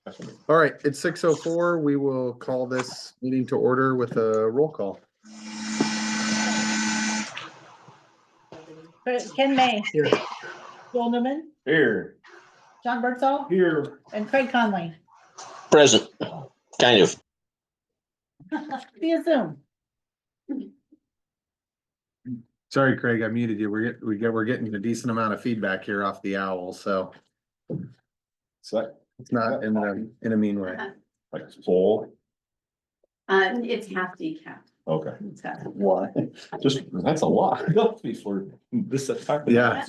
All right, it's 6:04. We will call this meeting to order with a roll call. Ken May, Here. Joel Newman, Here. John Bertzoll, Here. and Craig Conley Present, kind of. via Zoom. Sorry, Craig, I muted you. We're getting a decent amount of feedback here off the owl, so So it's not in a mean way. like full. It's half decaf. Okay. It's half. Why? Just, that's a lot before this time. Yeah.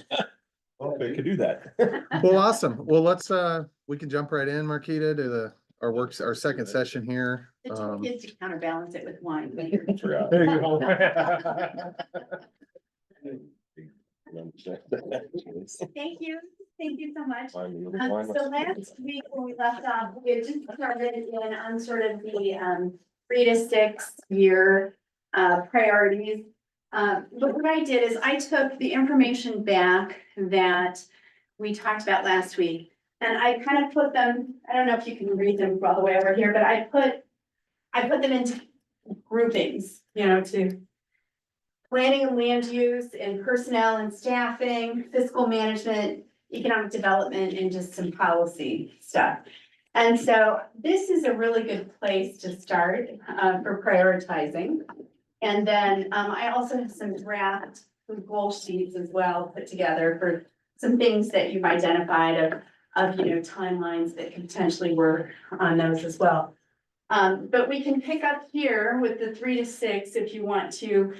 Okay, could do that. Well, awesome. Well, let's we can jump right in, Marquita, to our second session here. The trick is to counterbalance it with wine later. Forgot. There you go. Thank you so much. Fine, So last week when we left off, we had just started in on sort of the 3 to 6 year priorities. But what I did is I took the information back that we talked about last week. And I kind of put them, I don't know if you can read them all the way over here, but I put them into groupings, to planning and land use and personnel and staffing, fiscal management, economic development, and just some policy stuff. And so this is a really good place to start for prioritizing. And then I also have some draft goal sheets as well put together for some things that you've identified of timelines that can potentially work on those as well. But we can pick up here with the 3 to 6 if you want to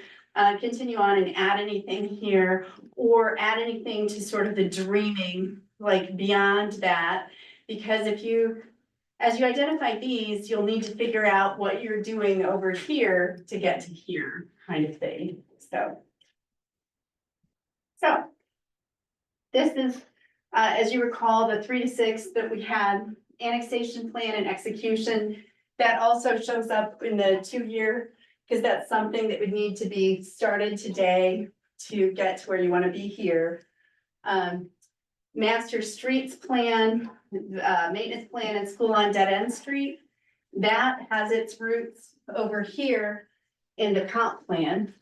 continue on and add anything here or add anything to sort of the dreaming, like beyond that. Because as you identify these, you'll need to figure out what you're doing over here to get to here kind of thing. So this is, as you recall, the 3 to 6 that we had, annexation plan and execution. That also shows up in the 2-year, because that's something that would need to be started today to get to where you want to be here. Master streets plan, maintenance plan and school on dead end street. That has its roots over here in the comp plan.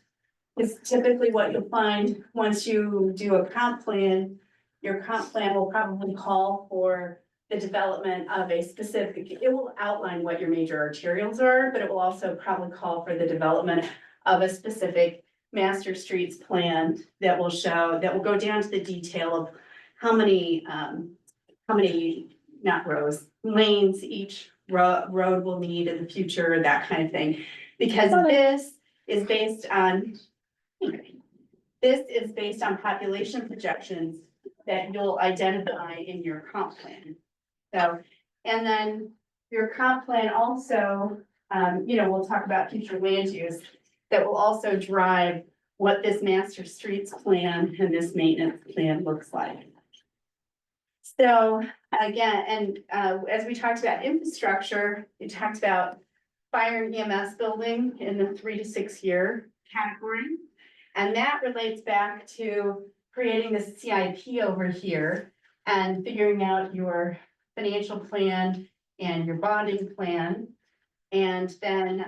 It's typically what you'll find once you do a comp plan. Your comp plan will probably call for the development of a specific, it will outline what your major arterials are, but it will also probably call for the development of a specific master streets plan that will go down to the detail of how many not rows, lanes each road will need in the future, that kind of thing. Because this is based on population projections that you'll identify in your comp plan. So, and then your comp plan also, we'll talk about future land use that will also drive what this master streets plan and this maintenance plan looks like. So again, and as we talked about infrastructure, we talked about fire and EMS building in the 3 to 6 year category. And that relates back to creating the CIP over here and figuring out your financial plan and your bonding plan. And then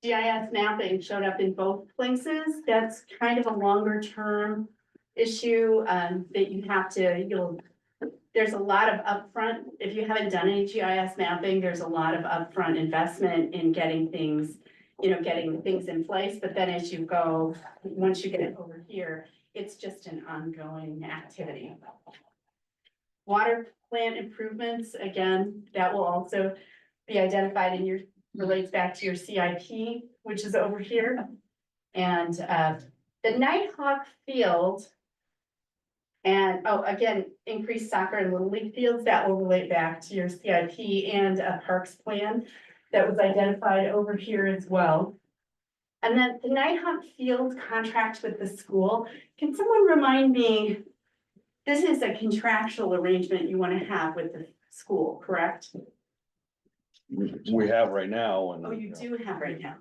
GIS mapping showed up in both places. That's kind of a longer term issue that you have to, there's a lot of upfront, if you haven't done any GIS mapping, there's a lot of upfront investment in getting things, getting things in place. But then as you go, once you get it over here, it's just an ongoing activity. Water plant improvements, again, that will also be identified in your, relates back to your CIP, which is over here. And the Nighthawk field, and again, increased soccer and little league fields, that will relate back to your CIP and a parks plan that was identified over here as well. And then the Nighthawk field contract with the school, can someone remind me, this is a contractual arrangement you want to have with the school, correct? We have right now, Oh, and you do have right now.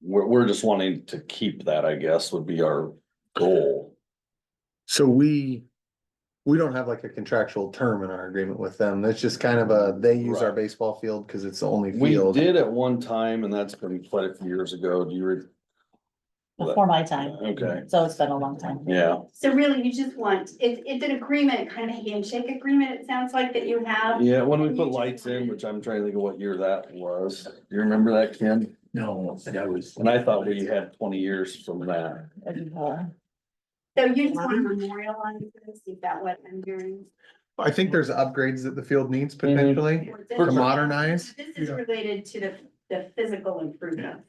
we're just wanting to keep that, I guess, would be our goal. So we we don't have like a contractual term in our agreement with them. That's just kind of a, they use our Right. baseball field because it's the only We field. did at one time, and that's been quite a few years ago. Do you? Before my time, Okay, so it's been a long time. yeah, So really, you just want, it's an agreement, kind of a handshake agreement, it sounds like that you have. yeah, when we And you put just lights in, want- which I'm trying to think of what year that was. Do you remember that, Ken? No, that was. And I thought we had 20 years from that. So you just want to memorialize this, is that what I'm hearing? I think there's upgrades that the field needs potentially Or this to is- modernize. This is related to the physical improvement.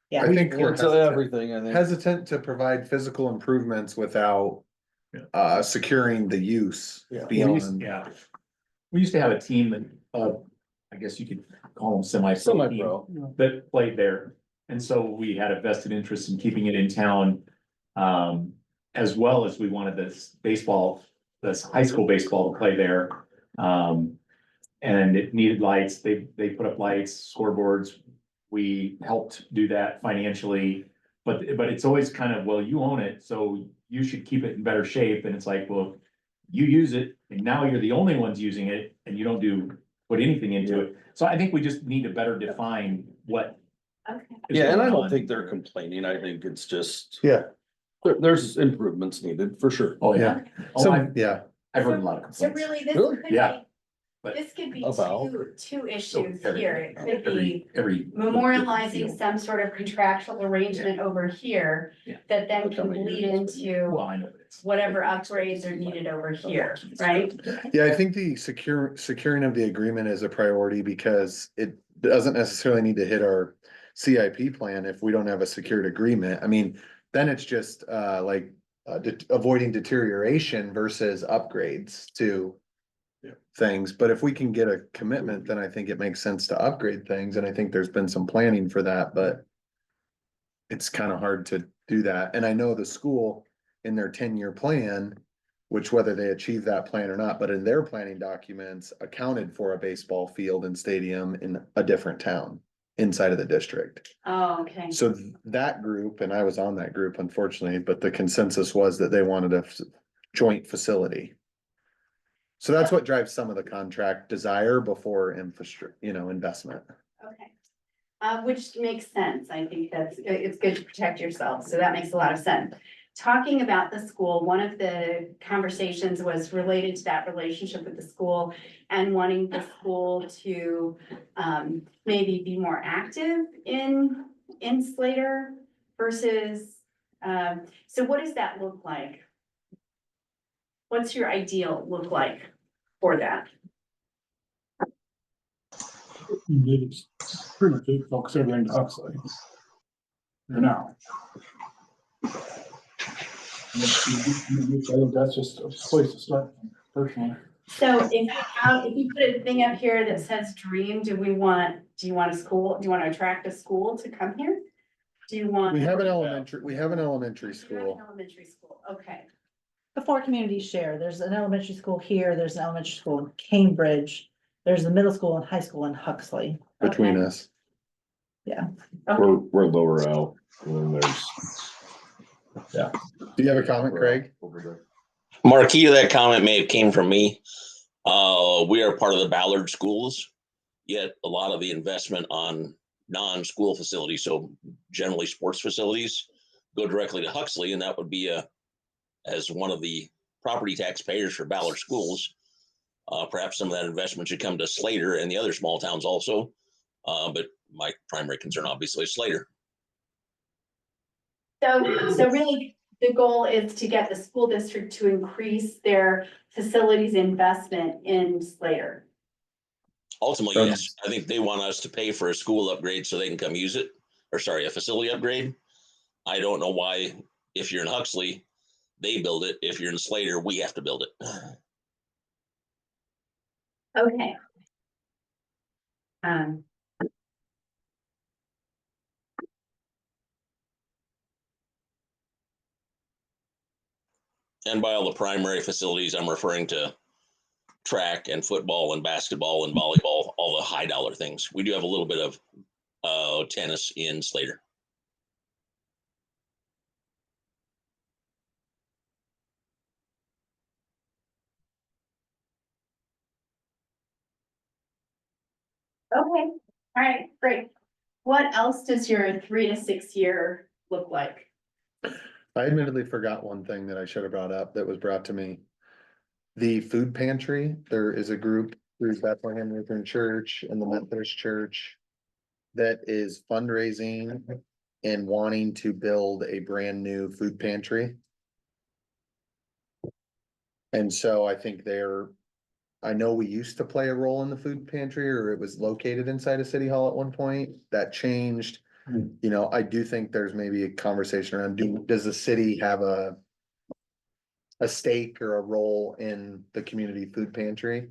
Yeah. I think we're It's hesitant, everything, I think. hesitant to provide physical improvements without Yeah. securing the use Yeah. beyond. Yeah. We used to have a team that, I guess you could call them semi-pro. team Semi-pro. That played there. And so we had a vested interest in keeping it in town. As well as we wanted this baseball, this high school baseball to play there. And it needed lights. They put up lights, scoreboards. We helped do that financially. But it's always kind of, well, you own it, so you should keep it in better shape. And it's like, well, you use it and now you're the only ones using it and you don't put anything into it. So I think we just need to better define what. Okay. is Yeah, and I going don't on. think they're complaining. I think it's just, Yeah, there's improvements needed for sure. Oh, yeah. Oh, some, yeah, I've heard a lot of So complaints. really, this Really? could Yeah. be, But- this could be About? two So issues every- here. It could be Every. memorializing some sort of contractual arrangement over here Yeah. that then Which I'm can a bleed year. into Well, I know. but it's- whatever upgrades are needed over here, right? yeah, I think the securing of the agreement is a priority because it doesn't necessarily need to hit our CIP plan if we don't have a secured agreement. I mean, then it's just avoiding deterioration versus upgrades to things, but if we can get a commitment, then I think it makes sense to upgrade things, and I think there's been some planning for that, but it's kind of hard to do that, and I know the school in their 10-year plan, which whether they achieve that plan or not, but in their planning documents, accounted for a baseball field and stadium in a different town inside of the district. Oh, okay. So that group, and I was on that group unfortunately, but the consensus was that they wanted a joint facility. So that's what drives some of the contract desire before infrastructure, investment. Okay. Which makes sense. I think it's good to protect yourself. So that makes a lot of sense. Talking about the school, one of the conversations was related to that relationship with the school and wanting the school to maybe be more active in Slater versus, so what does that look like? What's your ideal look like for that? It's pretty much it, focus everything to Huxley. For now. I think that's just a place to start personally. So if you put a thing up here that says dream, do you want a school, do you want to attract a school to come here? Do you want? We have an elementary You have an school. Elementary school, okay. Before communities share, there's an elementary school here, there's an elementary school in Cambridge, there's a middle school and high school in Huxley. Between Okay. us. We're lower out, and then there's. Do you have a comment, Craig? Over there. Marquita, that comment may have came from me. We are part of the Ballard schools, yet a lot of the investment on non-school facilities, so generally sports facilities, go directly to Huxley, and that would be as one of the property taxpayers for Ballard schools. Perhaps some of that investment should come to Slater and the other small towns also. But my primary concern obviously is Slater. So really, the goal is to get the school district to increase their facilities investment in Slater. Ultimately, yes, I think they want us to pay for a school upgrade so they can come use it, or sorry, a facility upgrade. I don't know why, if you're in Huxley, they build it. If you're in Slater, we have to build it. Okay. And by all the primary facilities, I'm referring to track and football and basketball and volleyball, all the high dollar things. We do have a little bit of tennis in Slater. Okay, all right, great. What else does your 3 to 6 year look like? I admittedly forgot one thing that I should have brought up that was brought to me. The food pantry, there is a group through Bethlehem Lutheran Church and the Methodist Church that is fundraising and wanting to build a brand new food pantry. And so I think I know we used to play a role in the food pantry, or it was located inside of City Hall at one point. That changed. You know, I do think there's maybe a conversation around, does the city have a stake or a role in the community food pantry?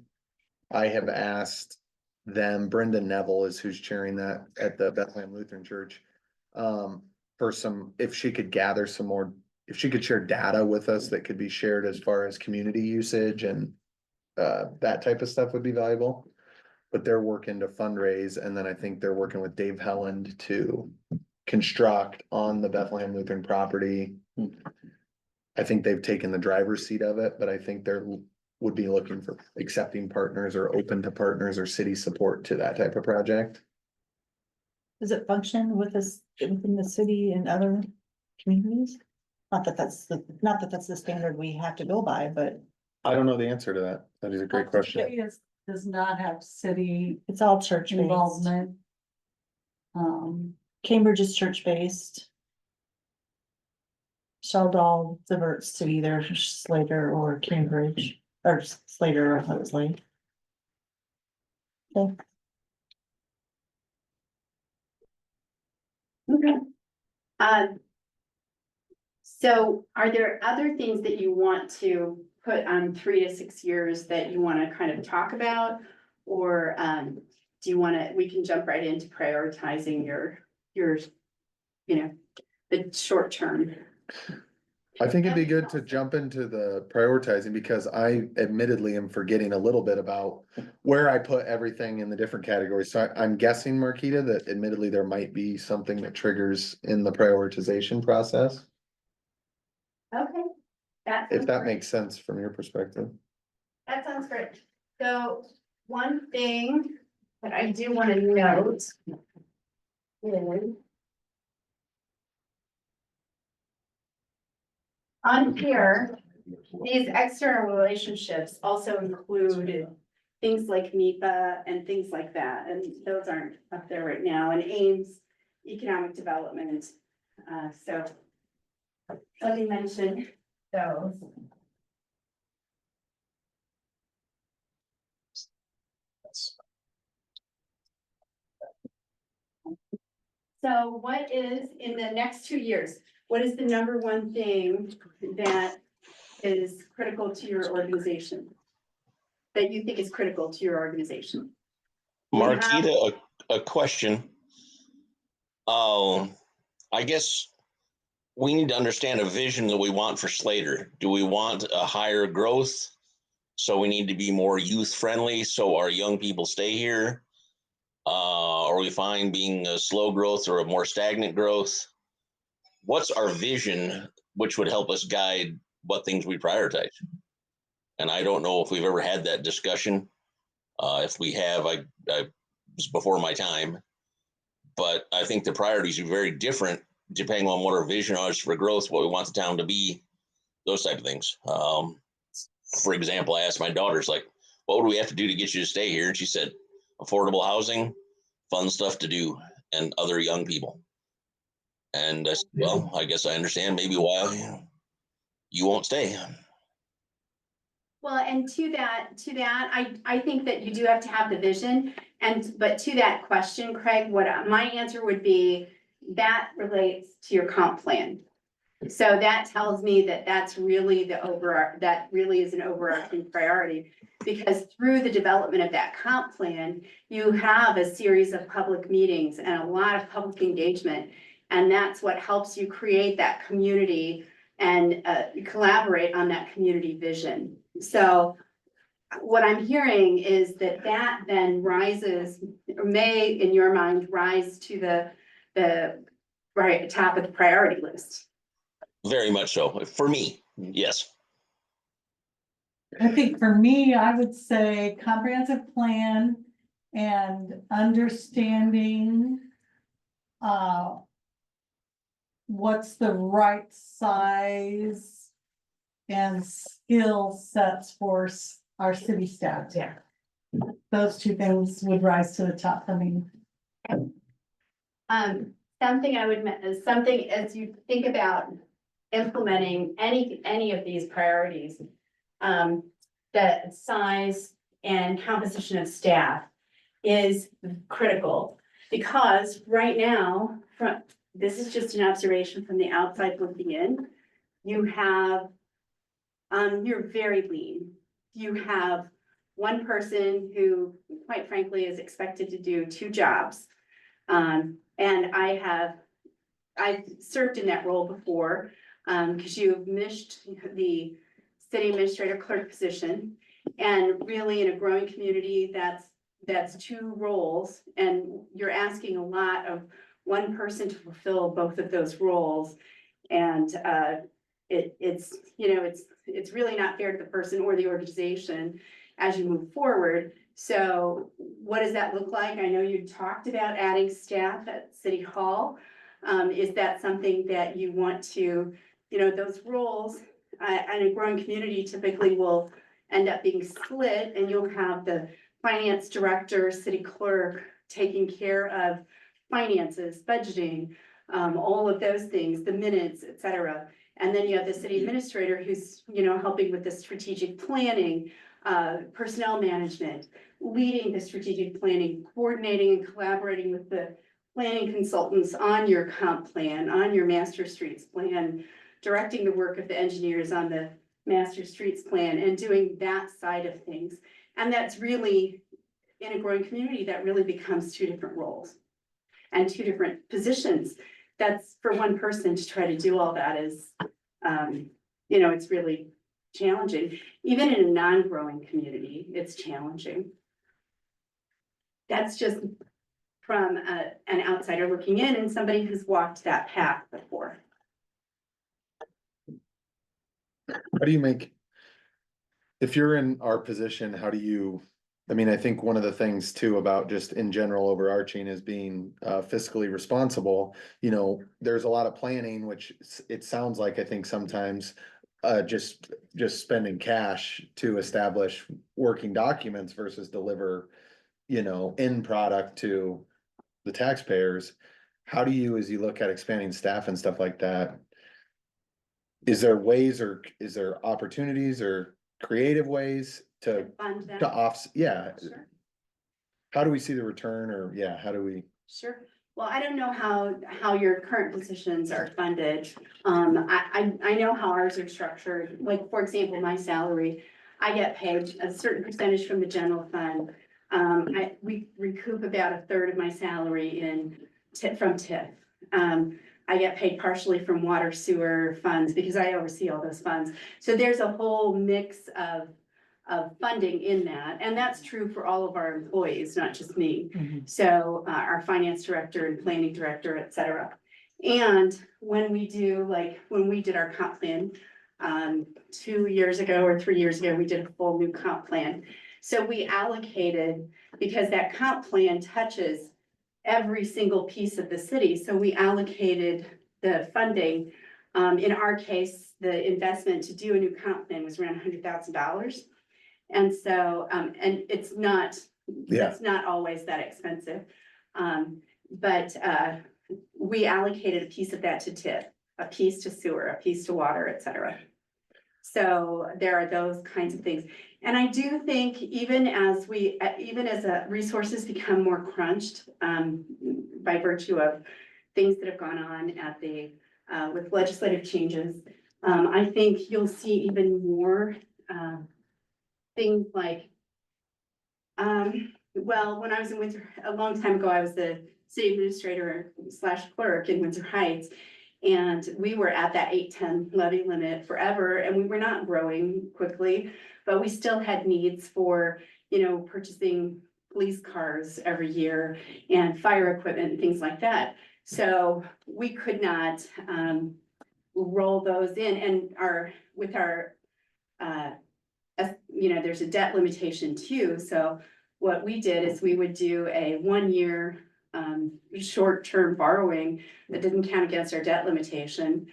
I have asked them, Brenda Neville is who's chairing that at the Bethlehem Lutheran Church. For some, if she could gather some more, if she could share data with us that could be shared as far as community usage and that type of stuff would be valuable. But they're working to fundraise, and then I think they're working with Dave Helland to construct on the Bethlehem Lutheran property. I think they've taken the driver's seat of it, but I think they're would be looking for accepting partners or open to partners or city support to that type of project. Does it function with this, within the city and other communities? Not that that's the standard we have to go by, but I don't know the answer to that. That is a great question. Does not have city it's all church based. involvement. Cambridge is church based. Sheldon diverts to either Slater or Cambridge, or Slater or Huxley. Okay. Okay. So are there other things that you want to put on 3 to 6 years that you want to kind of talk about? Or, do you want to, we can jump right into prioritizing your, you know, the short term. I think it'd be good to jump into the prioritizing, because I admittedly am forgetting a little bit about where I put everything in the different categories. So I'm guessing, Marquita, that admittedly there might be something that triggers in the prioritization process, Okay. if that makes sense from your perspective. That sounds great. So one thing that I do want to note is on here, these external relationships also include things like MIPA and things like that, and those aren't up there right now, and Ames economic development. So let me mention those. So what is, in the next 2 years, what is the number one thing that is critical to your organization? That you think is critical to your organization? Marquita, a question. I guess we need to understand a vision that we want for Slater. Do we want a higher growth? So we need to be more youth friendly so our young people stay here? Are we fine being a slow growth or a more stagnant growth? What's our vision, which would help us guide what things we prioritize? And I don't know if we've ever had that discussion. If we have, I was before my time, but I think the priorities are very different depending on what our vision is for growth, what we want the town to be, those type of things. For example, I asked my daughters, like, what would we have to do to get you to stay here? And she said, affordable housing, fun stuff to do, and other young people. And I said, well, I guess I understand maybe why you won't stay. Well, and to that, I think that you do have to have the vision. But to that question, Craig, what my answer would be, that relates to your comp plan. So that tells me that that's really that really is an overarching priority. Because through the development of that comp plan, you have a series of public meetings and a lot of public engagement. And that's what helps you create that community and collaborate on that community vision. So what I'm hearing is that then rises, or may in your mind rise to the right top of the priority list. Very much so. For me, yes. I think for me, I would say comprehensive plan and understanding what's the right size and skill sets for our city staff. Yeah. Those two things would rise to the top for me. Something I would, something as you think about implementing any of these priorities. The size and composition of staff is critical. Because right now, this is just an observation from the outside looking in. You have, you're very lean. You have one person who, quite frankly, is expected to do two jobs. And I've served in that role before, because you've missed the city administrator clerk position. And really in a growing community, that's two roles, and you're asking a lot of one person to fulfill both of those roles. And it's, you know, it's really not fair to the person or the organization as you move forward. So what does that look like? I know you talked about adding staff at City Hall. Is that something that you want to, you know, those roles in a growing community typically will end up being split, and you'll have the finance director, city clerk taking care of finances, budgeting, all of those things, the minutes, et cetera. And then you have the city administrator who's, you know, helping with the strategic planning, personnel management, leading the strategic planning, coordinating and collaborating with the planning consultants on your comp plan, on your master streets plan, directing the work of the engineers on the master streets plan, and doing that side of things. And that's really, in a growing community, that really becomes two different roles and two different positions. That's for one person to try to do all that is, you know, it's really challenging. Even in a non-growing community, it's challenging. That's just from an outsider looking in and somebody who's walked that path before. How do you make, if you're in our position, how do you, I mean, I think one of the things too about just in general overarching is being fiscally responsible. You know, there's a lot of planning, which it sounds like, I think sometimes just spending cash to establish working documents versus deliver, you know, end product to the taxpayers. How do you, as you look at expanding staff and stuff like that, is there ways or is there opportunities or creative ways to Fund that. yeah, Sure. how do we see the return, or yeah, how do we? Sure. Well, I don't know how your current positions are funded. I know how ours are structured. Like, for example, my salary, I get paid a certain percentage from the general fund. We recoup about a third of my salary from TIF. I get paid partially from water sewer funds because I oversee all those funds. So there's a whole mix of funding in that, and that's true for all of our employees, not just me. So our finance director and planning director, et cetera. And when we do, like, when we did our comp plan 2 years ago or 3 years ago, we did a full new comp plan. So we allocated, because that comp plan touches every single piece of the city, so we allocated the funding. In our case, the investment to do a new comp plan was around $100,000. And so, and it's not, it's not always that expensive. But we allocated a piece of that to TIF, a piece to sewer, a piece to water, et cetera. So there are those kinds of things. And I do think even as resources become more crunched, by virtue of things that have gone on at the, with legislative changes, I think you'll see even more, things like, well, when I was in Windsor, a long time ago, I was the city administrator / clerk in Windsor Heights. And we were at that 810 levy limit forever, and we were not growing quickly, but we still had needs for, you know, purchasing police cars every year and fire equipment and things like that. So we could not roll those in, and with our, you know, there's a debt limitation too. So what we did is we would do a 1 year short-term borrowing that didn't count against our debt limitation.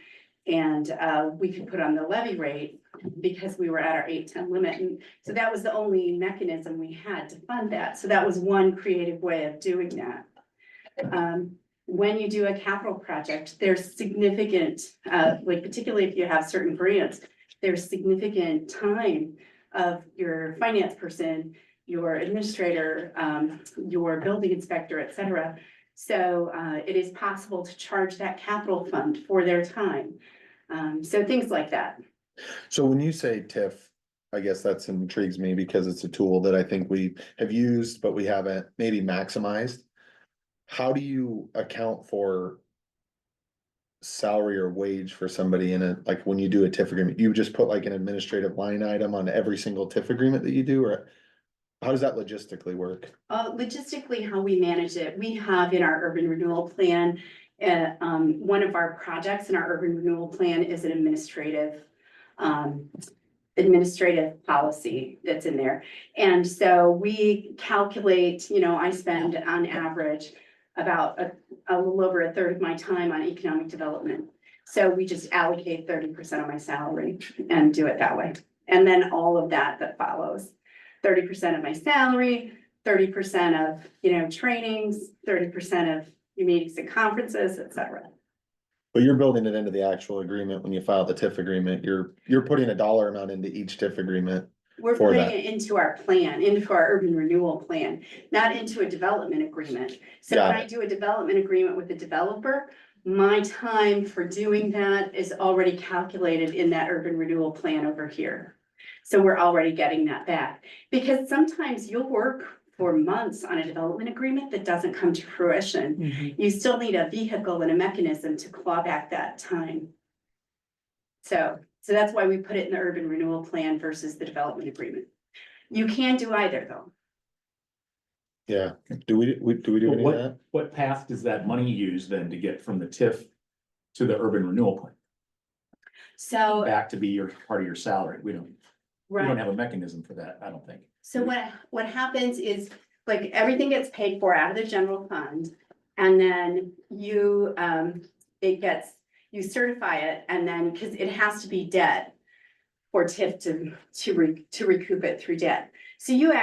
And we could put on the levy rate because we were at our 8-10 limit. And so that was the only mechanism we had to fund that. So that was one creative way of doing that. When you do a capital project, there's significant, like particularly if you have certain grants, there's significant time of your finance person, your administrator, your building inspector, et cetera. So it is possible to charge that capital fund for their time. So things like that. So when you say TIF, I guess that's intrigues me because it's a tool that I think we have used, but we haven't maybe maximized. How do you account for salary or wage for somebody in a, like when you do a TIF agreement, you just put like an administrative line item on every single TIF agreement that you do, or how does that logistically work? Logistically, how we manage it, we have in our urban renewal plan, one of our projects in our urban renewal plan is an administrative policy that's in there. And so we calculate, I spend on average about a little over a third of my time on economic development. So we just allocate 30% of my salary and do it that way. And then all of that follows. 30% of my salary, 30% of, trainings, 30% of your meetings and conferences, et cetera. But you're building it into the actual agreement when you file the TIF agreement, you're putting a dollar amount into each TIF agreement. We're For putting that. it into our plan, into our urban renewal plan, not into a development agreement. So when Got I do a development agreement with a developer, my time for doing that is already calculated in that urban renewal plan over here. So we're already getting that back, because sometimes you'll work for months on a development agreement that doesn't come to fruition. You still need a vehicle and a mechanism to claw back that time. So that's why we put it in the urban renewal plan versus the development agreement. You can do either though. Yeah, do we do any of that? What path does that money use then to get from the TIF to the urban renewal plan? So, Back to be your, part of your salary? We don't right, have a mechanism for that, I don't think. so what happens is, like, everything gets paid for out of the general fund. And then you, you certify it, and then, because it has to be debt for TIF to recoup it through debt. So you're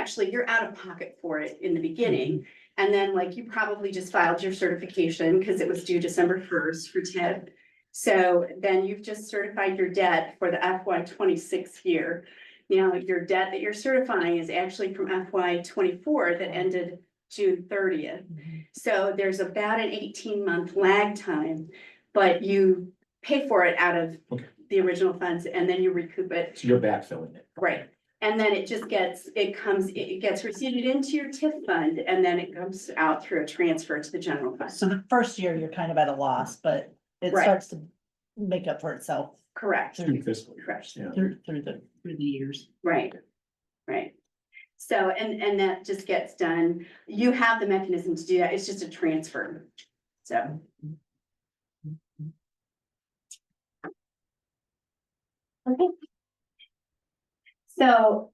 out of pocket for it in the beginning. And then like you probably just filed your certification because it was due December 1st for TIF. So then you've just certified your debt for the FY26 year. Now, your debt that you're certifying is actually from FY24 that ended June 30th. So there's about an 18-month lag time, but you pay for it out of Okay. the original funds and then you recoup it. So you're backfilling it. Right. And then it gets received into your TIF fund and then it comes out through a transfer to the general fund. So the first year, you're kind of at a loss, but it Right. starts to make up for itself Correct, Through fiscal year. correct. Yeah. through the years. Right, right. So, and that just gets done. You have the mechanism to do that. It's just a transfer. So. Okay. So,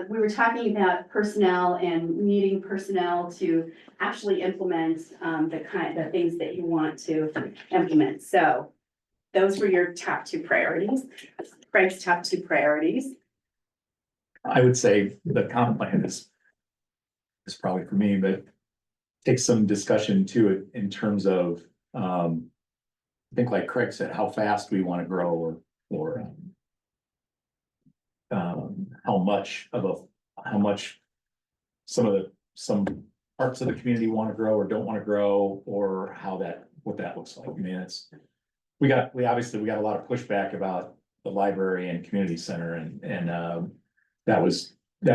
we were talking about personnel and needing personnel to actually implement, the things that you want to implement. So those were your top two priorities. Craig's top two priorities. I would say the comp plan is probably for me, but take some discussion to it in terms of, I think like Craig said, how fast we want to grow or how much some parts of the community want to grow or don't want to grow, or what that looks like. I mean, we obviously got a lot of pushback about the library and community center and that was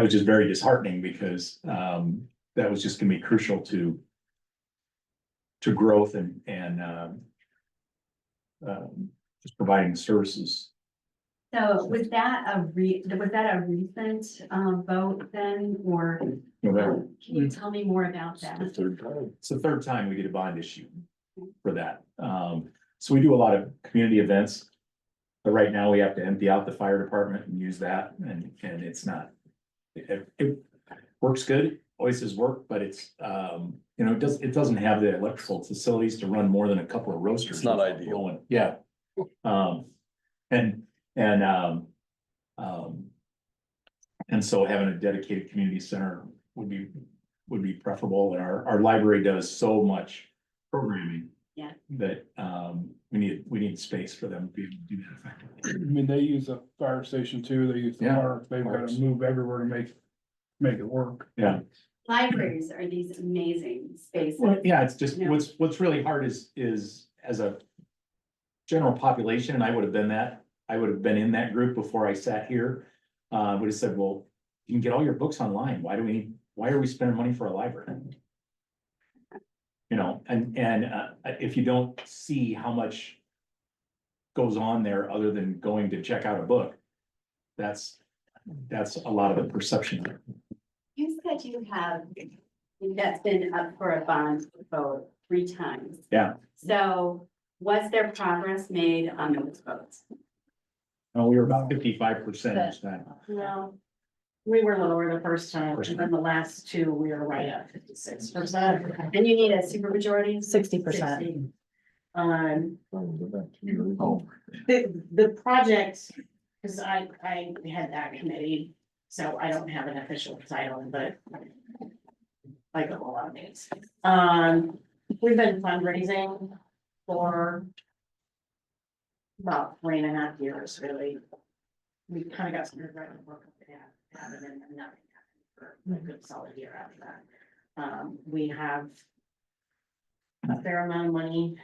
just very disheartening because that was just gonna be crucial to growth and just providing services. So was that a recent vote then, or can you tell me more about that? The third time. It's the third time we did a bond issue for that. So we do a lot of community events. But right now we have to empty out the fire department and use that and it's not. It works good, voices work, but it's, you know, it doesn't have the electrical facilities to run more than a couple of roasters. It's not without ideal. blowing. Yeah. And, and so having a dedicated community center would be preferable, and our library does so much programming. Yeah. That, we need space for them to be able to do that effectively. I mean, they use a fire station too, they use the Yeah, park, they've gotta parks. move everywhere to make it work. Yeah. Libraries are these amazing spaces. Well, yeah, it's just, Yeah. what's really hard is as a general population, and I would have been in that group before I sat here. Would have said, well, you can get all your books online. Why are we spending money for a library? You know, and if you don't see how much goes on there other than going to check out a book, that's a lot of the perception. You said that's been up for a bond vote 3 times. Yeah. So was there progress made on those votes? We were about 55% each time. No. We were lower the first time, and then the last 2, we were right at 56%. And you need a supermajority? 60%. The project, cause I had that committee, so I don't have an official title, but. I go a lot of things. We've been fundraising for. About 3.5 years, really. We kind of got some right work with that, and then nothing happened for a good solid year after that. We have. A fair amount of money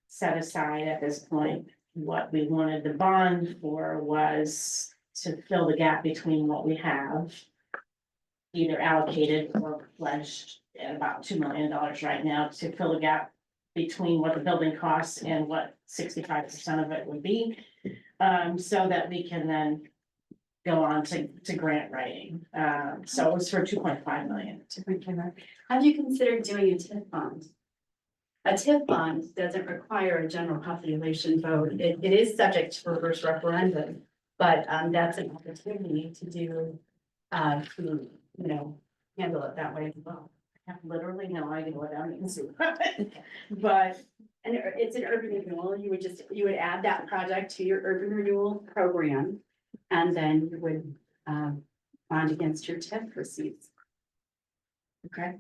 set aside at this point. What we wanted the bond for was to fill the gap between what we have. Either allocated or pledged at about $2 million right now to fill the gap between what the building costs and what 65% of it would be. So that we can then go on to grant writing. So it was for 2.5 million. Have you considered doing a TIF bond? A TIF bond doesn't require a general population vote. It is subject to reverse referendum, but that's an opportunity to do, handle it that way as well. I have literally no idea what that means. But And it's an urban renewal. You would add that project to your urban renewal program. And then you would, bond against your TIF receipts. okay.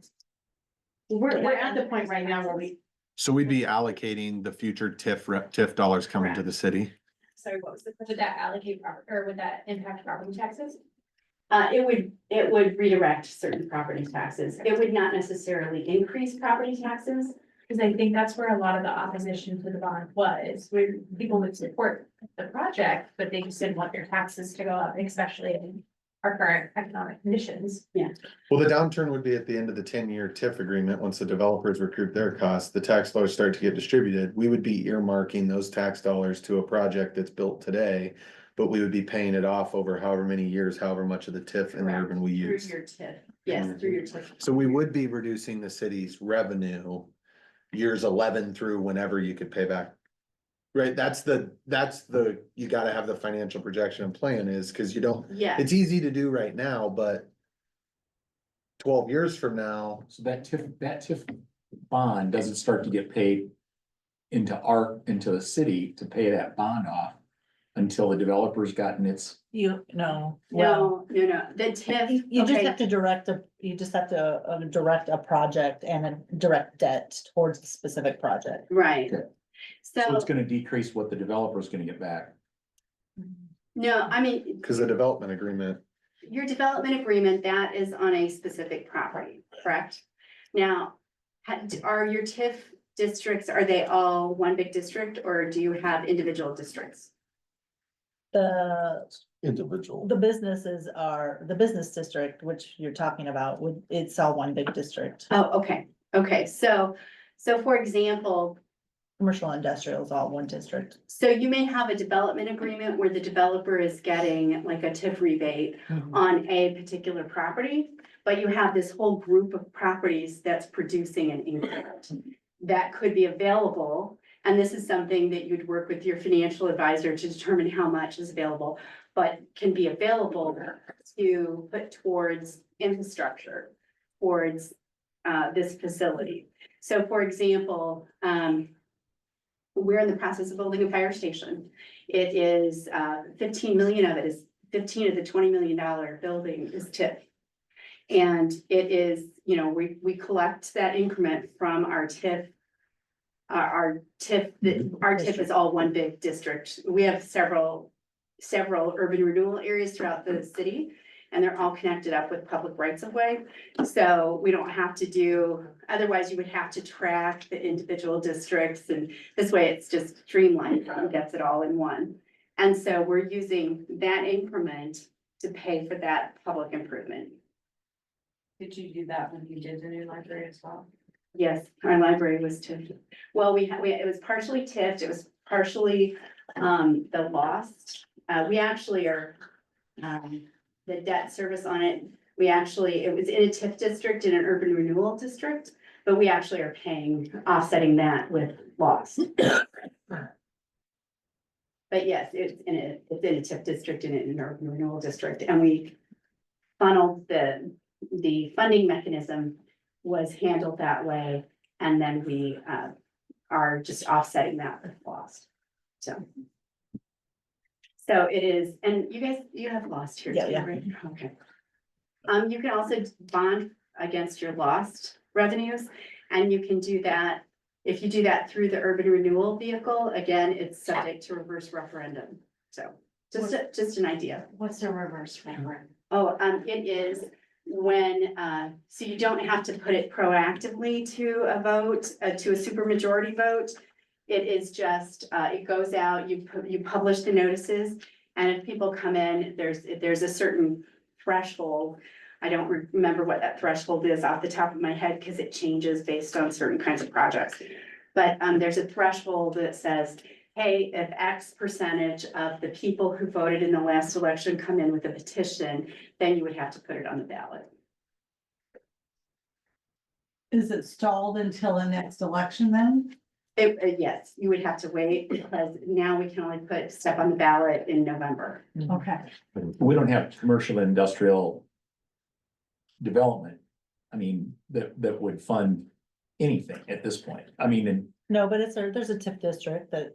We're at the point right now where So we'd be allocating the future TIF dollars coming to the city. Sorry, what was the, would that allocate, or would that impact property taxes? It would redirect certain property taxes. It would not necessarily increase property taxes. Because I think that's where a lot of the opposition to the bond was, where people would support the project, but they just didn't want their taxes to go up, especially in our current economic conditions. Well, the downturn would be at the end of the 10-year TIF agreement. Once the developers recoup their costs, the tax dollars start to get distributed. We would be earmarking those tax dollars to a project that's built today. But we would be paying it off over however many years, however much of the TIF in the Correct. urban we Through use. your TIF, yes, through your TIF. So we would be reducing the city's revenue years 11 through whenever you could pay back. Right, that's the, you gotta have the financial projection and plan is, cause you don't, Yeah, it's easy to do right now, but 12 years from now, So that TIF bond doesn't start to get paid into the city to pay that bond off until the developer's gotten its. No, well, no, the TIF. you just okay, have to direct direct a project and a direct debt towards the specific project. Right. Okay. So So, it's gonna decrease what the developer's gonna get back. no, I mean, cause the development agreement, your development agreement, that is on a specific property, correct? Now, are your TIF districts, are they all one big district, or do you have individual districts? Individual. The businesses are, the business district, which you're talking about, it's all one big district. Oh, okay, so for example, Commercial industrial is all one district. so you may have a development agreement where the developer is getting like a TIF rebate on a particular property, but you have this whole group of properties that's producing an increment that could be available. And this is something that you'd work with your financial advisor to determine how much is available, but can be available to put towards infrastructure. towards this facility. So for example, we're in the process of building a fire station. It is 15 million of it is 15 of the $20 million building is TIF. And it is, you know, we collect that increment from our TIF. Our TIF is all one big district. We have several urban renewal areas throughout the city. And they're all connected up with public rights of way. So we don't have to do, otherwise you would have to track the individual districts, and this way it's just streamlined and gets it all in one. And so we're using that increment to pay for that public improvement. Did you do that when you did the new library as well? Yes, our library was TIFed. Well, it was partially TIFed, it was partially the lost. We actually are the debt service on it. It was in a TIF district, in an urban renewal district, but we actually are offsetting that with lost. But yes, it's in a TIF district, in an urban renewal district, and we funneled the funding mechanism was handled that way, and then we are just offsetting that with lost. So it is, and you have lost here Yeah, too, yeah. right? Okay. You can also bond against your lost revenues, and you can do that. If you do that through the urban renewal vehicle, again, it's subject to reverse referendum. So just an idea. What's a reverse referendum? Oh, it is when, so you don't have to put it proactively to a vote, to a supermajority vote. It is just, it goes out, you publish the notices, and if people come in, there's a certain threshold. I don't remember what that threshold is off the top of my head, because it changes based on certain kinds of projects. But there's a threshold that says, hey, if X percentage of the people who voted in the last election come in with a petition, then you would have to put it on the ballot. Is it stalled until the next election then? Yes, you would have to wait, because now we can only put stuff on the ballot in November. Okay. We don't have commercial industrial development. I mean, that would fund anything at this point. I mean, and No, but there's a TIF district that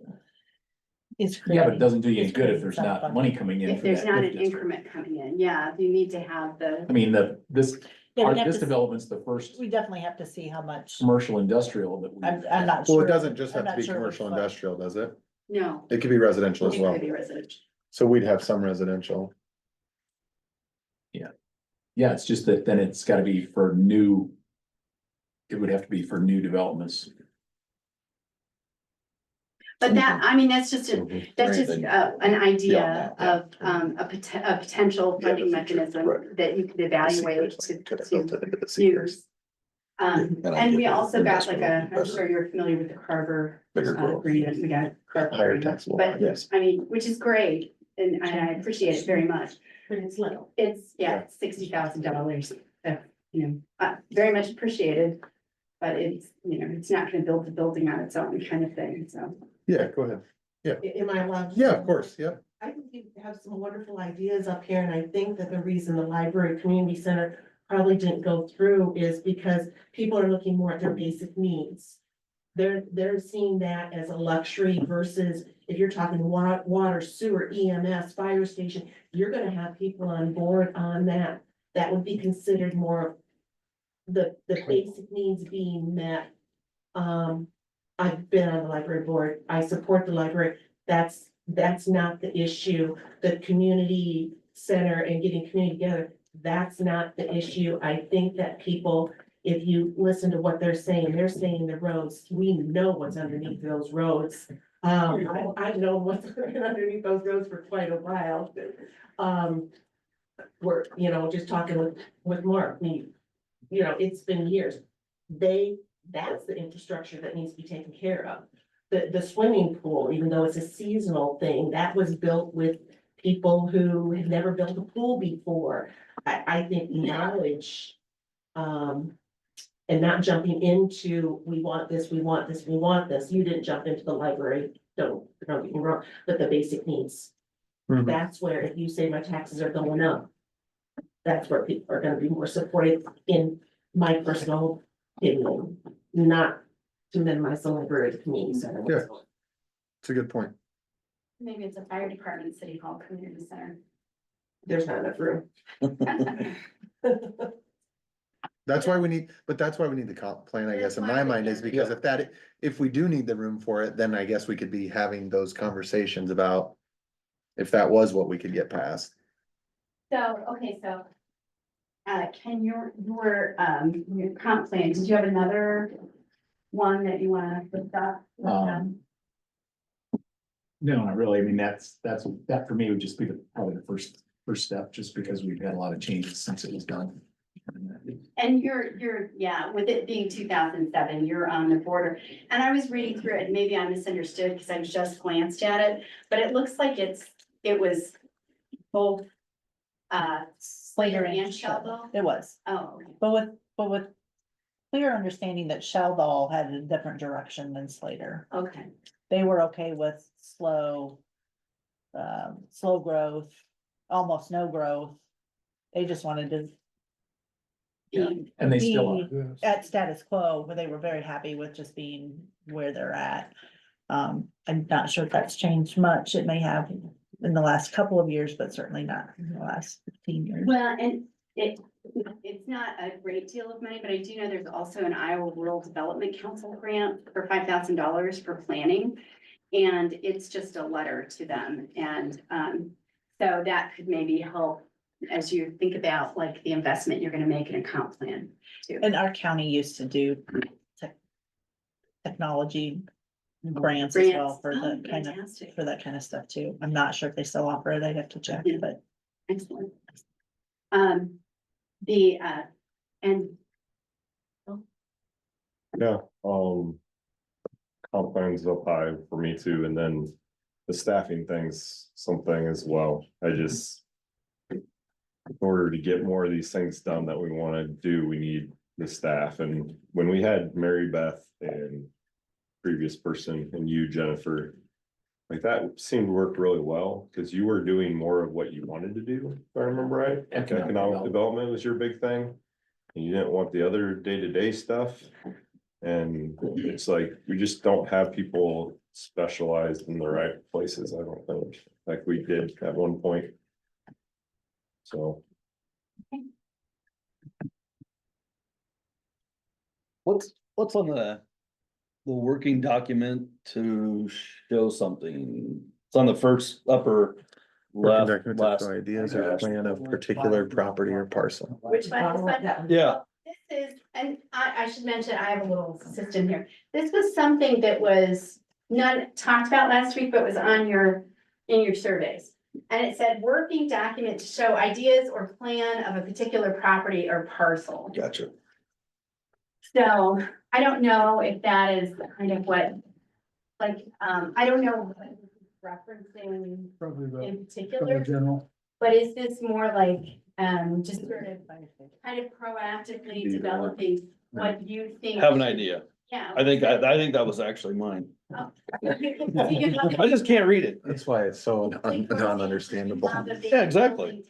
is. yeah, but it doesn't do you any it's good if creating there's some not funding. money coming in If for there's that not TIF an district. increment coming in, yeah, you need to have I mean, this Yeah, we'd have this to- development's the first We definitely have to see how much. commercial industrial that we. I'm not sure. Well, it doesn't just I'm have to not be sure commercial what- industrial, does it? no. It could be residential as It well. could be residential. So we'd have some residential. Yeah, it's just that then it's gotta be for new. It would have to be for new developments. But that, I mean, that's just, Mhm. that's just an idea Yeah, of a potential Yeah, funding the future, mechanism right. that you could evaluate Secrets, to like, could have built it into the secrets. use. And I And get we that also got like industrial would be I'm sure you're familiar with the Carver Bigger growth. agreement, we got. Carver Higher agreement. taxable, But yes. I mean, which is great, and I appreciate it very much. But it's little. It's, Yeah. $60,000, very much appreciated. But it's, it's not gonna build the building on its own kind of thing, so. Yeah, go ahead. Am I allowed? to Yeah, say? of course, yeah. I think you have some wonderful ideas up here, and I think that the reason the library community center probably didn't go through is because people are looking more at their basic needs. They're seeing that as a luxury versus if you're talking water, sewer, EMS, fire station, you're gonna have people on board on that. That would be considered more of the basic needs being met. I've been on the library board. I support the library. That's not the issue. The community center and getting community together, that's not the issue. I think that people, if you listen to what they're saying the roads, we know what's underneath those roads. I've known what's underneath those roads for quite a while. We're, just talking with Mark, it's been years. That's the infrastructure that needs to be taken care of. The swimming pool, even though it's a seasonal thing, that was built with people who had never built a pool before. I think knowledge, and not jumping into, we want this, we want this, we want this. You didn't jump into the library, don't get me wrong, but the basic needs. Mhm. That's where if you say my taxes are going up, that's where people are gonna be more supported in my personal opinion, not to minimize the library community center. Yeah. It's a good point. Maybe it's a fire department, city hall, community center. There's not enough room. That's why we need, but that's why we need the comp plan, I guess, in my mind, is because if we do need the room for it, then I guess we could be having those conversations about if that was what we could get past. So, okay, so. Can your comp plan, did you have another one that you wanna put up? No, not really. I mean, that for me would just be probably the first step, just because we've had a lot of changes since it was done. And you're, yeah, with it being 2007, you're on the border. And I was reading through it, and maybe I misunderstood because I just glanced at it, but it looks like it was both. Slater and and Shellville? It was, Oh, okay. but with clear understanding that Sheldon had a different direction than Slater. Okay. They were okay with slow growth, almost no growth. They just wanted to be And they still are. Yes. at status quo, but they were very happy with just being where they're at. I'm not sure if that's changed much. It may have in the last couple of years, but certainly not in the last 15 years. Well, and it's not a great deal of money, but I do know there's also an Iowa Rural Development Council grant for $5,000 for planning. And it's just a letter to them. And so that could maybe help as you think about like the investment you're gonna make in a comp plan too. And our county used to do technology grants as well for Oh, the kind of, fantastic. for that kind of stuff too. I'm not sure if they still offer it. I'd have to check, Yeah. but Excellent. And Yeah, comp plan's up high for me too, and then the staffing thing's something as well. I just. In order to get more of these things done that we wanna do, we need the staff, and when we had Mary Beth and previous person and you, Jennifer. Like that seemed to work really well, cause you were doing more of what you wanted to do, if I remember right. Like Economic economic development was your big thing. And you didn't want the other day-to-day stuff. And it's like, we just don't have people specialized in the right places, I don't think, like we did at one point. So. What's on the working document to show something? It's on the first upper Working left, document last. of ideas or plan of particular property or parcel. which one is one? Yeah, This is, and I should mention, I have a little system here. This was something that was not talked about last week, but was on in your surveys. And it said, working document to show ideas or plan of a particular property or parcel. gotcha. So I don't know if that is kind of what, like, I don't know what it's referencing Probably the in particular, general. but is this more like, just sort of kind of proactively developing what you think? Have an idea. Yeah. I think that was actually mine. I just can't read it. That's why it's so non-understandable. Yeah, exactly.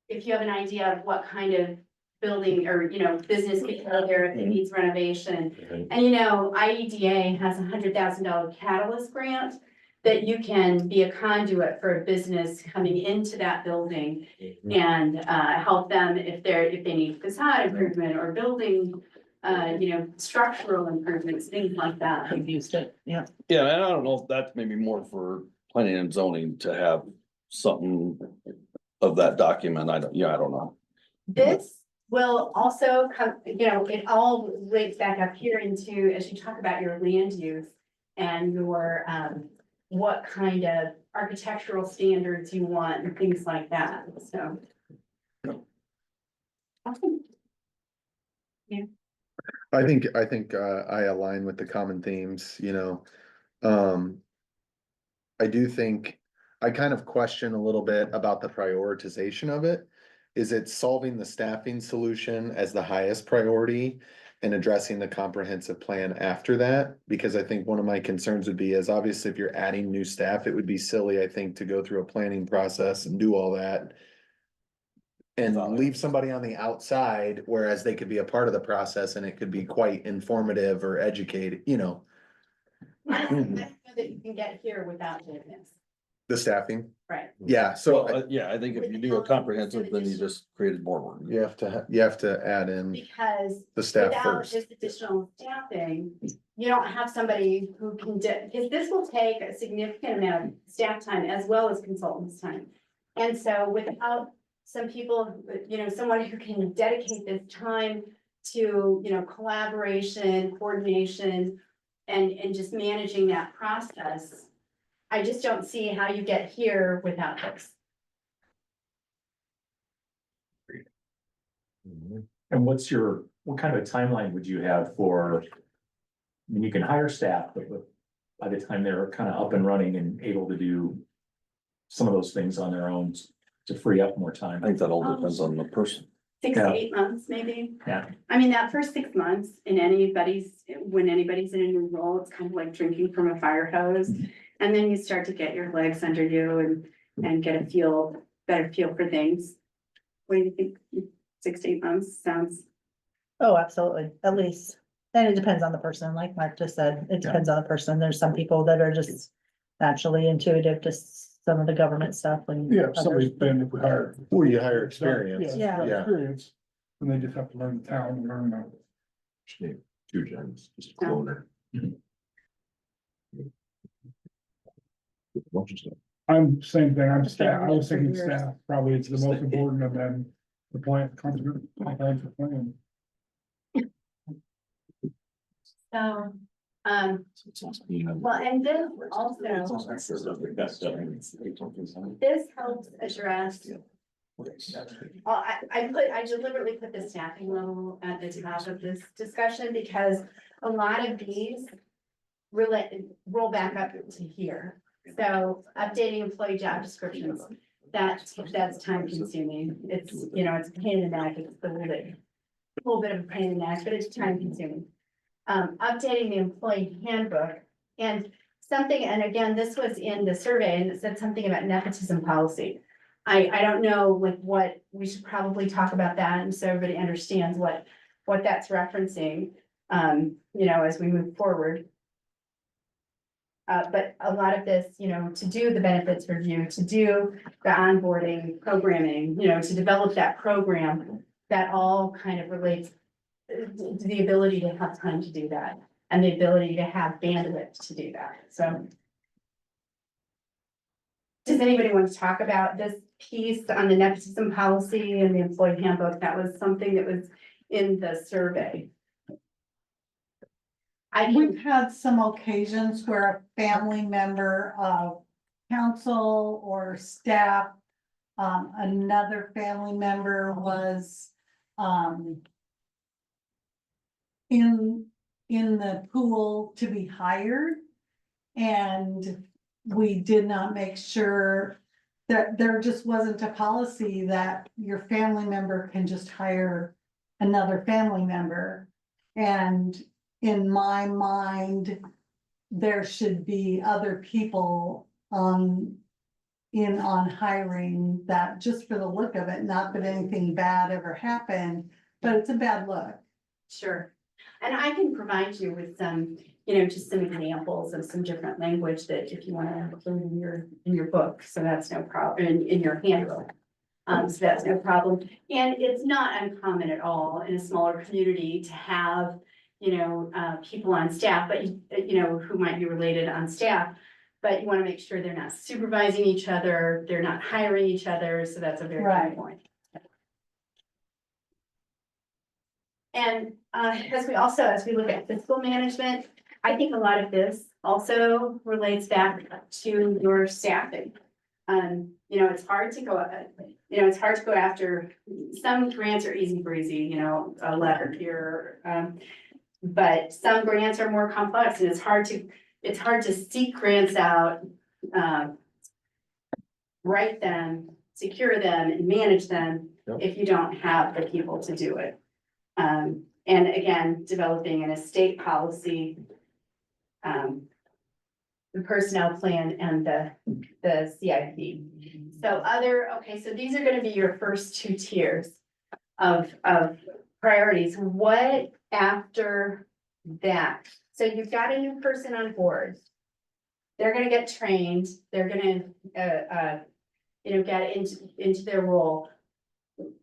If you have an idea of what kind of building or, business could go there if it needs renovation. And IEDA has $100,000 catalyst grant that you can be a conduit for a business coming into that building and help them if they need facade improvement or building, structural improvements, things like that. I've used it, yeah. Yeah, and I don't know if that's maybe more for planning and zoning to have something of that document. I don't know. This will also come, it all links back up here into, as you talk about your land use and your, what kind of architectural standards you want and things like that, so. Awesome. I think I align with the common themes, I do think, I kind of question a little bit about the prioritization of it. Is it solving the staffing solution as the highest priority and addressing the comprehensive plan after that? Because I think one of my concerns would be is obviously if you're adding new staff, it would be silly, I think, to go through a planning process and do all that. and Without leave it. somebody on the outside, whereas they could be a part of the process and it could be quite informative or educated, you know, I don't know that you can get here without doing this, the staffing. right? Yeah, so Well, yeah, I think if you do a comprehensive, then you just created more work. you have to add in Because the staff without first. this additional staffing, you don't have somebody who can because this will take a significant amount of staff time as well as consultants' time. And so without some people, someone who can dedicate this time to, collaboration, coordination, and just managing that process, I just don't see how you get here without this. And what kind of a timeline would you have for? I mean, you can hire staff, but by the time they're kind of up and running and able to do some of those things on their own to free up more I time. think that all depends on the person. 6 Yeah. to 8 months, maybe. Yeah. I mean, that first 6 months when anybody's in a new role, it's kind of like drinking from a fire hose. And then you start to get your legs under you and get a better feel for things. What do you think? 6 to 8 months sounds, Oh, absolutely, at least. And it depends on the person, like Mark just said, it depends on the person. There's some people that are just naturally intuitive to some of the government stuff and. Yeah, if somebody's been, if we hire. Or you hire experience. Yeah. Yeah. Experience, and they just have to learn the town and learn the. Two gens, just Yeah. cloner. I'm same thing, I'm staff, I been was there for thinking years. staff, probably it's the most important, and then the plan, comprehensive plan. so, well, and then also, this helps address. Well, I deliberately put the staffing level at the top of this discussion because a lot of these roll back up to here. So updating employee job descriptions, that's time consuming. It's, it's a pain in the neck, it's a little bit of a pain in the neck, but it's time consuming. Updating the employee handbook and something, and again, this was in the survey and it said something about nepotism policy. I don't know, like, what, we should probably talk about that, and so everybody understands what that's referencing, as we move forward. But a lot of this, to do the benefits review, to do the onboarding programming, to develop that program, that all kind of relates to the ability to have time to do that, and the ability to have bandwidth to do that, so. Does anybody want to talk about this piece on the nepotism policy and the employee handbook? That was something that was in the survey. We've had some occasions where a family member of council or staff, another family member was, in the pool to be hired. And we did not make sure that there just wasn't a policy that your family member can just hire another family member. And in my mind, there should be other people on hiring that, just for the look of it, not that anything bad ever happened, but it's a bad look. Sure. And I can provide you with some, just some examples of some different language that if you want to include in your book, so that's no problem, in your handbook. So that's no problem. And it's not uncommon at all in a smaller community to have, people on staff, but who might be related on staff. But you want to make sure they're not supervising each other, they're not hiring each other, so that's a very good point. And as we look at fiscal management, I think a lot of this also relates back to your staffing. It's hard to go after, some grants are easy breezy, a letter here. But some grants are more complex and it's hard to seek grants out, write them, secure them and manage them if you don't have the people to do it. And again, developing an estate policy. the personnel plan and the CIP. So so these are gonna be your first two tiers of priorities. What after that? So you've got a new person on board. They're gonna get trained, they're gonna, get into their role.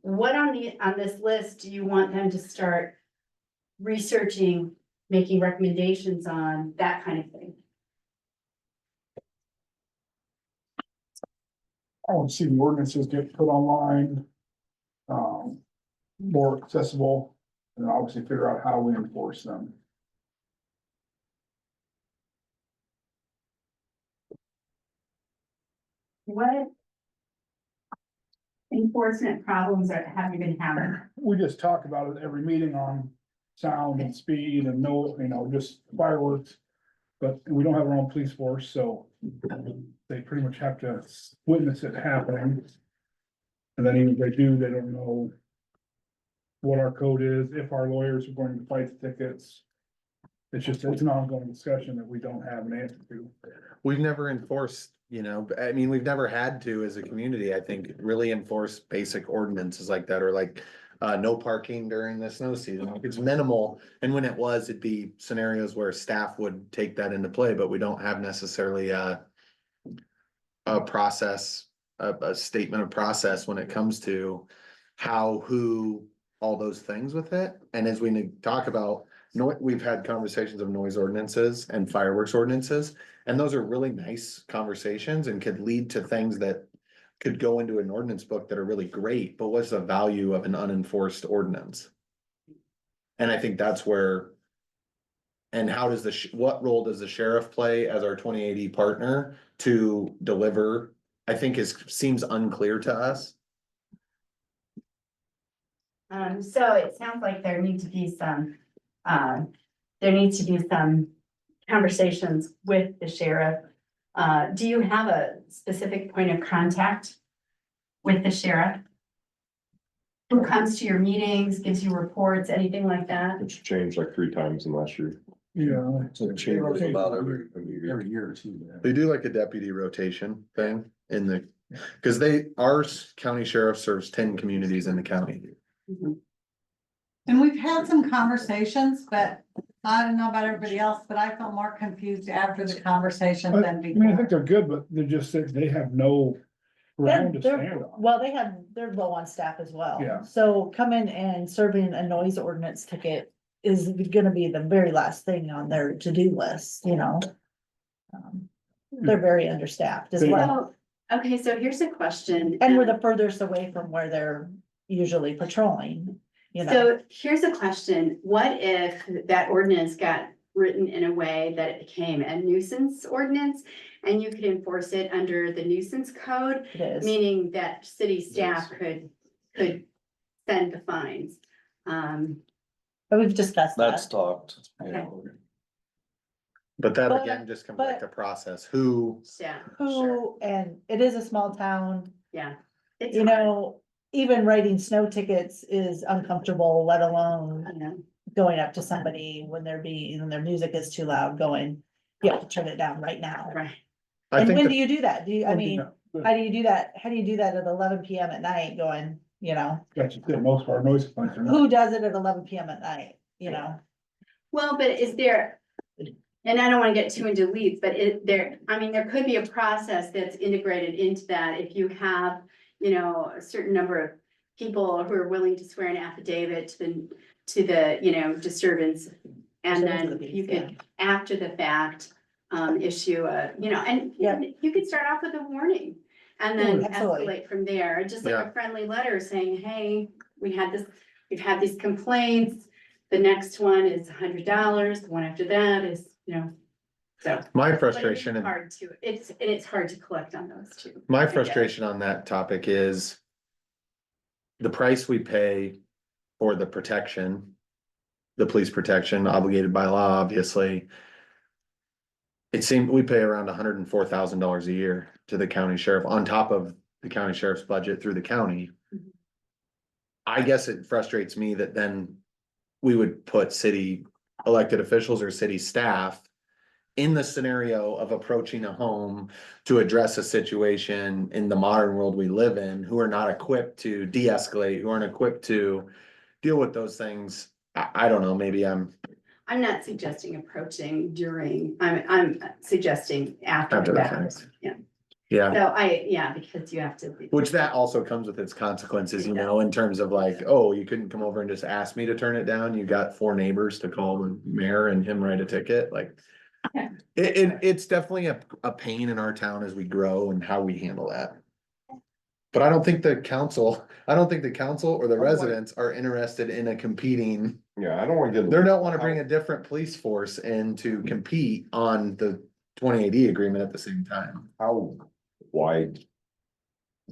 What on this list do you want them to start researching, making recommendations on, that kind of thing? I want to see the ordinances get put online. More accessible, and obviously figure out how we enforce them. What enforcement problems have you been having? We just talk about it every meeting on sound and speed and just fireworks. But we don't have our own police force, so they pretty much have to witness it happening. And then even if they do, they don't know what our code is, if our lawyers are going to fight the tickets. It's an ongoing discussion that we don't have an answer to. We've never enforced, we've never had to as a community, I think, really enforce basic ordinances like that, or like. No parking during the snow season. It's minimal, and when it was, it'd be scenarios where staff would take that into play, but we don't have necessarily a process, a statement of process when it comes to how, who, all those things with it. And as we talk about, we've had conversations of noise ordinances and fireworks ordinances, and those are really nice conversations and could lead to things that could go into an ordinance book that are really great, but what's the value of an unenforced ordinance? And I think that's where. And how does what role does the sheriff play as our 2080 partner to deliver? I think seems unclear to us. So it sounds like there needs to be some conversations with the sheriff. Do you have a specific point of contact with the sheriff? Who comes to your meetings, gives you reports, anything like that? It's changed like 3 times in last year. Yeah. So it changes about every year or two. They do like a deputy rotation thing because our county sheriff serves 10 communities in the county. And we've had some conversations, but I don't know about everybody else, but I felt more confused after the conversation than I mean, I before. think they're good, but they're just, they have no ground to stand on. Well, they're low on staff as well. Yeah. So coming and serving a noise ordinance ticket is gonna be the very last thing on their to-do list, They're very understaffed as well. So, okay, so here's a question. And we're the furthest away from where they're usually patrolling, So here's a question. What if that ordinance got written in a way that it became a nuisance ordinance and you could enforce it under the nuisance code? It is. Meaning that city staff could send the fines. But we've discussed That's that. talked. Okay. But that But- again just comes back to process, who, Yeah, sure, And it is a small town, yeah. It's you hard, know, even writing snow tickets is uncomfortable, let alone you know. going up to somebody when their music is too loud, going, you have to turn it down right now. Right. I And think when that- do you do that? I mean, how do you do that? How do you do that at 11 PM at night going, That's just it, most of our noise complaints are not. who does it at 11 PM at night, Well, but is there, and I don't wanna get too into weeds, but there could be a process that's integrated into that. If you have, a certain number of people who are willing to swear an affidavit to the disturbance. And then you could, after the fact, issue and Yeah. you could start off with a warning. And then Absolutely. escalate from there, just like Yeah. a friendly letter saying, hey, we've had these complaints. The next one is $100, the one after that is, so. my But frustration it's hard to collect on those too. My I get it. frustration on that topic is the price we pay for the protection, the police protection obligated by law, obviously. It seemed we pay around $104,000 a year to the county sheriff on top of the county sheriff's budget through the county. Mhm. I guess it frustrates me that then we would put city elected officials or city staff in the scenario of approaching a home to address a situation in the modern world we live in, who are not equipped to de-escalate, who aren't equipped to deal with those things. I don't know, maybe I'm not suggesting approaching during, I'm suggesting after after the the fact. fact. Yeah. Yeah, Yeah, because you have to. which that also comes with its consequences, you know, in terms of like, oh, you couldn't come over and just ask me to turn it down. You got 4 neighbors to call the mayor and him write a ticket, like. Yeah. It's definitely a pain in our town as we grow and how we handle that. But I don't think the council or the residents are interested in a competing, Yeah, I don't wanna get. they don't wanna bring a different police force in to compete on the 2080 agreement at the same time. How widely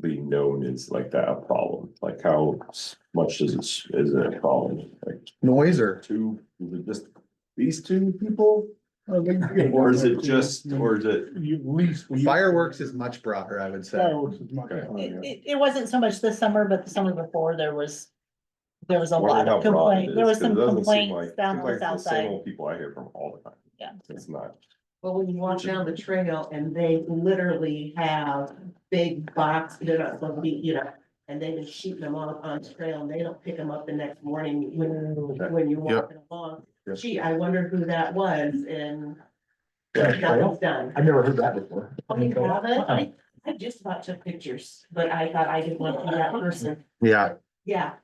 known is like that a problem? Like how much is it a problem? Like Noise or, is it just these 2 people? Or is it You least. fireworks is much broader, I would say. Fireworks is much. It wasn't so much this summer, but the summer before, there was a Wondering lot how of broad it complaints. is, There was 'cause it some doesn't seem complaints like- down seems on the like south it's the same side. old people I hear from all the time. Yeah. It's not. Well, when you walk down the trail and they literally have big box, they're not supposed to be, you know, and they've been shooting them off on the trail and they don't pick them up the next morning when you're Yep. walking along. Yep. Gee, I wonder who that was and Yeah, nothing's done. I've never heard that before. Oh, you haven't? I just about took pictures, but I thought I didn't want to be that person. Yeah, Yeah.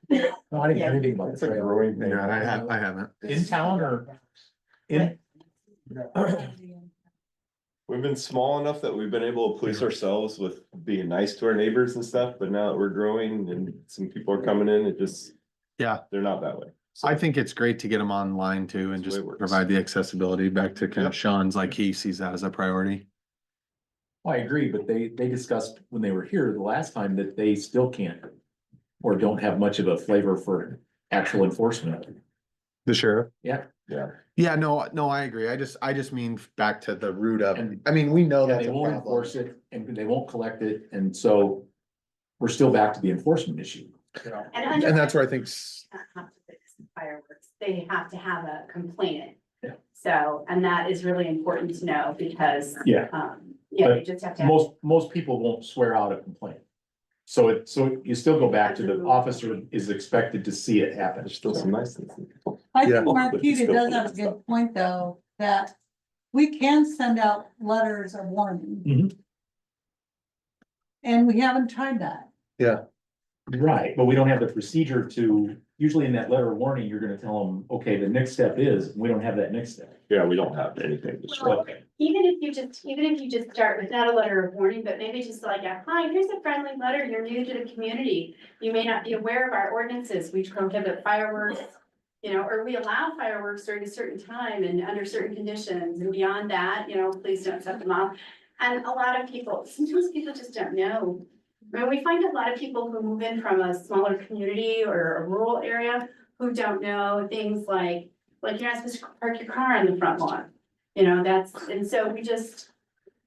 No, I didn't hear anything about It's the a trail. growing thing. yeah, I haven't. In town or in? We've been small enough that we've been able to police ourselves with being nice to our neighbors and stuff, but now that we're growing and some people are coming in, it just. Yeah. They're not that way. So, I think it's great to get them online too and That's the way just it works. provide the accessibility back to kind of Yep. Sean's, like he sees that as a priority. I agree, but they discussed when they were here the last time that they still can't. Or don't have much of a flavor for actual enforcement. The sheriff? Yeah. Yeah. Yeah, no, I agree. I just mean back to the root of, And- I mean, we know Yeah, that's they a won't problem. enforce it and they won't collect it, and so. We're still back to the enforcement issue. And And that's where I think, have to fix fireworks, they have to have a complainant. Yeah. So, and that is really important to know because, Yeah. yeah, But you just have to. have- Most people won't swear out a complaint. So you still go back to the officer is expected to see it happen. There's still some nice things. I Yeah. think Marquita does have a good point, though, that we can send out letters of warning. Mhm. And we haven't tried that. Right, but we don't have the procedure to, usually in that letter of warning, you're gonna tell them, okay, the next step is, we don't have that next step. Yeah, we don't have anything. Okay. Even if you just start with not a letter of warning, but maybe just like hi, here's a friendly letter, you're new to the community. You may not be aware of our ordinances, we prohibit fireworks, you know, or we allow fireworks during a certain time and under certain conditions, and beyond that, you know, please don't set them off. And a lot of people, sometimes people just don't know. I mean, we find a lot of people who move in from a smaller community or a rural area who don't know things like you're not supposed to park your car on the front lawn. You know, and so we just,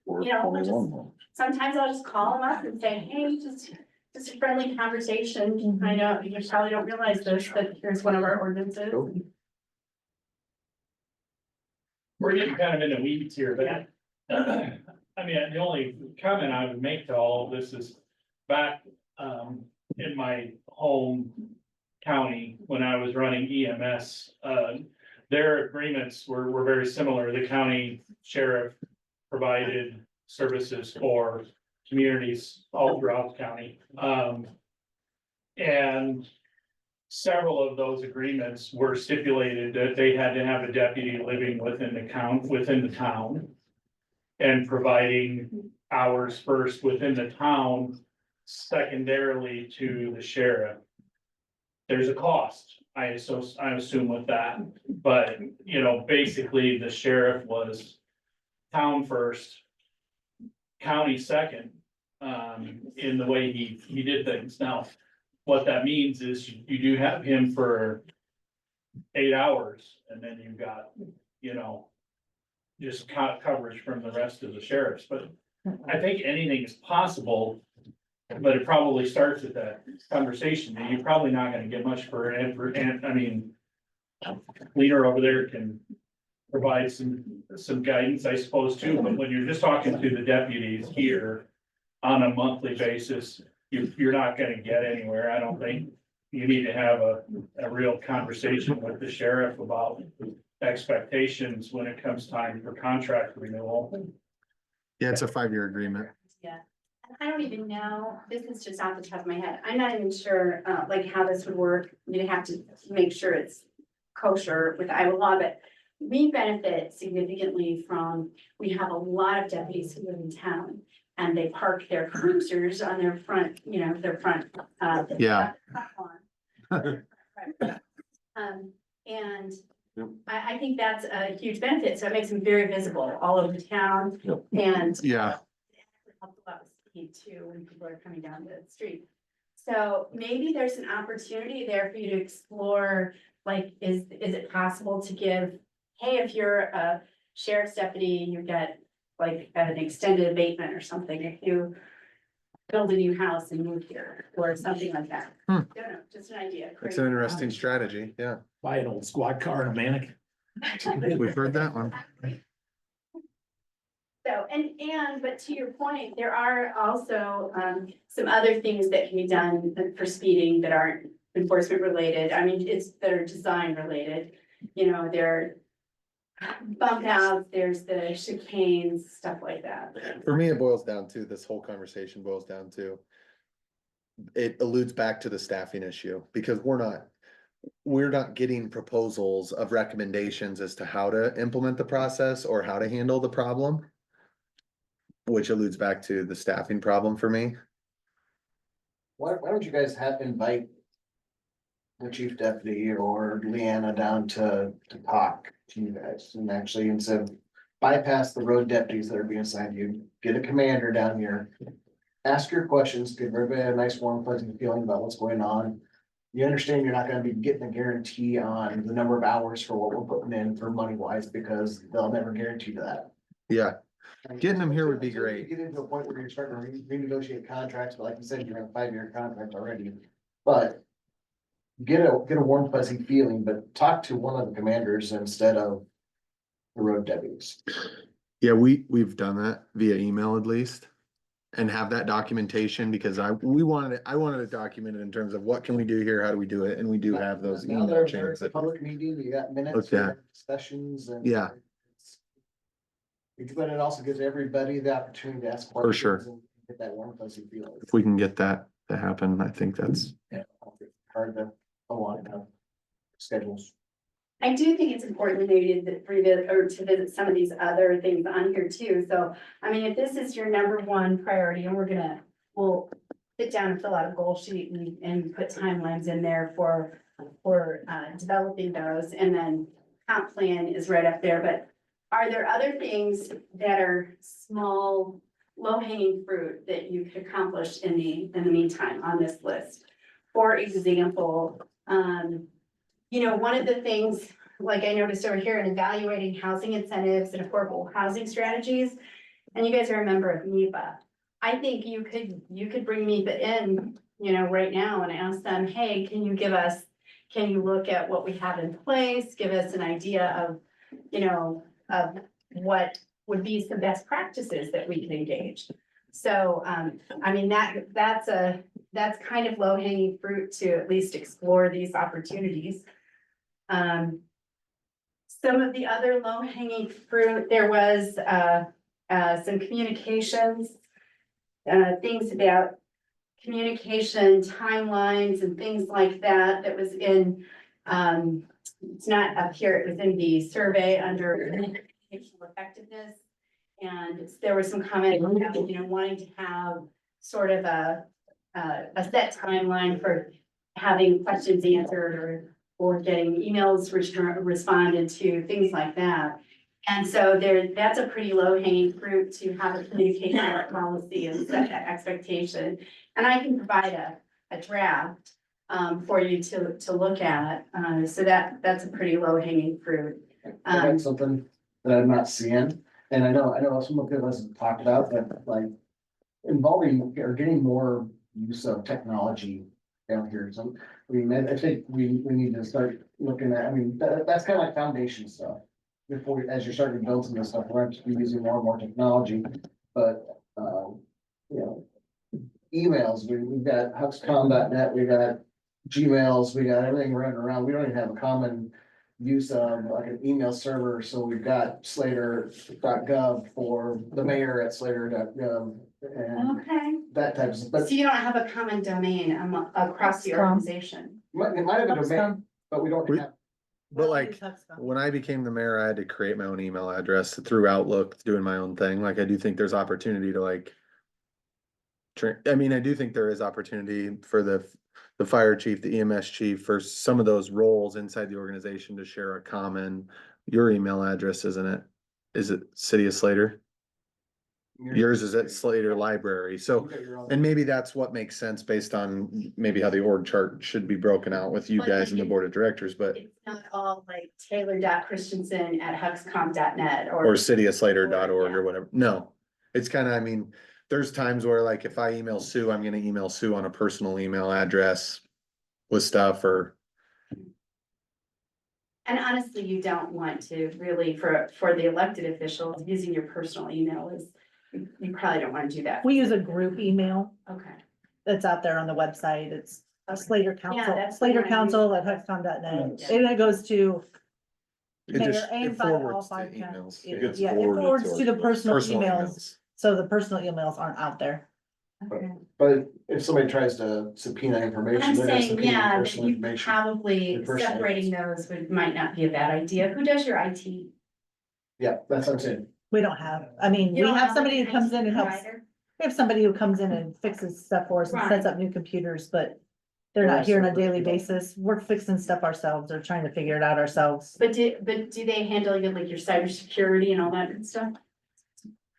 you know, sometimes I'll just call them up and say, hey, just a friendly conversation. I know you probably don't realize this, but here's one of our ordinances. We're getting kind of in the weeds here, but I mean, the only comment I would make to all of this is back in my home county, when I was running EMS, their agreements were very similar. The county sheriff provided services for communities all throughout the county. And several of those agreements were stipulated that they had to have a deputy living within the town. And providing hours first within the town, secondarily to the sheriff. There's a cost, I assume with that, but, you know, basically the sheriff was town first, county second, in the way he did things. Now, what that means is you do have him for 8 hours, and then you've got, you know, just coverage from the rest of the sheriffs, but I think anything is possible. But it probably starts at that conversation, and you're probably not gonna get much for, and I mean, leader over there can provide some guidance, I suppose, too, but when you're just talking to the deputies here on a monthly basis, you're not gonna get anywhere, I don't think. You need to have a real conversation with the sheriff about expectations when it comes time for contract renewal. Yeah, it's a 5-year agreement. Yeah, and I don't even know, this is just off the top of my head, I'm not even sure, like how this would work. You'd have to make sure it's kosher with Iowa law, but we benefit significantly from, we have a lot of deputies who live in town. And they park their cruisers on their front, their front. Yeah. And Yep. I think that's a huge benefit, so it makes them very visible all over town Yep. and. Yeah. Helps a lot with speed too, when people are coming down the street. So maybe there's an opportunity there for you to explore, like, is it possible to give, hey, if you're a sheriff's deputy, you get like an extended abatement or something, if you build a new house and move here, or something like that. Hmm. Don't know, just an idea. It's an interesting strategy. Yeah, Buy an old squad car and a mannequin. we've heard that one. So, but to your point, there are also, some other things that can be done for speeding that aren't enforcement related. I mean, that are design related. There are bump outs, there's the chicanes, stuff like that. For me, it boils down to, this whole conversation boils down to, it alludes back to the staffing issue, because we're not getting proposals of recommendations as to how to implement the process or how to handle the problem. Which alludes back to the staffing problem for me. Why don't you guys invite the chief deputy or Leanna down to talk to you guys, and actually, instead of bypass the road deputies that are being assigned to you, get a commander down here. Ask your questions, give everybody a nice warm fuzzy feeling about what's going on. You understand you're not gonna be getting a guarantee on the number of hours for what we're putting in for money wise, because they'll never guarantee that. Yeah, getting them here would be Until you great. Get into a point where you're starting to renegotiate contracts, but like you said, you're in a 5-year contract already, but. Get a warm fuzzy feeling, but talk to one of the commanders instead of the road deputies. Yeah, we've done that via email at least. And have that documentation, because I wanted it documented in terms of what can we do here, how do we do it, and we do have those Now email they're chains. a public meeting, you got minutes, Okay. you got discussions and. Yeah. But it also gives everybody the opportunity to ask questions. sure. and Get that warm fuzzy feeling. If we can get that to happen, I think that's, Hard to, a lot of schedules. I do think it's important maybe to visit some of these other things on here too. So, I mean, if this is your number one priority and we'll sit down and fill out a goal sheet and put timelines in there for developing those, and then comp plan is right up there. But are there other things that are small, low-hanging fruit that you could accomplish in the meantime on this list? For example, one of the things, like I noticed over here in evaluating housing incentives and affordable housing strategies, and you guys are a member of NEPA. I think you could bring NEPA in, right now and ask them, hey, can you look at what we have in place, give us an idea of what would be some best practices that we can engage. So, I mean, that's kind of low hanging fruit to at least explore these opportunities. Some of the other low hanging fruit, there was, some communications, things about communication timelines and things like that was in, it's not up here, it was in the survey under communicational effectiveness. And there was some comment about, wanting to have sort of a set timeline for having questions answered or getting emails responded to, things like that. And so that's a pretty low hanging fruit to have a communication policy and set that expectation. And I can provide a draft for you to look at. So that's a pretty low hanging fruit. That's something that I'm not seeing, and I know some of us have talked about, but like involving or getting more use of technology down here. So, I think we need to start looking at, that's kind of like foundation stuff. before, as you're starting to build some of this stuff, we're going to be using more and more technology, but, you know, emails, we've got huxcom.net, we got Gmails, we got everything running around. We don't even have a common use of like an email server, so we've got slater.gov for the mayor at slater.gov and Okay, that type of stuff. But so you don't have a common domain across the Huxcom. organization? it might have a domain, Huxcom. but we don't We- have. But like, when I became the mayor, I had to create my own email address through Outlook, doing my own thing. Like, I do think there's opportunity to like. I mean, I do think there is opportunity for the fire chief, the EMS chief, for some of those roles inside the organization to share a common, your email address, isn't it? Is it City of Slater? Yours is at Slater Library, so, and maybe that's what makes sense based on maybe how the org chart should be broken out with you But guys and the like board of directors, but. It's not all like Taylor.Christensen@huxcom.net Or cityofslater.org Yeah. or whatever. No, it's kind of, I mean, there's times where like if I email Sue, I'm gonna email Sue on a personal email address with stuff or. And honestly, you don't want to really, for the elected officials, using your personal email is, you probably don't want to do that. We use a group email Okay. that's out there on the website. It's Slater Council, that's the Slater one I Council use. at huxcom.net. Yeah. And it goes to It mayor just, and it by all forwards to five emails. counties. yeah. gets Yeah, it forwarded forwards to to the our personal Personal emails, emails. so the personal emails aren't out there. Okay. But if somebody tries to subpoena information, I'm they're gonna saying, subpoena yeah, that personal you information. probably Your personal separating those might not be a bad idea. Who does your IT? Yeah, that's what I'm saying. We don't have, I mean, we You don't have somebody an who comes IT in and helps. provider? We have somebody who comes in and fixes stuff for us and sets Right. up new computers, but they're Well, not here on a that's daily separate. basis. We're fixing stuff ourselves or trying to figure it out ourselves. But do they handle like your cybersecurity and all that good stuff?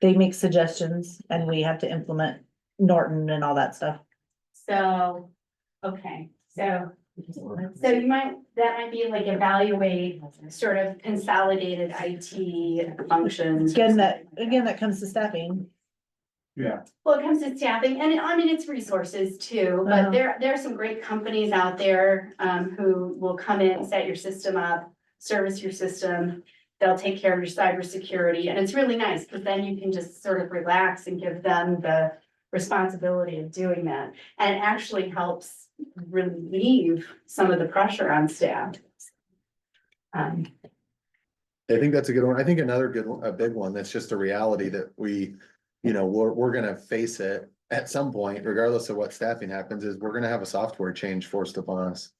They make suggestions and we have to implement Norton and all that stuff. So, okay, so you might, that might be like evaluate sort of consolidated IT functions. Again, that comes to staffing. Yeah. Well, it comes to staffing and I mean, it's resources too, Uh-huh. but there are some great companies out there, who will come in, set your system up, service your system. They'll take care of your cybersecurity and it's really nice because then you can just sort of relax and give them the responsibility of doing that. And it actually helps relieve some of the pressure on staff. I think that's a good one. I think another good one, a big one, that's just a reality that we, we're gonna face it at some point, regardless of what staffing happens, is we're gonna have a software change forced upon us.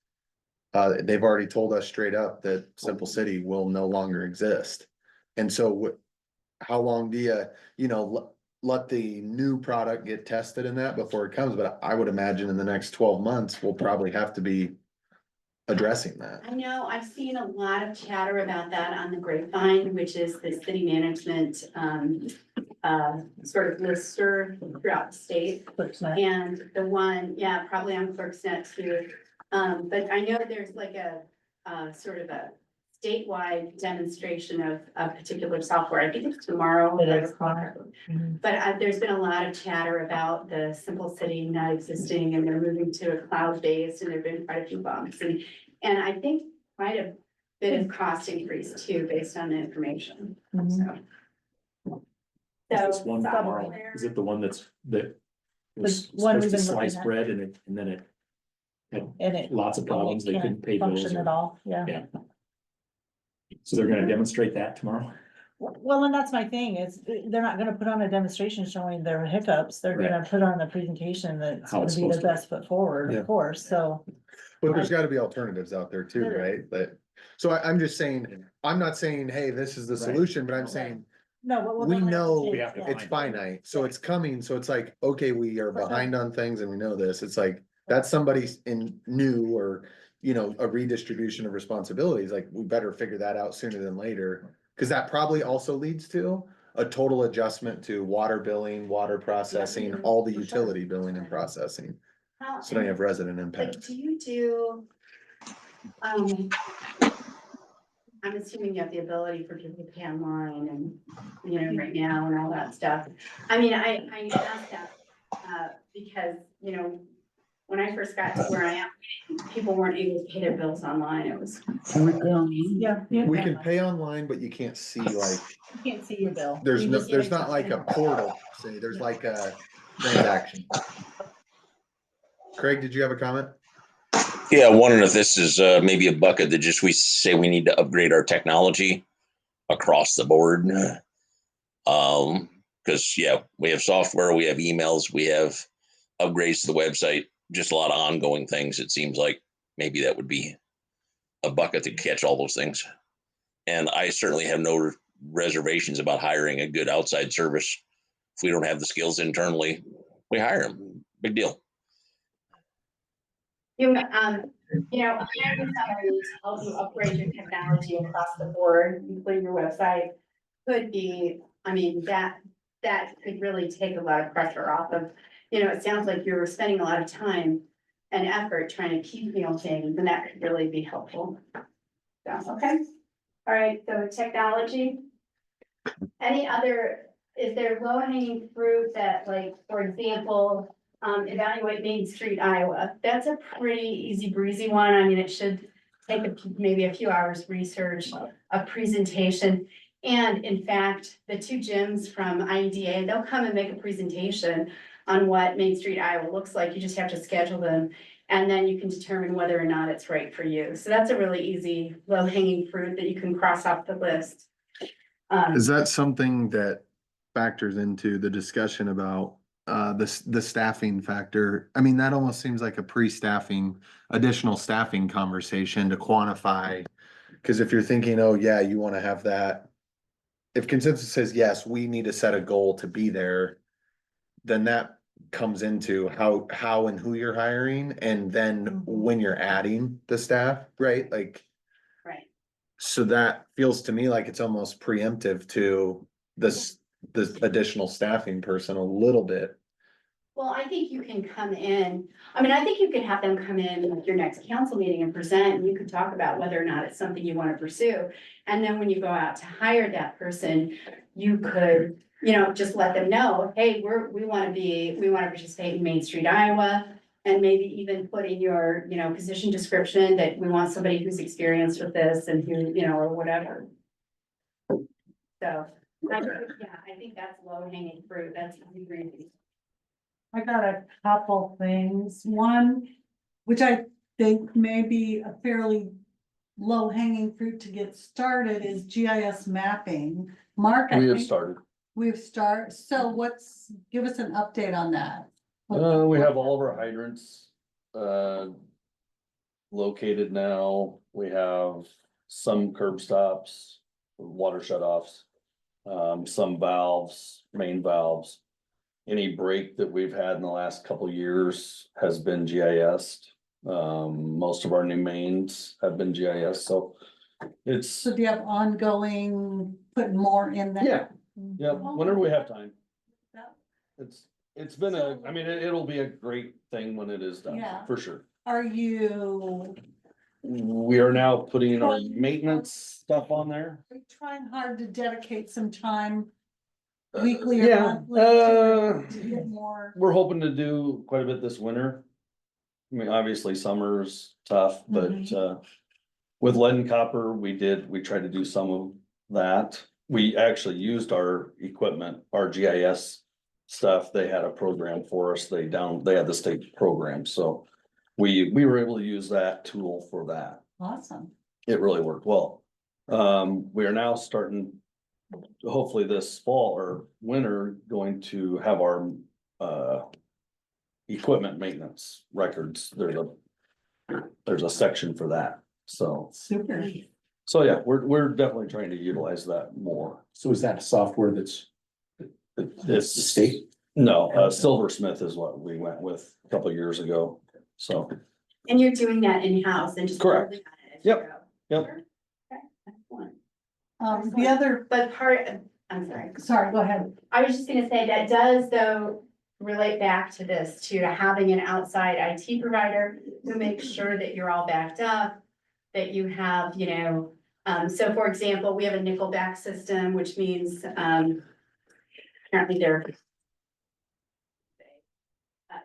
They've already told us straight up that Simple City will no longer exist. And so how long do you, let the new product get tested in that before it comes? But I would imagine in the next 12 months, we'll probably have to be addressing that. I know, I've seen a lot of chatter about that on the grapevine, which is the city management, sort of listserv throughout the state. ClerkSnet. And the one, yeah, probably on ClerkSnet too. But I know there's like a sort of a statewide demonstration of a particular software. I think it's tomorrow. It I is recall. Mhm. But there's been a lot of chatter about the Simple City not existing and they're moving to a cloud-based and there've been quite a few bumps and I think quite a bit of cost increase too, based on the information, Mhm. so. Is So, this one software- tomorrow? Is it the one that was The one supposed we've to been slice looking at. bread and then it had And it. lots of problems, they can't couldn't pay bills. Function at all, yeah. Yeah. So they're gonna demonstrate that tomorrow? Well, and that's my thing, is they're not gonna put on a demonstration showing their hiccups, they're gonna put on a presentation that's How gonna it's be their supposed to be. best foot forward, Yeah. of course, so. But there's gotta be alternatives out there too, There right? So I'm just saying, I'm not saying, hey, this is the Right. solution, but I'm saying, No, but we're we gonna know We have to it's find it. finite, so it's coming, so it's like, okay, we are For sure. behind on things and we know this, it's like, that's somebody's in new or. A redistribution of responsibilities, like, we better figure that out sooner than later. Cause that probably also leads to a total adjustment to water billing, water processing, all the For sure. utility billing and processing. How- So then you have resident Like, impact. do you do? I'm assuming you have the ability for people to pay online and, right now and all that stuff. I mean, I ask that, because, when I first got to where I am, people weren't able to pay their bills online. It was, Yeah. We can pay online, but you can't see like, You can't see your bill. there's You no, just there's get not like a it. portal, say, there's like a transaction. Craig, did you have a comment? Yeah, wondering if this is maybe a bucket that just we say we need to upgrade our technology across the board. Because yeah, we have software, we have emails, we have upgrades to the website, just a lot of ongoing things. It seems like maybe that would be a bucket to catch all those things. And I certainly have no reservations about hiring a good outside service. If we don't have the skills internally, we hire them. Big deal. hiring somebody to help you upgrade your technology across the board, including your website, could be, I mean, that could really take a lot of pressure off of, it sounds like you're spending a lot of time and effort trying to piecemeal things, and that could really be helpful. So, okay, all right, so technology. Any other, is there low hanging fruit that, like, for example, evaluate Main Street, Iowa? That's a pretty easy breezy one. I mean, it should take maybe a few hours research, a presentation. And in fact, the two gyms from IEDA, they'll come and make a presentation on what Main Street, Iowa looks like. You just have to schedule them. And then you can determine whether or not it's right for you. So that's a really easy, low hanging fruit that you can cross off the list. Is that something that factors into the discussion about the staffing factor? I mean, that almost seems like a pre-staffing, additional staffing conversation to quantify. Cause if you're thinking, oh yeah, you wanna have that. If consensus says, yes, we need to set a goal to be there, then that comes into how and who you're hiring, and then when you're adding the staff, right? Like. Right. So that feels to me like it's almost preemptive to this additional staffing person a little bit. Well, I think you can come in, I mean, I think you could have them come in at your next council meeting and present, and you could talk about whether or not it's something you want to pursue. And then when you go out to hire that person, you could, just let them know, hey, we want to participate in Main Street, Iowa. And maybe even put in your, position description that we want somebody who's experienced with this and who, or whatever. So, I think that's low hanging fruit, that's easy breezy. I got a couple things. One, which I think may be a fairly low hanging fruit to get started, is GIS mapping. Mark, I We have think started. so give us an update on that. We have all of our hydrants, located now. We have some curb stops, water shutoffs, some valves, main valves. Any break that we've had in the last couple of years has been GIS'd. Most of our new mains have been GIS, so it's, So do you have ongoing, putting more in there? yeah, whenever we have time. Yeah. It's been I mean, it'll be a great thing when it is done, Yeah. for sure. We are now putting our maintenance stuff on there. Are you trying hard to dedicate some time weekly or Yeah, monthly to get more? we're hoping to do quite a bit this winter. I mean, obviously summer's tough, but with lead and copper, we tried to do some of that. We actually used our equipment, our GIS stuff. They had a program for us. They had the state program, so we were able to use that tool for that. Awesome. It really worked well. We are now starting, hopefully this fall or winter, going to have our equipment maintenance records. There's a section for that, so. Super. So yeah, we're definitely trying to utilize that more. So is that software that's It's the state? No, Silversmith is what we went with a couple of years ago, so. And you're doing that in-house and just. Correct. building on it as you Yep. go. Yep. Sure. Okay, excellent. The other, But I'm sorry. sorry, go ahead. I was just gonna say that does though relate back to this, to having an outside IT provider who makes sure that you're all backed up, that you have, so for example, we have a Nickelback system, which means, apparently they're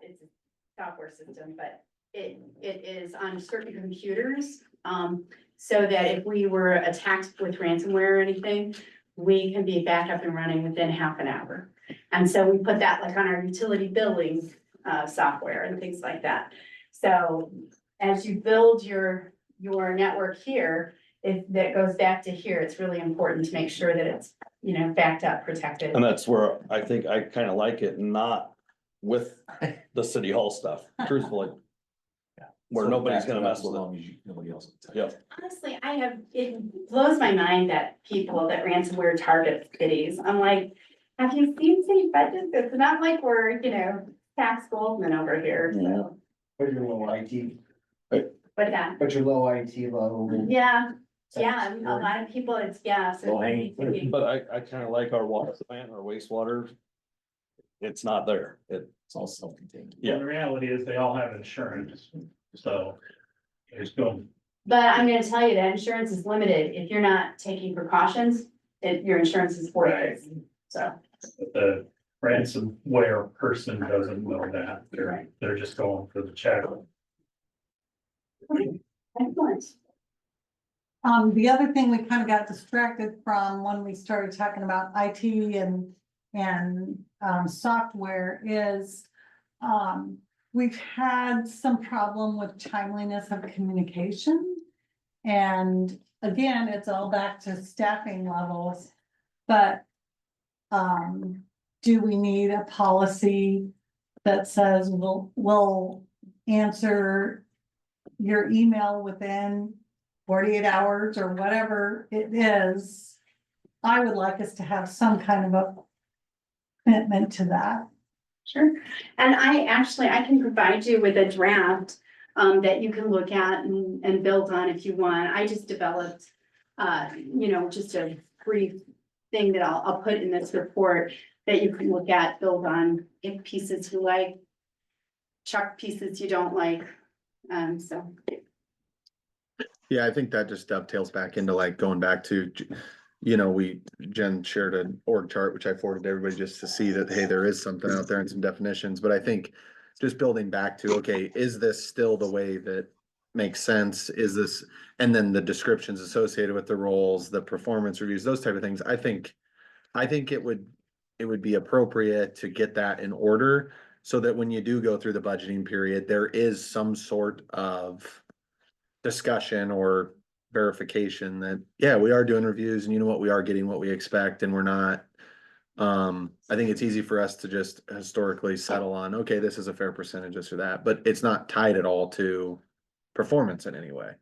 it's software system, but it is on certain computers. So that if we were attacked with ransomware or anything, we can be back up and running within half an hour. And so we put that like on our utility billing, software and things like that. So as you build your network here, if that goes back to here, it's really important to make sure that it's, backed up, protected. And that's where I think I kind of like it, not with the city hall stuff, truthfully. Where So nobody's back gonna it up mess as with it. long as nobody else. will touch Yeah. it. Honestly, it blows my mind that ransomware target cities. I'm like, have you seen city budgets? It's not like we're, tax Goldman over here, so. But your low IT, But that, but your low IT level. yeah, a lot of people, it's, so. Low hanging fruit. But I kind of like our water plant, our wastewater. It's not there. It's all self-contained. Yeah. The reality is they all have insurance, so. There's going, But I'm gonna tell you that insurance is limited. If you're not taking precautions, your insurance is 4 years, so. the ransomware person doesn't know that, Right. they're just going for the check. Excellent. The other thing we kind of got distracted from when we started talking about IT and software is, we've had some problem with timeliness of communication. And again, it's all back to staffing levels, but, do we need a policy that says we'll answer your email within 48 hours or whatever it is? I would like us to have some kind of a commitment to that. Sure, and I can provide you with a draft that you can look at and build on if you want. I just developed, just a brief thing that I'll put in this report that you can look at, build on, if pieces you like, chuck pieces you don't like, so. Yeah, I think that just dovetails back into like going back to, Jen shared an org chart, which I forwarded to everybody just to see that, hey, there is something out there and some definitions, but I think just building back to, okay, is this still the way that makes sense? Is this, and then the descriptions associated with the roles, the performance reviews, those type of things. I think it would be appropriate to get that in order so that when you do go through the budgeting period, there is some sort of discussion or verification that, yeah, we are doing reviews and we are getting what we expect and we're not. I think it's easy for us to just historically settle on, okay, this is a fair percentage, this or that, but it's not tied at all to performance in any way.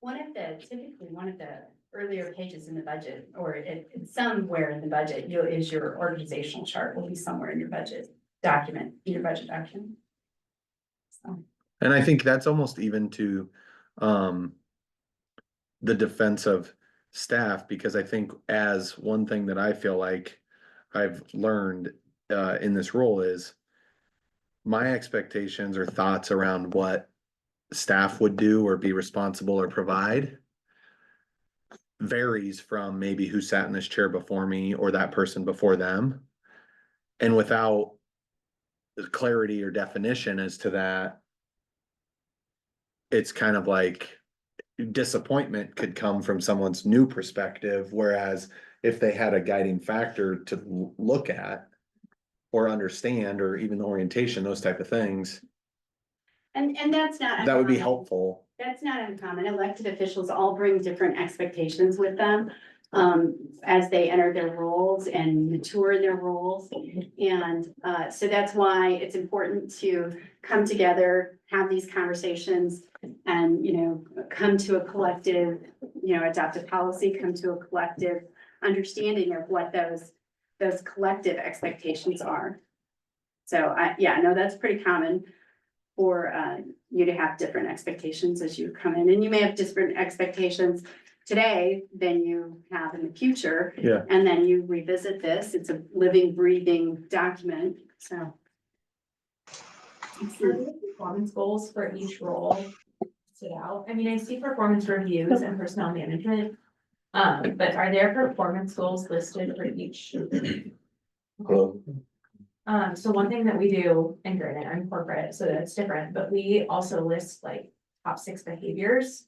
Typically one of the earlier pages in the budget, or it's somewhere in the budget, is your organizational chart will be somewhere in your budget document, your budget document. So. And I think that's almost even to the defense of staff, because I think as one thing that I feel like I've learned in this role is my expectations or thoughts around what staff would do or be responsible or provide varies from maybe who sat in this chair before me or that person before them. And without clarity or definition as to that, it's kind of like disappointment could come from someone's new perspective, whereas if they had a guiding factor to look at or understand, or even the orientation, those type of things, And that's not. that would be uncommon. helpful. That's not uncommon. Elected officials all bring different expectations with them as they enter their roles and mature in their roles. And so that's why it's important to come together, have these conversations and, come to a collective, adopt a policy, come to a collective understanding of what those collective expectations are. So no, that's pretty common for you to have different expectations as you come in, and you may have different expectations today than you have in the future. Yeah. And then you revisit this, it's a living, breathing document, so. Are there performance goals for each role stood out? I mean, I see performance reviews and personnel management. But are there performance goals listed for each? So one thing that we do, and granted, I'm corporate, so that's different, but we also list like top 6 behaviors.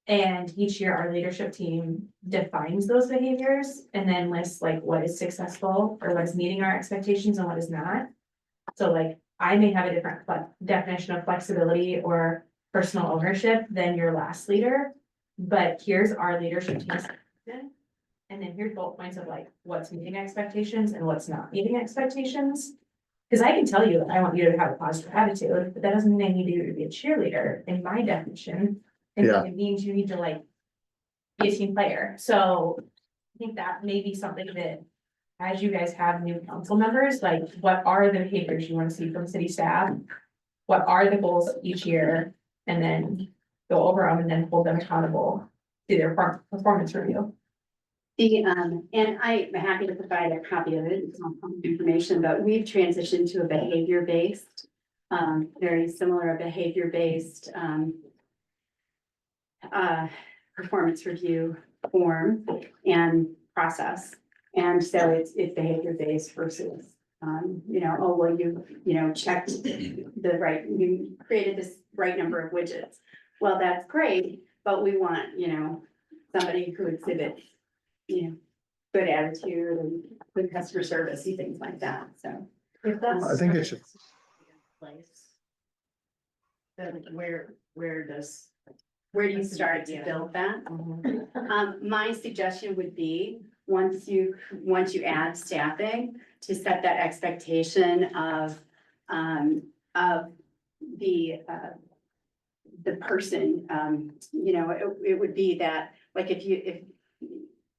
And each year our leadership team defines those behaviors and then lists like what is successful or what is meeting our expectations and what is not. So like, I may have a different definition of flexibility or personal ownership than your last leader. But here's our leadership team's. And then here's bullet points of like what's meeting expectations and what's not meeting expectations. Cause I can tell you that I want you to have a positive attitude, but that doesn't mean I need you to be a cheerleader in my definition. And Yeah. it means you need to like be a team player. So I think that may be something that as you guys have new council members, like what are the behaviors you want to see from city staff? What are the goals each year? And then go over them and then hold them accountable to their performance review. And I'm happy to provide a copy of it, it's not public information, but we've transitioned to a behavior-based, very similar behavior-based, performance review form and process. And so it's behavior-based versus, oh, well, you checked the right, you created this right number of widgets. Well, that's great, but we want, somebody who exhibits, good attitude and good customer service and things like that, so. If that's. I think it should, Place. Then where does? Where do you start to build that? My suggestion would be, once you add staffing, to set that expectation of the person, it would be that, like,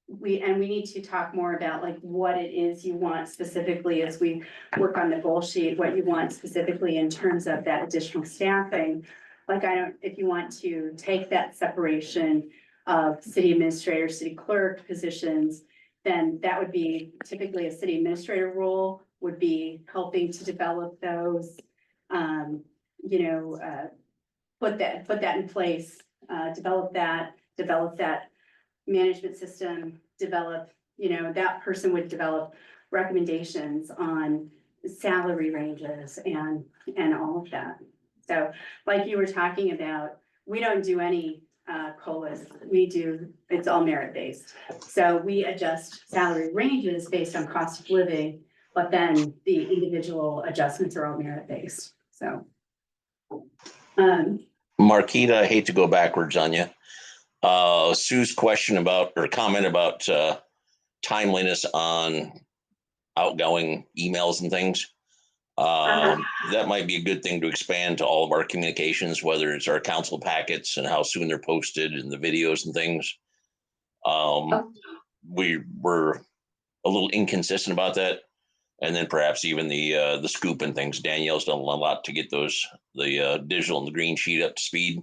we need to talk more about like what it is you want specifically as we work on the goal sheet, what you want specifically in terms of that additional staffing. Like, if you want to take that separation of city administrator, city clerk positions, then that would be typically a city administrator role, would be helping to develop those, put that in place, develop that management system, that person would develop recommendations on salary ranges and all of that. So like you were talking about, we don't do any COLAs, it's all merit based. So we adjust salary ranges based on cost of living, but then the individual adjustments are all merit based, so. Marquita, I hate to go backwards on you. Sue's question about, or comment about timeliness on outgoing emails and things. That might be a good thing to expand to all of our communications, whether it's our council packets and how soon they're posted and the videos and things. We were a little inconsistent about that. And then perhaps even the scoop and things. Danielle's done a lot to get the digital and the green sheet up to speed.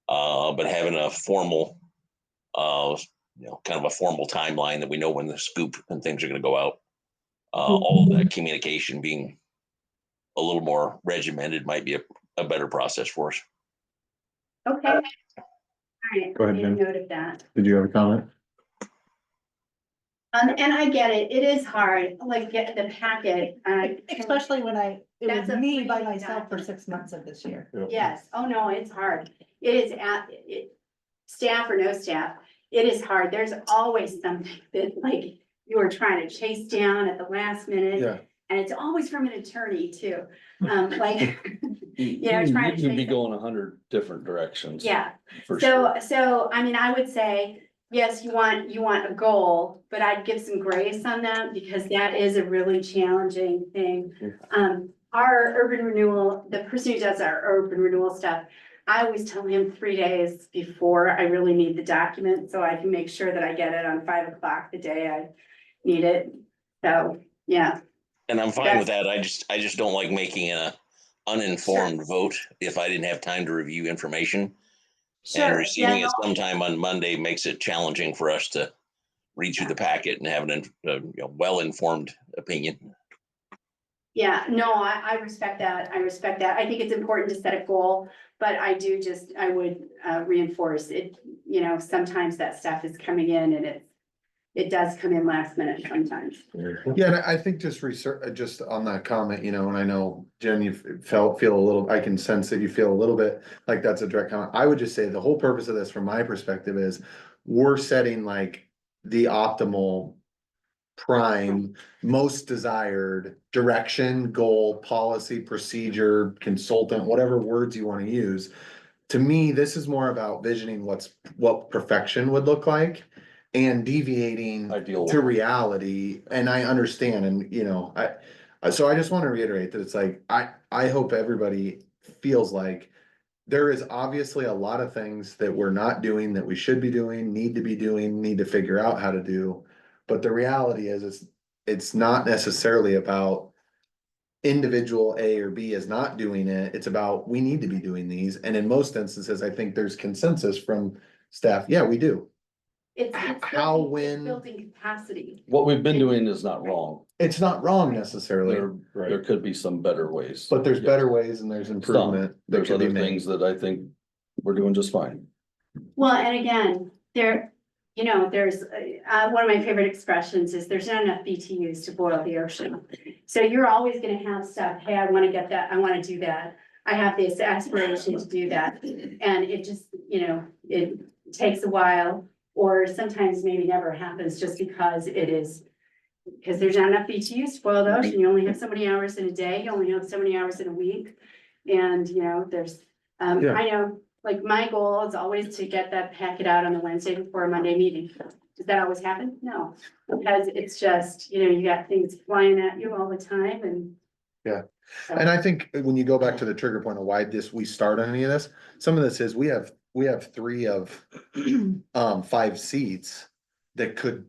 But having a formal, kind of a formal timeline that we know when the scoop and things are going to go out. All of that communication being a little more regimented might be a better process for us. Okay. All right. Go ahead, made a Jen. note of that. did you have a comment? And I get it, it is hard, like, get the packet, Especially when it That's was a me by free myself for document. 6 months of this year. yes, oh no, it's hard. It is staff or no staff, it is hard, there's always something that like you are trying to chase down at the last minute. Yeah. And it's always from an attorney too, like, trying to You can be chase. going 100 different directions. Yeah, For sure. so, I mean, I would say, yes, you want a goal, but I'd give some grace on that because that is a really challenging thing. Our urban renewal, the person who does our urban renewal stuff, I always tell him 3 days before I really need the document, so I can make sure that I get it on 5 o'clock the day I need it. So, yeah. And I'm fine with that. I just don't like making an uninformed vote if I didn't have time to review information. And receiving it sometime on Monday makes it challenging for us to read through the packet and have a well-informed opinion. Yeah, no, I respect that. I respect that. I think it's important to set a goal, but I would reinforce it, sometimes that stuff is coming in and it's, it does come in last minute sometimes. Yeah, and I think just research, just on that comment, you know, and I know Jen, you feel a little, I can sense that you feel a little bit like that's a direct comment. I would just say the whole purpose of this from my perspective is we're setting like the optimal prime, most desired direction, goal, policy, procedure, consultant, whatever words you want to use. To me, this is more about visioning what perfection would look like and deviating Ideal. to reality. And I understand, and you know, so I just want to reiterate that it's like, I hope everybody feels like there is obviously a lot of things that we're not doing that we should be doing, need to be doing, need to figure out how to do. But the reality is, it's not necessarily about individual A or B is not doing it. It's about, we need to be doing these. And in most instances, I think there's consensus from staff. Yeah, we do. It's How, building- when- it's building capacity. What we've been doing is not wrong. It's not wrong necessarily, There could be some better ways. but there's better ways and there's improvement that There's could be other made. things that I think we're doing just fine. Well, and again, there's, one of my favorite expressions is there's not enough BTUs to boil the ocean. So you're always gonna have stuff, hey, I wanna get that, I wanna do that. I have this aspiration to do that. And it just, it takes a while, or sometimes maybe never happens just because because there's not enough BTUs to boil the ocean. You only have so many hours in a day, you only have so many hours in a week. And, there's, Yeah. I know, like, my goal is always to get that packet out on the Wednesday before a Monday meeting. Does that always happen? No, because it's just, you got things flying at you all the time and. Yeah. So- And I think when you go back to the trigger point of why we start on any of this, some of this is we have 3 of 5 seats that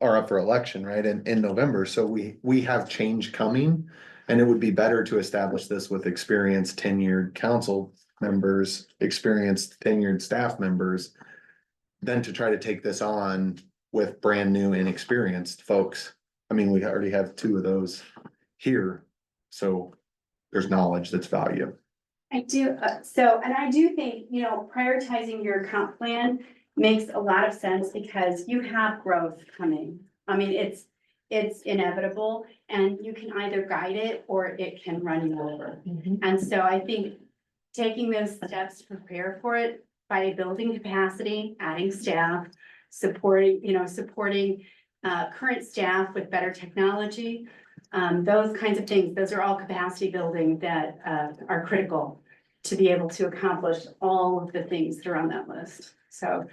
are up for election, right? In November. So we have change coming. And it would be better to establish this with experienced tenured council members, experienced tenured staff members, than to try to take this on with brand new inexperienced folks. I mean, we already have 2 of those here. So there's knowledge that's value. I do, and I do think, prioritizing your comp plan makes a lot of sense because you have growth coming. I mean, it's inevitable and you can either guide it or it can run you over. And so I think taking those steps to prepare for it by building capacity, adding staff, supporting current staff with better technology. Those kinds of things, those are all capacity building that are critical to be able to accomplish all of the things that are on that list. So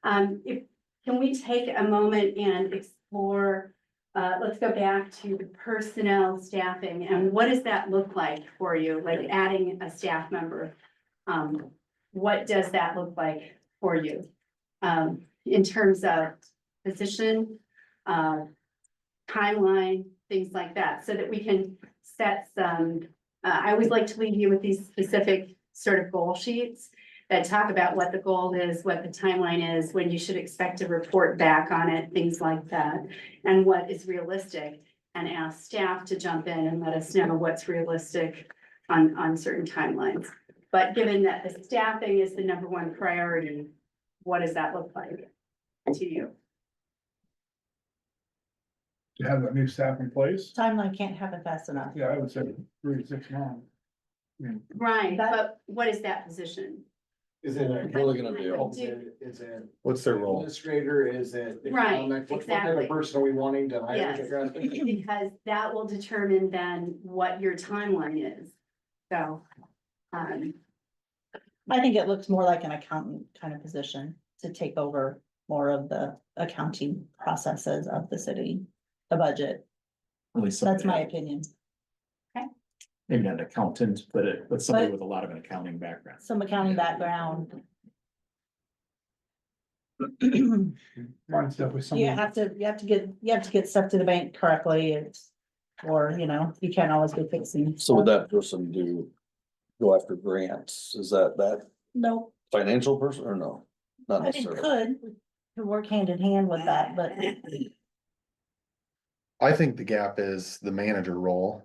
can we take a moment and explore, let's go back to the personnel staffing and what does that look like for you? Like adding a staff member. What does that look like for you? In terms of position, timeline, things like that, so that we can set some, I always like to leave you with these specific sort of goal sheets that talk about what the goal is, what the timeline is, when you should expect to report back on it, things like that, and what is realistic, and ask staff to jump in and let us know what's realistic on certain timelines. But given that the staffing is the number 1 priority, what does that look like to you? To have that new staff in place, Timeline can't happen fast enough. yeah, I would say 3 to 6 months. I mean, Right, That- but what is that position? Is it a? What are they gonna do? Is it What's their role? administrator, is it? Right, economic? What type exactly. of person are we wanting to hire? Yes. Because that will determine then what your timeline is. So, I think it looks more like an accountant kind of position to take over more of the accounting processes of the city, the budget. At least That's my somebody- opinion. Maybe not an accountant, but somebody with a lot of an accounting background. Some accounting background. Mine's definitely You someone, have to get stuff to the bank correctly. Or, you can't always be fixing. So would that person go after grants? Is that Nope, financial person or no? Not I mean, necessarily. could work hand in hand with that, but I think the gap is the manager role.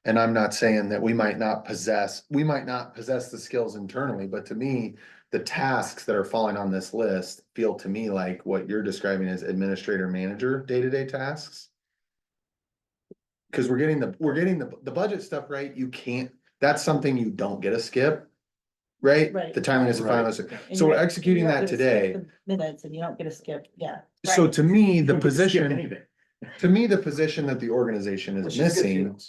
And I'm not saying that we might not possess the skills internally, but to me, the tasks that are falling on this list feel to me like what you're describing as administrator manager day-to-day tasks. Cause we're getting the budget stuff right, you can't, that's something you don't get a skip. Right? Right. The timing is the final, And so you we're don't- executing you don't that get to skip today. the Minutes and you don't get to skip, yeah. So to me, You the don't get to skip position, anything. to me, the position that the organization Which is is good missing too.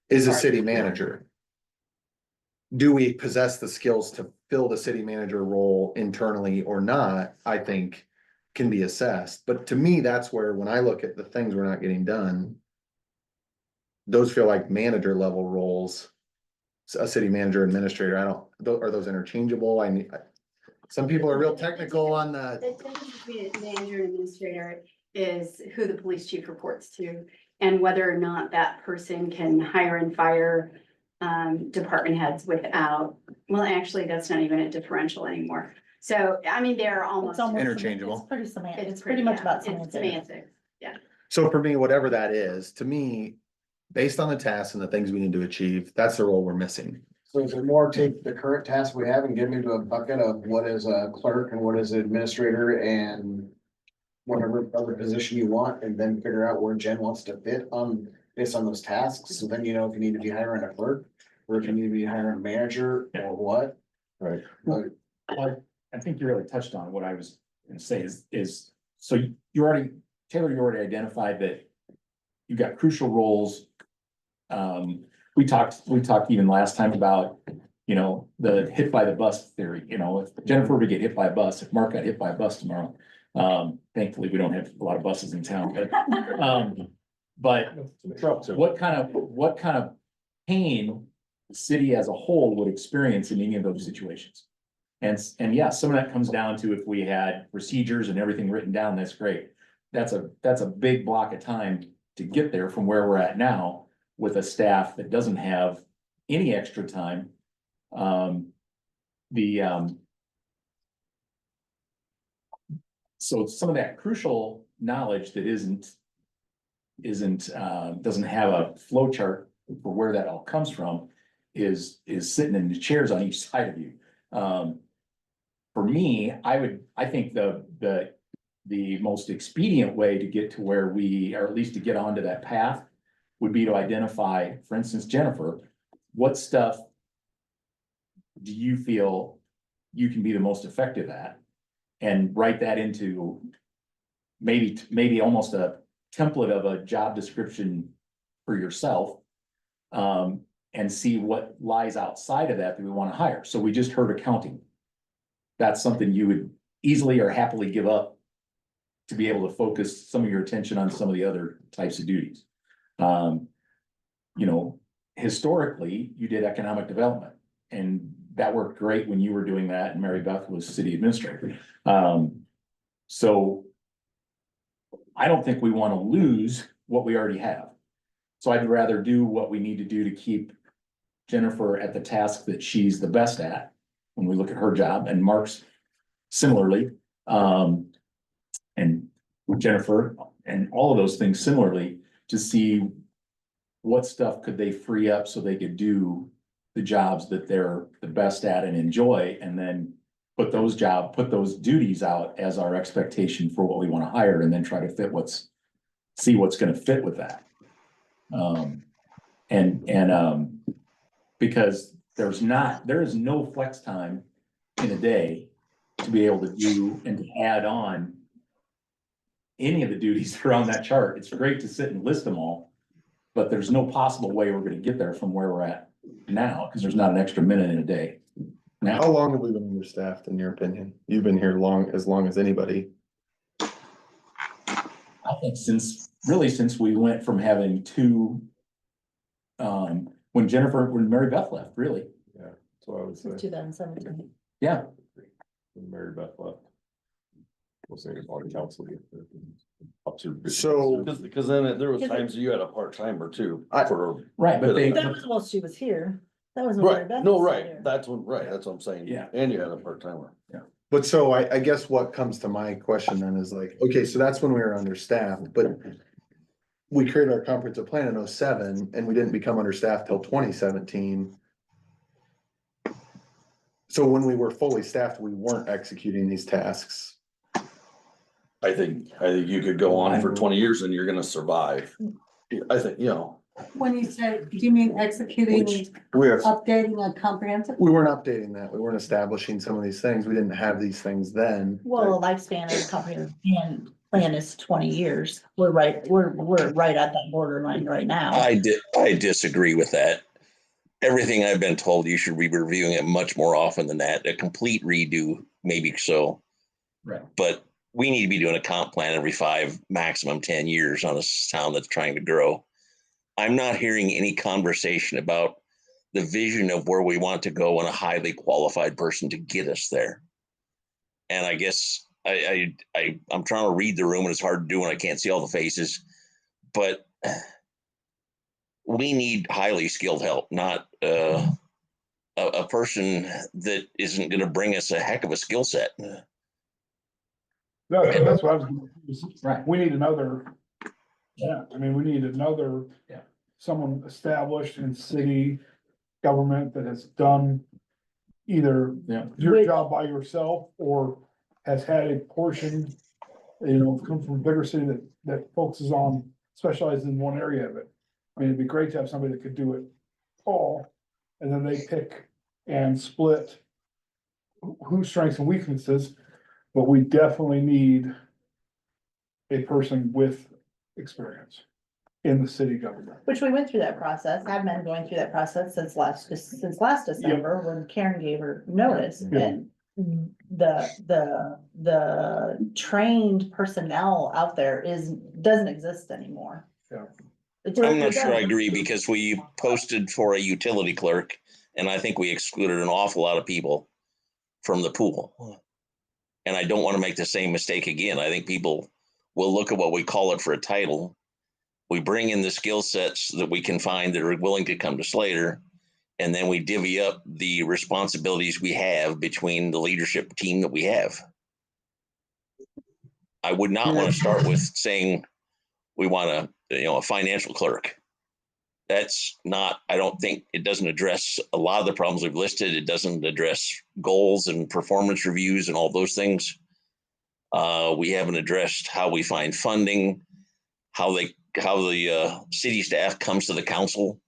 is a Right. city manager. Do we possess the skills to fill the city manager role internally or not, I think can be assessed. But to me, that's where, when I look at the things we're not getting done, those feel like manager level roles. A city manager, administrator, I don't, are those interchangeable? Some people are real technical on the, The difference between a manager and administrator is who the police chief reports to and whether or not that person can hire and fire department heads without, well, actually, that's not even a differential anymore. So, I mean, they're almost. It's almost. Interchangeable. It's pretty semantic, it's pretty much about yeah, it's semantics. semantics. so for me, whatever that is, to me, based on the tasks and the things we need to achieve, that's the role we're missing. So is it more take the current task we have and get into a bucket of what is a clerk and what is an administrator and whatever other position you want, and then figure out where Jen wants to fit on, based on those tasks, so then you know if you need to be hiring a clerk, or if you need to be hiring a manager, or what. Right. But Well, I think you really touched on what I was gonna say is, so you already, Taylor, you already identified that you've got crucial roles. We talked even last time about, you know, the hit by the bus theory, you know, if Jennifer were to get hit by a bus, if Mark got hit by a bus tomorrow. Thankfully, we don't have a lot of buses in town, but what kind of pain the city as a whole would experience in any of those situations? And yeah, some of that comes down to if we had procedures and everything written down, that's great. That's a big block of time to get there from where we're at now with a staff that doesn't have any extra time. So some of that crucial knowledge that doesn't have a flow chart for where that all comes from is sitting in the chairs on each side of you. For me, I think the most expedient way to get to where we, or at least to get onto that path, would be to identify, for instance, Jennifer, what stuff do you feel you can be the most effective at? And write that into maybe almost a template of a job description for yourself. And see what lies outside of that we want to hire. So we just heard accounting. That's something you would easily or happily give up to be able to focus some of your attention on some of the other types of duties. You know, historically, you did economic development, and that worked great when you were doing that, and Mary Beth was city administrator. So I don't think we want to lose what we already have. So I'd rather do what we need to do to keep Jennifer at the task that she's the best at when we look at her job, and Mark's similarly. And Jennifer and all of those things similarly, to see what stuff could they free up so they could do the jobs that they're the best at and enjoy, and then put those duties out as our expectation for what we want to hire, and then try to see what's gonna fit with that. Because there is no flex time in a day to be able to do and to add on any of the duties that are on that chart. It's great to sit and list them all, but there's no possible way we're gonna get there from where we're at now, because there's not an extra minute in a day. How Now, long have we been understaffed, in your opinion? You've been here as long as anybody. I think since we went from having two, when Mary Beth left, really, Yeah, that's what I would say. 2017. yeah. When Mary Beth left. We'll say on council. So- Because then there was times you had a part timer too. For Right, but they, That was while she was here. That was when Mary Right, Beth no, was right, here. that's what I'm saying. Yeah. And you had a part timer. But so I guess what comes to my question then is like, okay, so that's when we were understaffed, but we created our comprehensive plan in 07 and we didn't become understaffed till 2017. So when we were fully staffed, we weren't executing these tasks. I think you could go on for 20 years and you're gonna survive. I think, When you say, do you mean executing, We have, updating a comprehensive? we weren't updating that. We weren't establishing some of these things. We didn't have these things then. Well, the lifespan of the comprehensive plan is 20 years. We're right at that borderline right now. I disagree with that. Everything I've been told, you should be reviewing it much more often than that. A complete redo, maybe so. Right. But we need to be doing a comp plan every 5, maximum 10 years on a town that's trying to grow. I'm not hearing any conversation about the vision of where we want to go and a highly qualified person to get us there. And I guess I'm trying to read the room and it's hard to do when I can't see all the faces, but we need highly skilled help, not a person that isn't going to bring us a heck of a skill set. No, that's what I was gonna do. Right. We need another, yeah, I mean, we need another. Yeah. Someone established in city government that has done either Yeah. your Which- job by yourself or has had a portion, come from a bigger city that focuses on, specializes in one area of it. I mean, it'd be great to have somebody that could do it all, and then they pick and split whose strengths and weaknesses, but we definitely need a person with experience in the city government. Which we went through that process, have been going through that process since last December, when Karen gave her notice, Yeah. and the trained personnel out there doesn't exist anymore. Yeah. I'm not sure I agree because we posted for a utility clerk and I think we excluded an awful lot of people from the pool. And I don't want to make the same mistake again. I think people will look at what we call it for a title. We bring in the skill sets that we can find that are willing to come to Slater. And then we divvy up the responsibilities we have between the leadership team that we have. I would not want to start with saying we want a financial clerk. That's not, I don't think it doesn't address a lot of the problems we've listed. It doesn't address goals and performance reviews and all those things. We haven't addressed how we find funding, how the city staff comes to the council.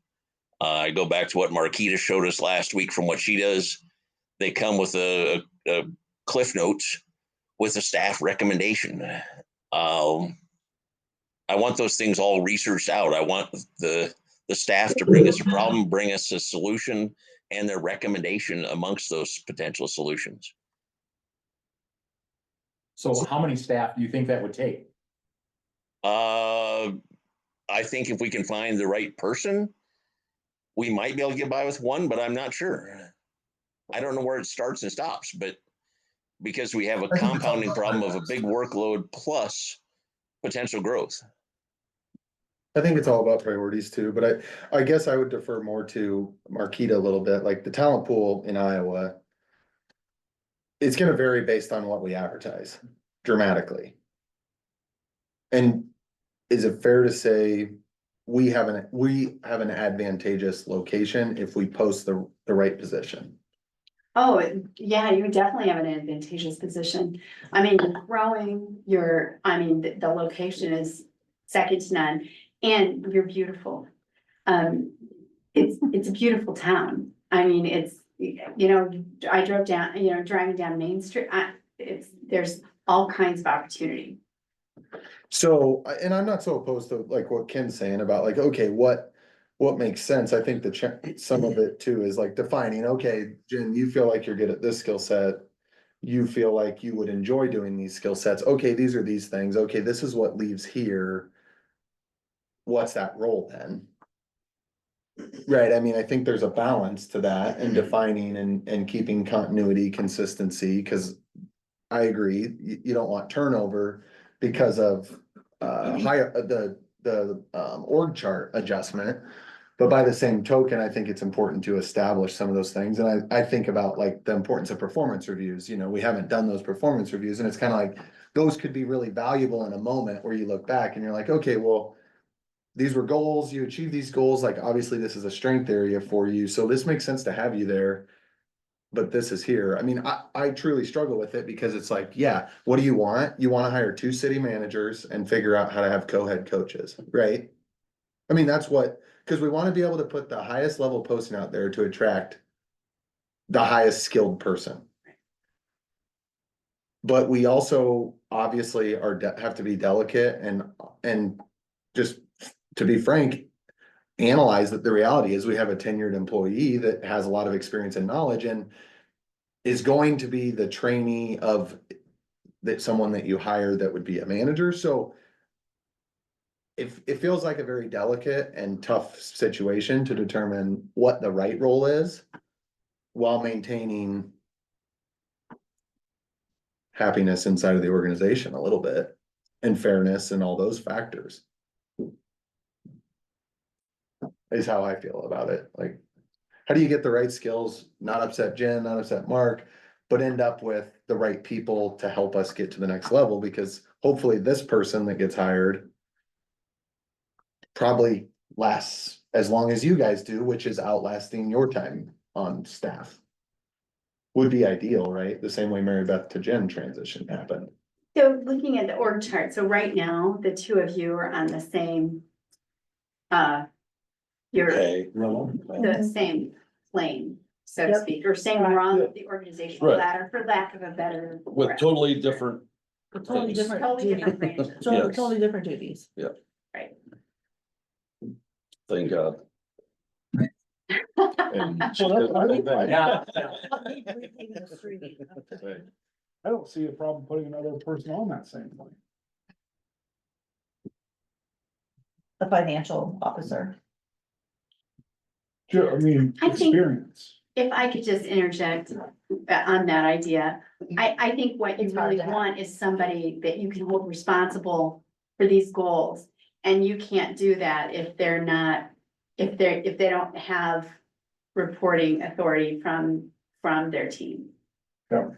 I go back to what Marquita showed us last week from what she does. They come with a cliff notes with a staff recommendation. I want those things all researched out. I want the staff to bring us a problem, bring us a solution, and their recommendation amongst those potential solutions. So how many staff do you think that would take? I think if we can find the right person, we might be able to get by with one, but I'm not sure. I don't know where it starts and stops, but because we have a compounding problem of a big workload plus potential growth. I think it's all about priorities too, but I guess I would defer more to Marquita a little bit, like the talent pool in Iowa. It's gonna vary based on what we advertise dramatically. And is it fair to say we have an advantageous location if we post the right position? Oh, yeah, you definitely have an advantageous position. I mean, the location is second to none, and you're beautiful. It's a beautiful town. I mean, I drove down, driving down Main Street, there's all kinds of opportunity. So, and I'm not so opposed to like what Ken's saying about like, okay, what makes sense? I think some of it too is like defining, okay, Jen, you feel like you're good at this skill set. You feel like you would enjoy doing these skill sets. Okay, these are these things. Okay, this is what leaves here. What's that role then? Right, I mean, I think there's a balance to that and defining and keeping continuity, consistency, because I agree, you don't want turnover because of the org chart adjustment. But by the same token, I think it's important to establish some of those things. And I think about like the importance of performance reviews. We haven't done those performance reviews, and it's kind of like those could be really valuable in a moment where you look back and you're like, okay, well, these were goals, you achieved these goals, like obviously this is a strength area for you, so this makes sense to have you there. but this is here. I mean, I truly struggle with it because it's like, yeah, what do you want? You wanna hire 2 city managers and figure out how to have co-head coaches, right? I mean, that's what, cause we wanna be able to put the highest level posting out there to attract the highest skilled person. But we also obviously have to be delicate and just to be frank, analyze that the reality is we have a tenured employee that has a lot of experience and knowledge and is going to be the trainee of that someone that you hire that would be a manager. So it feels like a very delicate and tough situation to determine what the right role is while maintaining happiness inside of the organization a little bit and fairness and all those factors. Is how I feel about it. Like, how do you get the right skills, not upset Jen, not upset Mark, but end up with the right people to help us get to the next level? Because hopefully this person that gets hired probably lasts as long as you guys do, which is outlasting your time on staff. Would be ideal, right? The same way Mary Beth to Jen transition happened. So looking at the org chart, so right now, the two of you are on the same. You're Okay. the same plane, so to Yep. speak, or same rung of the organizational Right. ladder, for lack of a better. With word. totally different, Totally Things. different Totally different duties. branches. Totally, Yes. totally different duties. Right. thank God. And So that's- I think- Yeah. I don't see a problem putting another person on that same plane. The financial officer. Sure, I mean, I think- experience. If I could just interject on that idea, I think what you It's hard really to have. want is somebody that you can hold responsible for these goals. And you can't do that if they're not, if they don't have reporting authority from their team. Yeah.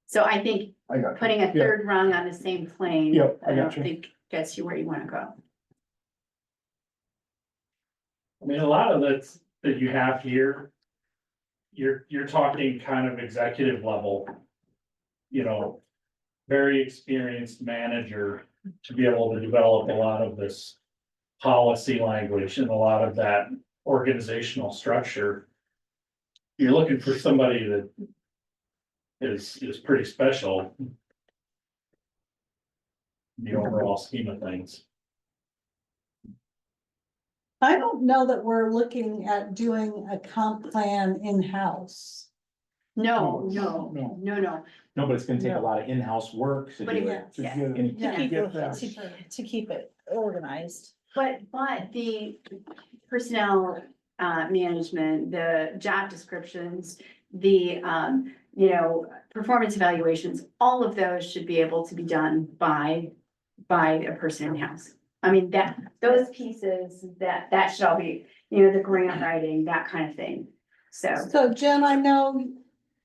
So I think I got you. putting a Yeah. third rung on the same plane, Yep, I I don't got you. think gets you where you wanna go. I mean, a lot of that you have here. You're talking kind of executive level. You know, very experienced manager to be able to develop a lot of this. Policy language and a lot of that organizational structure. You're looking for somebody that. Is pretty special. The overall scheme of things. I don't know that we're looking at doing a comp plan in-house. No, No. no. No, but it's gonna take a lot of in-house work to But do it- it. To Yeah. get it- Yeah. to get that. To keep it organized. But the personnel management, the job descriptions, the performance evaluations, all of those should be able to be done by a person in-house. I mean, those pieces, that should all be, the grant writing, that kind of thing, so. So Jen, I know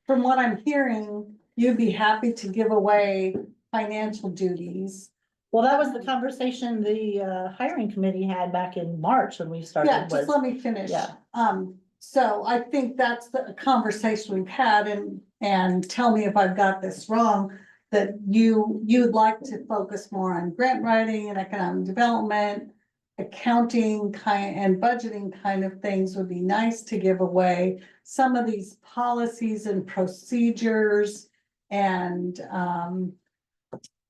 from what I'm hearing, you'd be happy to give away financial duties. Well, that was the conversation the hiring committee had back in March when we Yeah, started just was, let me finish. Yeah. So I think that's the conversation we've had and tell me if I've got this wrong. That you'd like to focus more on grant writing and economic development. Accounting and budgeting kind of things would be nice to give away. Some of these policies and procedures and,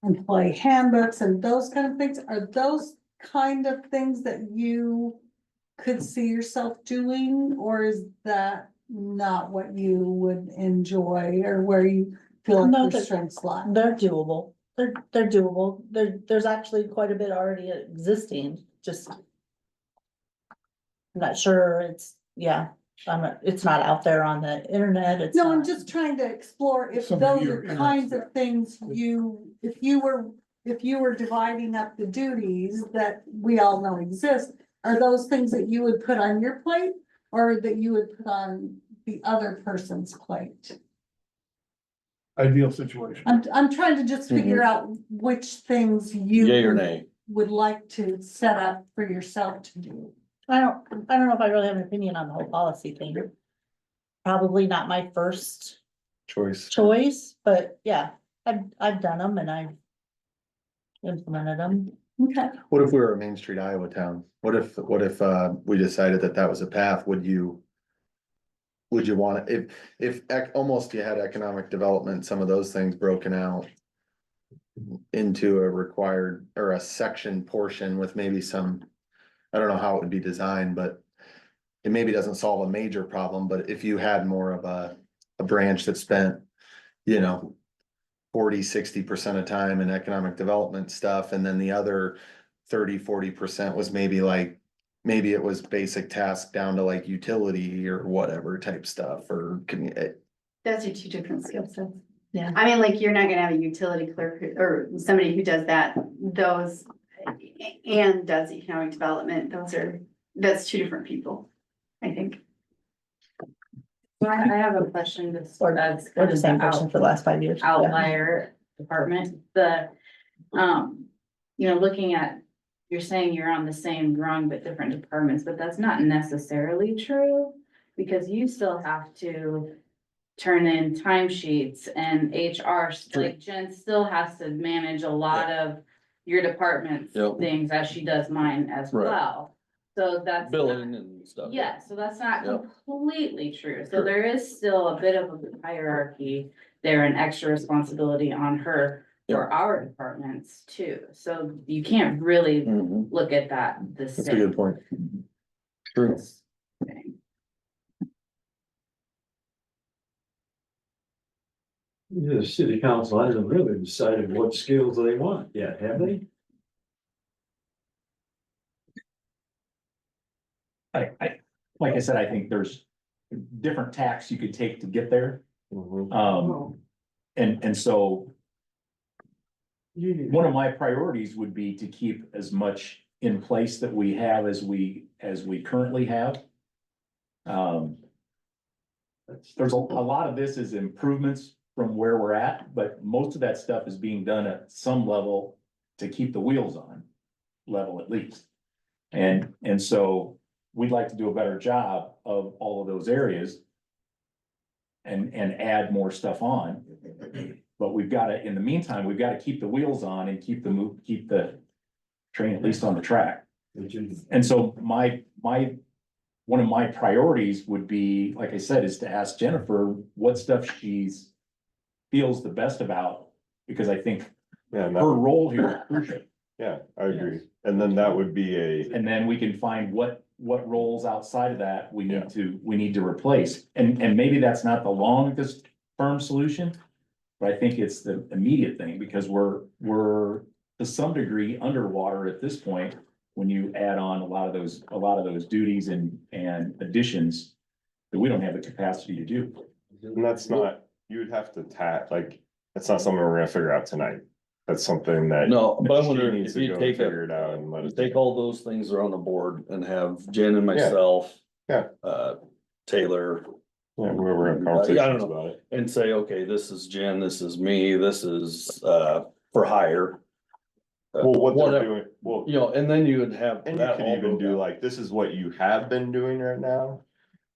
employee handbooks and those kind of things, are those kind of things that you could see yourself doing, or is that not what you would enjoy or where you feel No, like your that- strengths lie? they're doable. They're doable. There's actually quite a bit already existing, just. I'm not sure it's, it's not out there on the internet. It's No, I'm not- just trying to explore if Some of those your are kinds interests, of things if you were dividing up the duties that we all know exist, are those things that you would put on your plate or that you would put on the other person's plate? Ideal situation. I'm trying to just figure out which things you yay or nay? would like to set up for yourself to do. I don't know if I really have an opinion on the whole policy thing. probably not my first choice. choice, but yeah, I've done them and I've implemented them. Okay. What if we were a Main Street Iowa town? What if we decided that that was a path? Would you want it, if almost you had economic development, some of those things broken out into a required or a section portion with maybe some, I don't know how it would be designed, but it maybe doesn't solve a major problem, but if you had more of a branch that spent, you know, 40-60% of time in economic development stuff, and then the other 30-40% was maybe like, maybe it was basic task down to like utility or whatever type stuff, or Those are two different skill sets. Yeah. I mean, like, you're not gonna have a utility clerk or somebody who does that, those, and does economic development, that's two different people, I think. So I have a question that's. Or that's Or the same person for the last 5 years. Yeah. Outlier department, looking at, you're saying you're on the same rung but different departments, but that's not necessarily true. Because you still have to turn in timesheets and HR, like Jen still has to manage a lot of your department's Yep. things as she does mine as Right. well. So that's. Billing and stuff. Yeah, so that's not Yep. completely true. So Sure. there is still a bit of a hierarchy there and extra responsibility on her for our departments too. So you can't really Mhm. look at that the That's a same. good point. True. thing. The city council hasn't really decided what skills they want yet, have they? Like I said, I think there's different tacks you could take to get there. And so one of my priorities would be to keep as much in place that we have as we currently have. There's a lot of this is improvements from where we're at, but most of that stuff is being done at some level to keep the wheels on level at least. And so we'd like to do a better job of all of those areas and add more stuff on. But we've got to, in the meantime, we've got to keep the wheels on and keep the train at least on the track. And so one of my priorities would be, like I said, is to ask Jennifer what stuff she's feels the best about, because I think Yeah, and her that, role here is crucial. yeah, I agree. And then that would be And then we can find what roles outside of that we Yeah. need to replace. And maybe that's not the longest term solution. But I think it's the immediate thing, because we're to some degree underwater at this point. When you add on a lot of those duties and additions that we don't have the capacity to do. And that's not, you would have to that's not something we're gonna figure out tonight. That's something that. No, but I she wonder needs if to you go take figure it out and let us. take all those things that are on the board and have Jen and myself. Yeah. Taylor, Yeah, whoever have I don't conversations know. about it. and say, okay, this is Jen, this is me, this is, for hire. Well, what they're Whatever. doing, well, You know, and then you would have. and you that could all even broke do down. like, this is what you have been doing right now.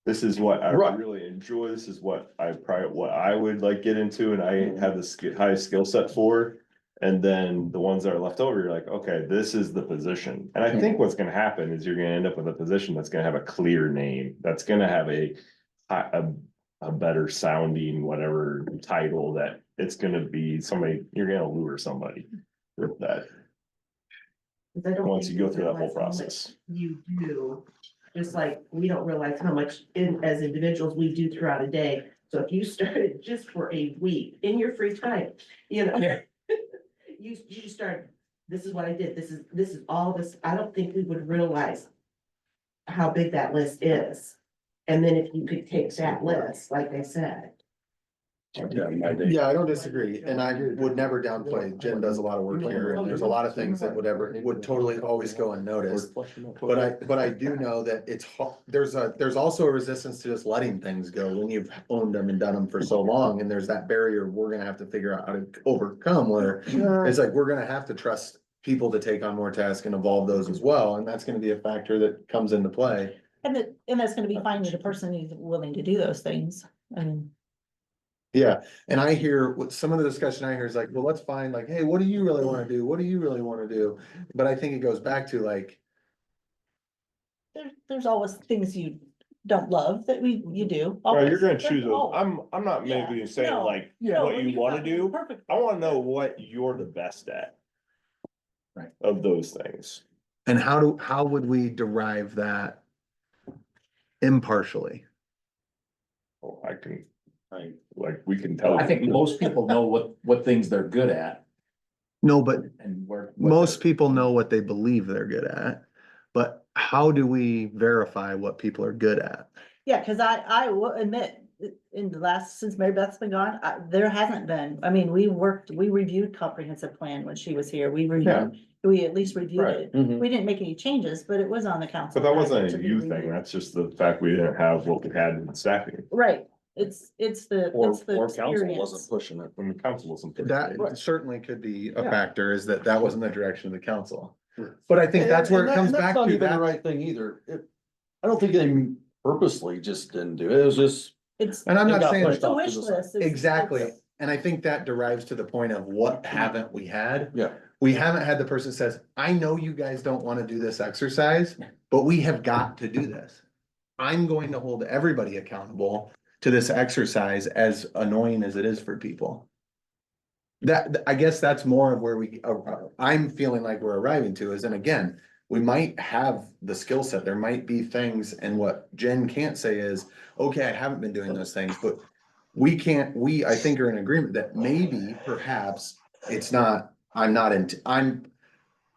This is what I Right. really enjoy. This is what what I would like get into and I have the highest skill set for. And then the ones that are left over, you're like, okay, this is the position. And I think what's gonna happen is you're gonna end up with a position that's gonna have a clear name, that's gonna have a better sounding, whatever title, that it's gonna be somebody, you're gonna lure somebody with that. I don't Once think you go through that whole realize how much process. You do, just like we don't realize how much as individuals we do throughout a day. So if you started just for a week in your free time, you know. Yeah. You just start, this is what I did, this is all this, I don't think we would realize how big that list is. And then if you could take that list, like I said. Yeah, my day. Yeah, I don't disagree, and I would never downplay, Jen does a lot of work here, and there's a lot of things that would totally always go unnoticed. But I do know that there's also a resistance to just letting things go when you've owned them and done them for so long, and there's that barrier we're gonna have to figure out how to overcome, where it's like, we're gonna have to trust people to take on more tasks and evolve those as well, and that's gonna be a factor that comes into play. And that's gonna be finding the person who's willing to do those things, and. Yeah, and I hear what some of the discussion I hear is like, well, let's find like, hey, what do you really wanna do? What do you really wanna do? But I think it goes back to like, There's always things you don't love that you do. Right, you're always. gonna There's choose those. always. I'm not Yeah, maybe saying no, like Yeah. what when you wanna got do. perfect- I wanna know what you're the best at. Right. Of those things. and how would we derive that impartially? Oh, like, we can tell. I think most people know what things they're good at No, but and where. what most they're- people know what they believe they're good at. But how do we verify what people are good at? Yeah, cause I will admit, in the last, since Mary Beth's been gone, there hasn't been, I mean, we reviewed comprehensive plan when she was here, we at least reviewed Right. it. Mhm. We didn't make any changes, but it was on the council. But that wasn't packet a to be you reviewed. thing, that's just the fact we didn't have what we had in staffing. Right, it's the, Or, it's the or council experience. wasn't pushing it. When the council wasn't. pushing That it. certainly could be a Yeah. factor, is that wasn't the direction of the council. But I think that's where it comes And that's back not to, even the that, right thing either. I don't think they purposely just didn't do it. It was just. It's, and I'm it not got saying, pushed it's a off to wish the side. list. It's- exactly, it's- and I think that derives to the point of what haven't we had? Yeah. We haven't had the person that says, I know you guys don't wanna do this exercise, but we have got to do this. I'm going to hold everybody accountable to this exercise, as annoying as it is for people. I guess that's more of where I'm feeling like we're arriving to is, and again, we might have the skill set, there might be things, and what Jen can't say is, okay, I haven't been doing those things, but we, I think are in agreement that maybe, perhaps, it's not, I'm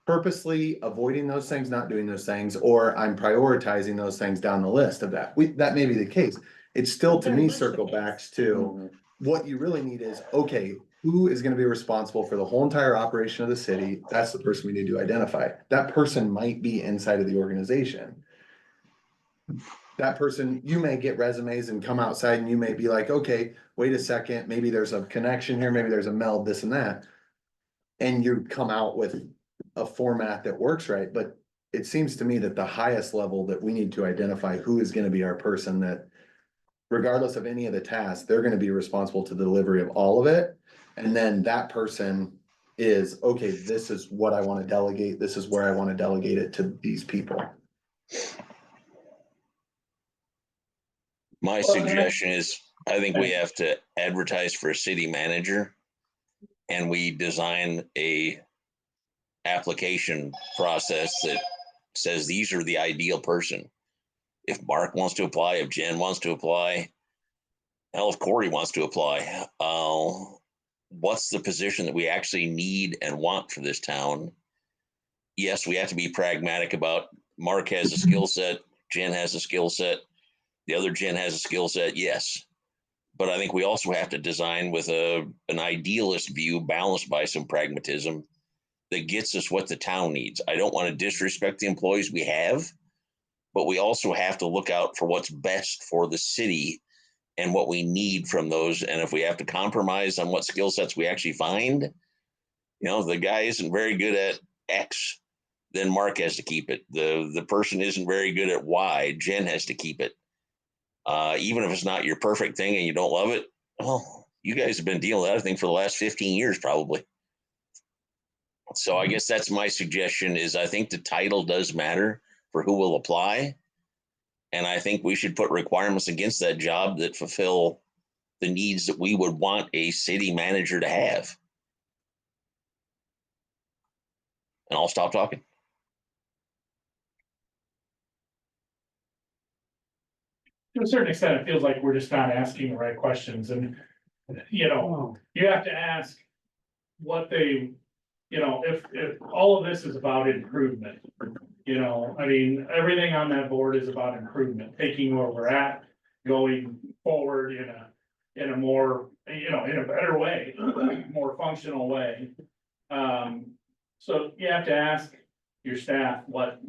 purposely avoiding those things, not doing those things, or I'm prioritizing those things down the list of that. That may be the case. It's still, to Very me, much the circle case. backs to, what you really need is, okay, who is gonna be responsible for the whole entire operation of the city? That's the person we need to identify. That person might be inside of the organization. That person, you may get resumes and come outside and you may be like, okay, wait a second, maybe there's a connection here, maybe there's a meld, this and that. And you come out with a format that works right, but it seems to me that the highest level that we need to identify who is gonna be our person that, regardless of any of the tasks, they're gonna be responsible to the delivery of all of it. And then that person is, okay, this is what I wanna delegate, this is where I wanna delegate it to these people. My suggestion is, I think we have to advertise for a city manager. And we design a application process that says these are the ideal person. If Mark wants to apply, if Jen wants to apply, hell, if Corey wants to apply, what's the position that we actually need and want for this town? Yes, we have to be pragmatic about Mark has a skill set, Jen has a skill set, the other Jen has a skill set, yes. But I think we also have to design with an idealist view balanced by some pragmatism that gets us what the town needs. I don't want to disrespect the employees we have, but we also have to look out for what's best for the city and what we need from those. And if we have to compromise on what skill sets we actually find, if the guy isn't very good at X, then Mark has to keep it. The person isn't very good at Y, Jen has to keep it. Even if it's not your perfect thing and you don't love it, well, you guys have been dealing with that, I think, for the last 15 years, probably. So I guess that's my suggestion is I think the title does matter for who will apply. And I think we should put requirements against that job that fulfill the needs that we would want a city manager to have. And I'll stop talking. To a certain extent, it feels like we're just not asking the right questions and, you have to ask what they, if all of this is about improvement. I mean, everything on that board is about improvement, taking where we're at, going forward in a more, in a better way, more functional way. So you have to ask your staff what,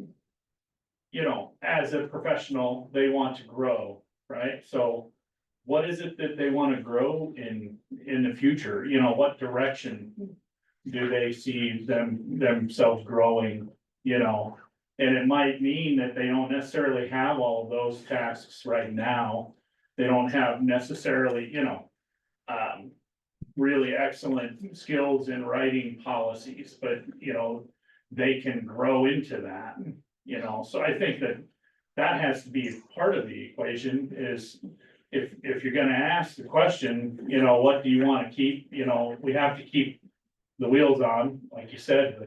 as a professional, they want to grow, right? So what is it that they want to grow in the future? What direction do they see themselves growing, And it might mean that they don't necessarily have all of those tasks right now. They don't have necessarily, really excellent skills in writing policies, but, they can grow into that, so I think that that has to be part of the equation is if you're gonna ask the question, what do you wanna keep, we have to keep the wheels on, like you said,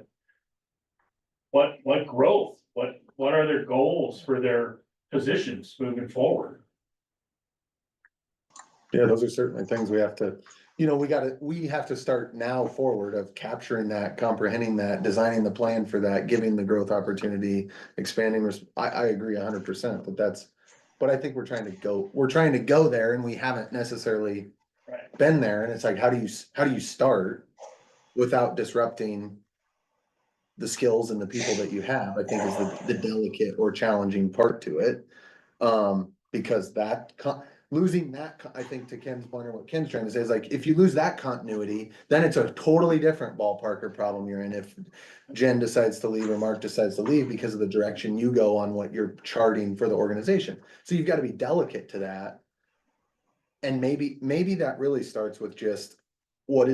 but what growth, what are their goals for their positions moving forward? Yeah, those are certainly things we have to, we have to start now forward of capturing that, comprehending that, designing the plan for that, giving the growth opportunity, expanding, I agree 100% but I think we're trying to go there and we haven't necessarily Right. been there, and it's like, how do you start without disrupting the skills and the people that you have, I think is the delicate or challenging part to it. Because losing that, I think to Ken's point, or what Ken's trying to say is like, if you lose that continuity, then it's a totally different ballpark or problem you're in. If Jen decides to leave or Mark decides to leave because of the direction you go on what you're charting for the organization. So you've got to be delicate to that. And maybe that really starts with just, what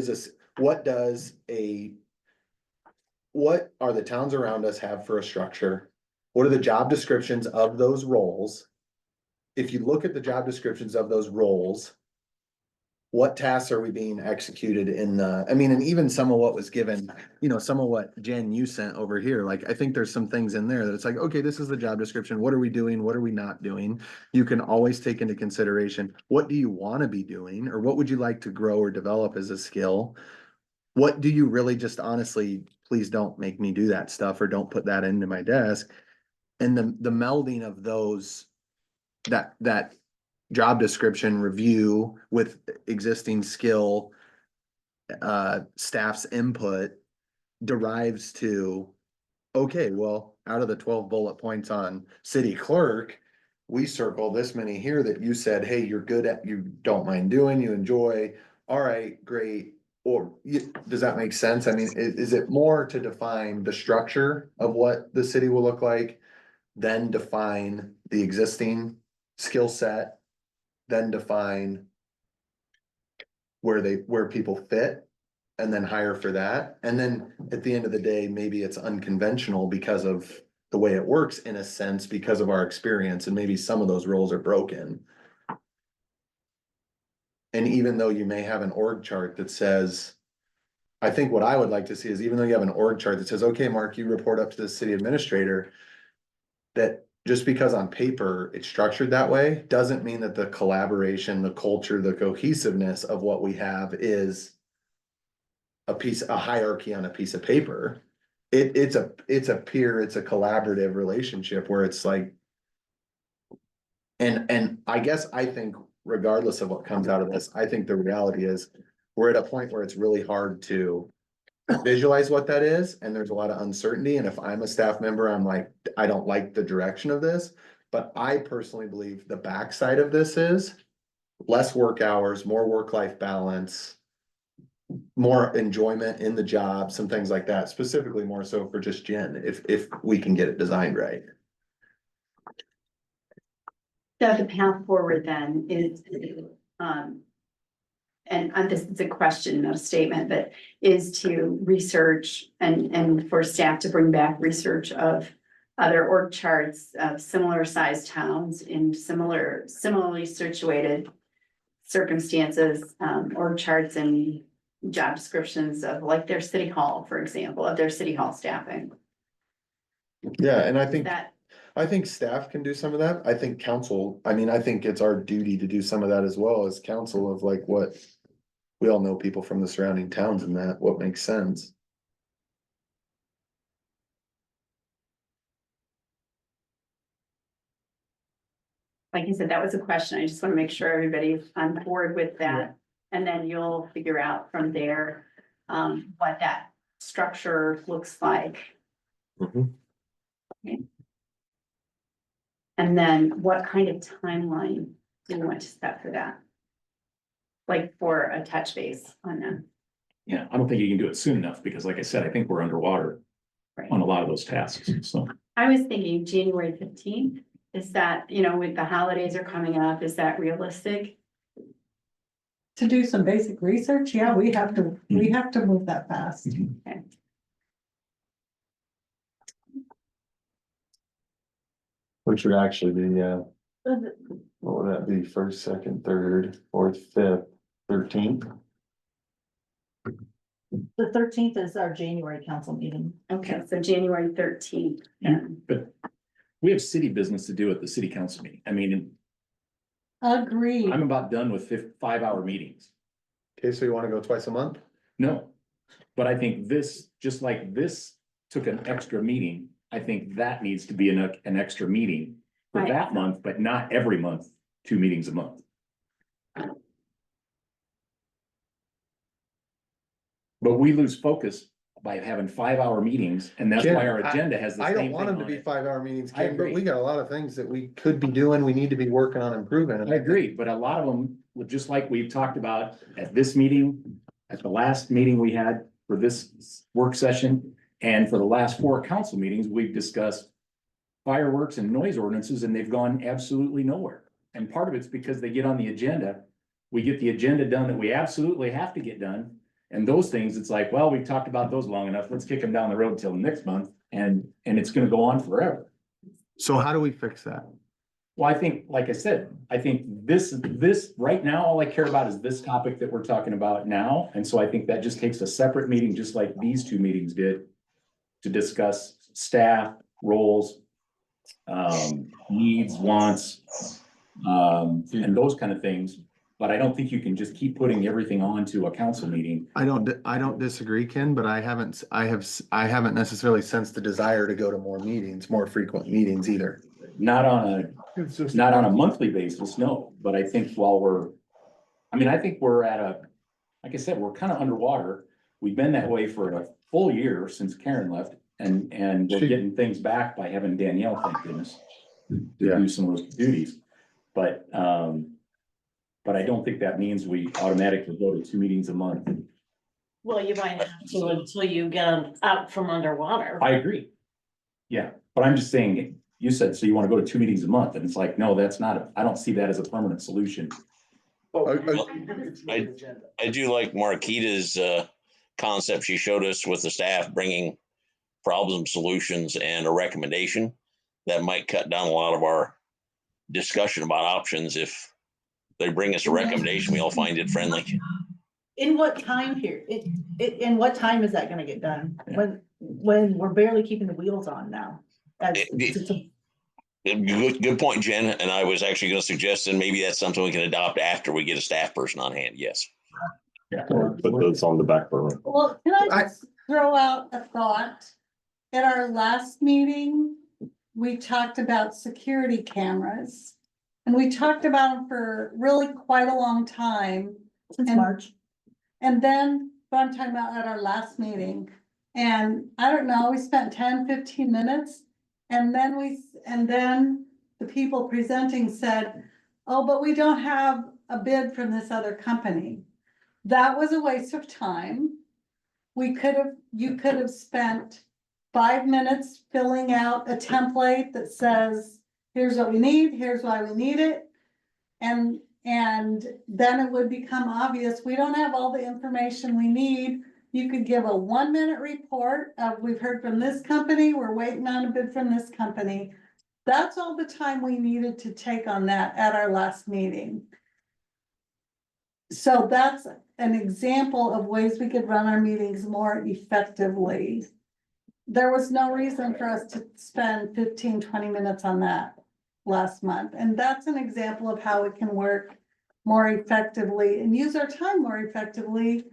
are the towns around us have for a structure? What are the job descriptions of those roles? If you look at the job descriptions of those roles, what tasks are we being executed and even some of what was given, some of what Jen, you sent over here, like, I think there's some things in there that it's like, okay, this is the job description. What are we doing? What are we not doing? You can always take into consideration, what do you want to be doing? Or what would you like to grow or develop as a skill? What do you really just honestly, please don't make me do that stuff or don't put that into my desk. And the melding of those, that job description review with existing skill, staff's input derives to, okay, well, out of the 12 bullet points on city clerk, we circle this many here that you said, hey, you're good at, you don't mind doing, you enjoy. All right, great. Or does that make sense? I mean, is it more to define the structure of what the city will look like, then define the existing skill set, then define where people fit, and then hire for that? And then at the end of the day, maybe it's unconventional because of the way it works, in a sense, because of our experience, and maybe some of those roles are broken. And even though you may have an org chart that says, I think what I would like to see is, even though you have an org chart that says, okay, Mark, you report up to the city administrator, that just because on paper it's structured that way, doesn't mean that the collaboration, the culture, the cohesiveness of what we have is a hierarchy on a piece of paper. It's a collaborative relationship where it's like, and I guess I think regardless of what comes out of this, I think the reality is we're at a point where it's really hard to visualize what that is, and there's a lot of uncertainty. And if I'm a staff member, I'm like, I don't like the direction of this. But I personally believe the backside of this is less work hours, more work-life balance, more enjoyment in the job, some things like that, specifically more so for just Jen, if we can get it designed right. So the path forward then is, and this is a question, not a statement, but is to research and for staff to bring back research of other org charts of similar sized towns in similarly situated circumstances, org charts and job descriptions of like their city hall, for example, of their city hall staffing. Yeah, and I think staff can do some of that. I think council, I think it's our duty to do some of that as well as council, of like what we all know people from the surrounding towns and that, what makes sense. Like I said, that was a question. I just want to make sure everybody's on board with that. And then you'll figure out from there, what that structure looks like. Mhm. Okay. And then what kind of timeline do you want to set for that? Like for a touch base on them? Yeah, I don't think you can do it soon enough, because like I said, I think we're underwater. on a lot of those tasks, so. I was thinking January 15th, is that, with the holidays are coming up, is that realistic? To do some basic research, yeah, we have to move that fast. Okay. Which would actually be, what would that be, first, second, third, fourth, fifth, 13th? The 13th is our January council meeting. Okay, so January 13th. But we have city business to do at the city council meeting. I mean, Agreed. I'm about done with 5-hour meetings. Okay, so you wanna go twice a month? No, but I think this, just like this took an extra meeting, I think that needs to be an extra meeting for Right. that month, but not every month, 2 meetings a month. But we lose focus by having 5-hour meetings, and that's why our Ken, agenda has the I same don't thing want them to on be it. 5-hour meetings, I Ken, but agree. we got a lot of things that we could be doing, we need to be working on improving. I agree, but a lot of them, just like we've talked about at this meeting, at the last meeting we had for this work session, and for the last 4 council meetings, we've discussed fireworks and noise ordinances, and they've gone absolutely nowhere. And part of it's because they get on the agenda. We get the agenda done that we absolutely have to get done. And those things, it's like, well, we've talked about those long enough. Let's kick them down the road till next month, and it's gonna go on forever. So how do we fix that? Well, I think, like I said, I think this, right now, all I care about is this topic that we're talking about now. And so I think that just takes a separate meeting, just like these 2 meetings did, to discuss staff, roles, needs, wants, and those kind of things. But I don't think you can just keep putting everything onto a council meeting. I don't disagree, Ken, but I haven't necessarily sensed the desire to go to more meetings, more frequent meetings either. Not on It's just. not on a monthly basis, no, but I think I think we're like I said, we're kind of underwater. We've been that way for a full year since Karen left, and we're getting things back by having Danielle, thank goodness, to do some of those duties. But I don't think that means we automatically go to 2 meetings a month. Well, you might have to until you get them out from underwater. I agree. Yeah, but I'm just saying, you said, so you want to go to 2 meetings a month, and it's like, no, that's not, I don't see that as a permanent solution. I do like Marquita's concept she showed us with the staff bringing problem solutions and a recommendation. That might cut down a lot of our discussion about options. If they bring us a recommendation, we all find it friendly. In what time here? In what time is that gonna get done? When we're barely keeping the wheels on now? Good point, Jen. And I was actually going to suggest that maybe that's something we can adopt after we get a staff person on hand. Yes. Yeah. Put those on the back burner. Well, can I just throw out a thought? At our last meeting, we talked about security cameras. And we talked about them for really quite a long time. Since March. And then, but I'm talking about at our last meeting, and I don't know, we spent 10-15 minutes. And then the people presenting said, oh, but we don't have a bid from this other company. That was a waste of time. You could have spent 5 minutes filling out a template that says, here's what we need, here's why we need it. And then it would become obvious, we don't have all the information we need. You could give a 1-minute report of, we've heard from this company, we're waiting on a bid from this company. That's all the time we needed to take on that at our last meeting. So that's an example of ways we could run our meetings more effectively. There was no reason for us to spend 15-20 minutes on that last month. And that's an example of how it can work more effectively and use our time more effectively.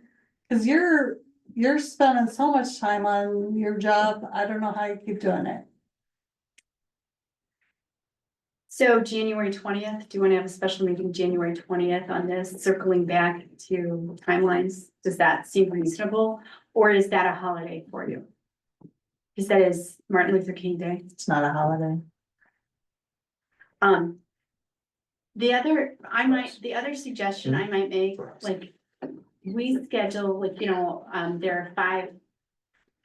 Because you're spending so much time on your job. I don't know how you keep doing it. So January 20th, do you want to have a special meeting January 20th on this, circling back to timelines? Does that seem reasonable, or is that a holiday for you? Because that is Martin Luther King Day. It's not a holiday. The other suggestion I might make, like, we schedule, like, there are 5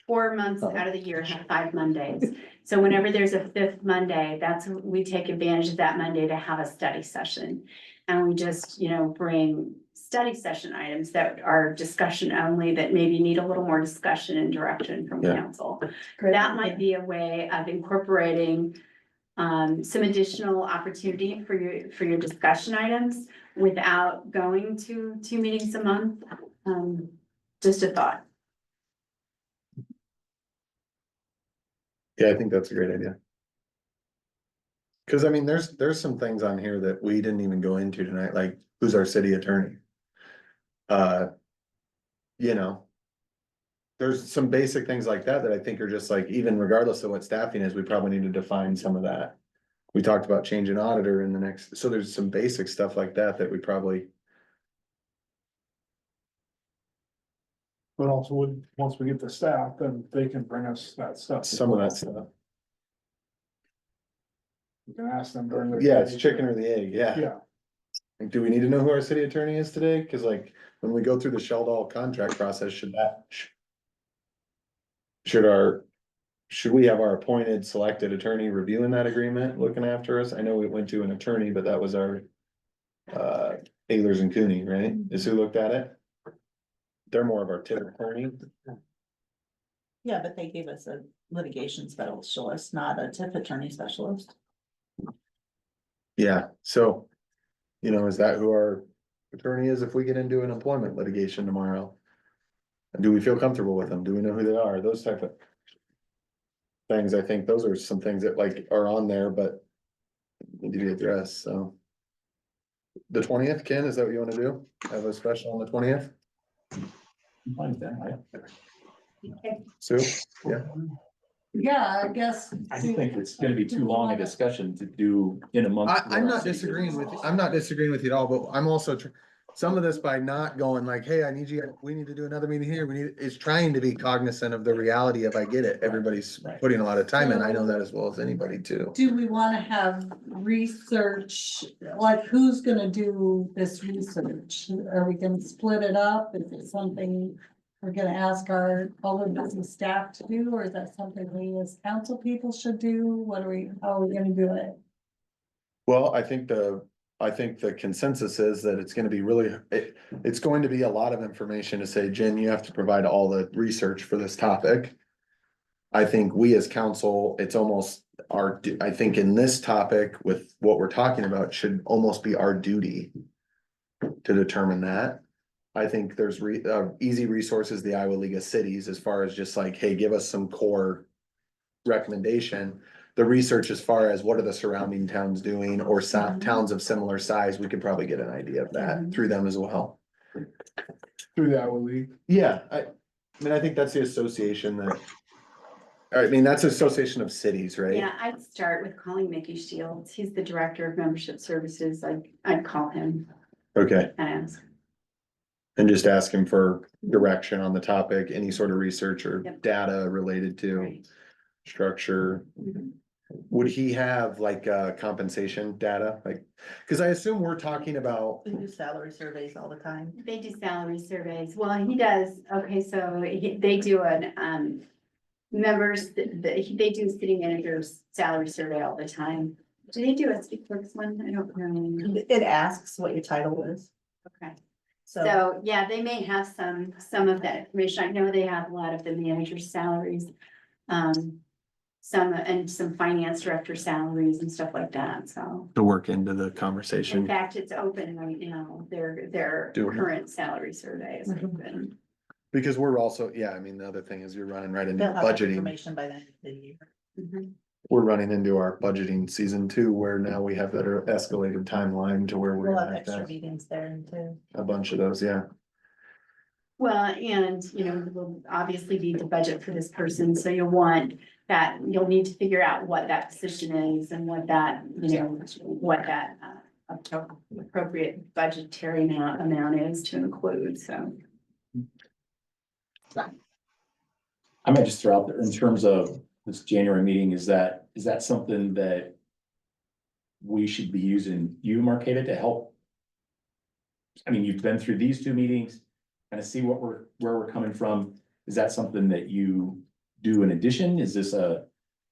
4 months out of the year have 5 Mondays. So whenever there's a fifth Monday, we take advantage of that Monday to have a study session. And we just, bring study session items that are discussion only, that maybe need a little more discussion and direction from Yeah. council. That might be a way of incorporating some additional opportunity for your discussion items without going to 2 meetings a month. Just a thought. Yeah, I think that's a great idea. Cause I mean, there's some things on here that we didn't even go into tonight, like who's our city attorney? You know. There's some basic things like that I think are just like, even regardless of what staffing is, we probably need to define some of that. We talked about changing auditor in the next, so there's some basic stuff like that we probably, But also, once we get the staff, then they can bring us that stuff. some of that stuff. We can ask them during. their- Yeah, it's chicken or the egg, yeah. Yeah, Like, do we need to know who our city attorney is today? Cause like, when we go through the Sheldon contract process, should we have our appointed selected attorney reviewing that agreement, looking after us? I know we went to an attorney, but that was our Ehlers and Cooney, right? Is who looked at it? They're more of our tip attorney. Yeah, but they gave us a litigation specialist, not a TIF attorney specialist. Yeah, so, is that who our attorney is if we get into an employment litigation tomorrow? And do we feel comfortable with them? Do we know who they are? Those type of things. I think those are some things that like are on there, but need to be addressed, so. The 20th, Ken, is that what you wanna do? Have a special on the 20th? Sue? Yeah. Yeah, I guess. I just think it's gonna be too long a discussion to do in a month. I'm not disagreeing with you. I'm not disagreeing with you at all, but I'm also, some of this by not going like, hey, we need to do another meeting here. Is trying to be cognizant of the reality of, I get it. Everybody's putting a lot of time in. I know that as well as anybody too. Do we wanna have research, like who's gonna do this research? Are we gonna split it up? Is it something we're gonna ask our other business staff to do, or is that something we as council people should do? How are we gonna do it? Well, I think the consensus is that it's gonna be it's going to be a lot of information to say, Jen, you have to provide all the research for this topic. I think we as council, it's almost I think in this topic with what we're talking about should almost be our duty to determine that. I think there's easy resources, the Iowa League of Cities, as far as just like, hey, give us some core recommendation. The research as far as what are the surrounding towns doing or towns of similar size, we could probably get an idea of that through them as well. through the Iowa League. Yeah, I mean, I think that's the association that's association of cities, right? Yeah, I'd start with calling Mickey Shields. He's the director of membership services. I'd call him Okay, and ask. and just ask him for direction on the topic, any sort of research or Yep. data related to Right. structure. Mhm. Would he have like compensation data? Like, cause I assume we're talking about, We do salary surveys all the time. They do salary surveys. Well, he does. Okay, so they do they do city managers salary survey all the time. Do they do a city clerk's one? I don't know. It asks what your title is, Okay. so. So, yeah, they may have some of that information. I know they have a lot of the manager's salaries. Some finance director salaries and stuff like that, so. to work into the In conversation. fact, it's open right now. Their Doing it. current salary survey is open. Because we're also, yeah, I mean, the other thing is you're running right into They'll have that budgeting. information by the end of the year. Mhm. We're running into our budgeting season two, where now we have that escalated timeline to where we're We'll have gonna have to extra have meetings there too. a bunch of those, yeah. Well, and, we'll obviously need to budget for this person, so you'll need to figure out what that position is and what that, what that appropriate budgetary amount is to include, so. I might just throw out there in terms of this January meeting, is that something that we should be using you, Marqueta, to help? I mean, you've been through these two meetings, kind of see where we're coming from. Is that something that you do an addition? Is this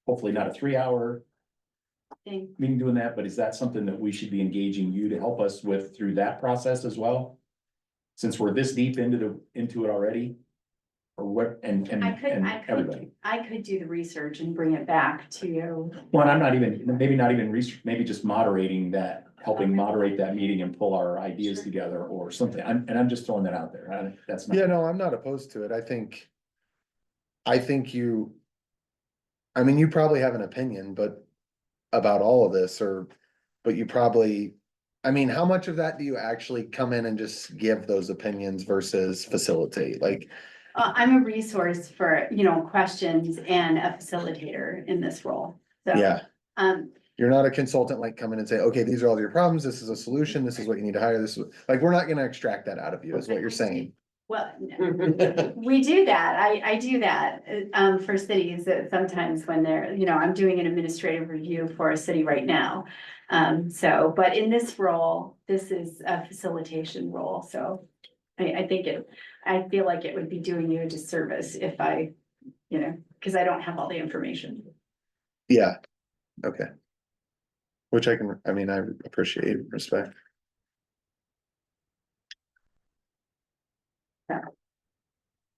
hopefully not a 3 hour Thing. meeting doing that, but is that something that we should be engaging you to help us with through that process as well? Since we're this deep into it already? Or what, and everybody? I could do the research and bring it back to you. Well, I'm not even, maybe not even research, maybe just moderating that, helping Okay. moderate that meeting and pull our ideas Sure. together or something. I'm just throwing that out there. That's not. Yeah, no, I'm not opposed to it. I think you. I mean, you probably have an opinion, but about all of this but you probably. I mean, how much of that do you actually come in and just give those opinions versus facilitate? Like, I'm a resource for, questions and a facilitator in this role. So, yeah, you're not a consultant, like come in and say, okay, these are all your problems. This is a solution. This is what you need to hire. This is like, we're not gonna extract that out of you, is what you're saying. Well, we do that. I do that, for cities that sometimes when they're, I'm doing an administrative review for a city right now. But in this role, this is a facilitation role, so I feel like it would be doing you a disservice if I, because I don't have all the information. Yeah, okay. Which I appreciate, respect.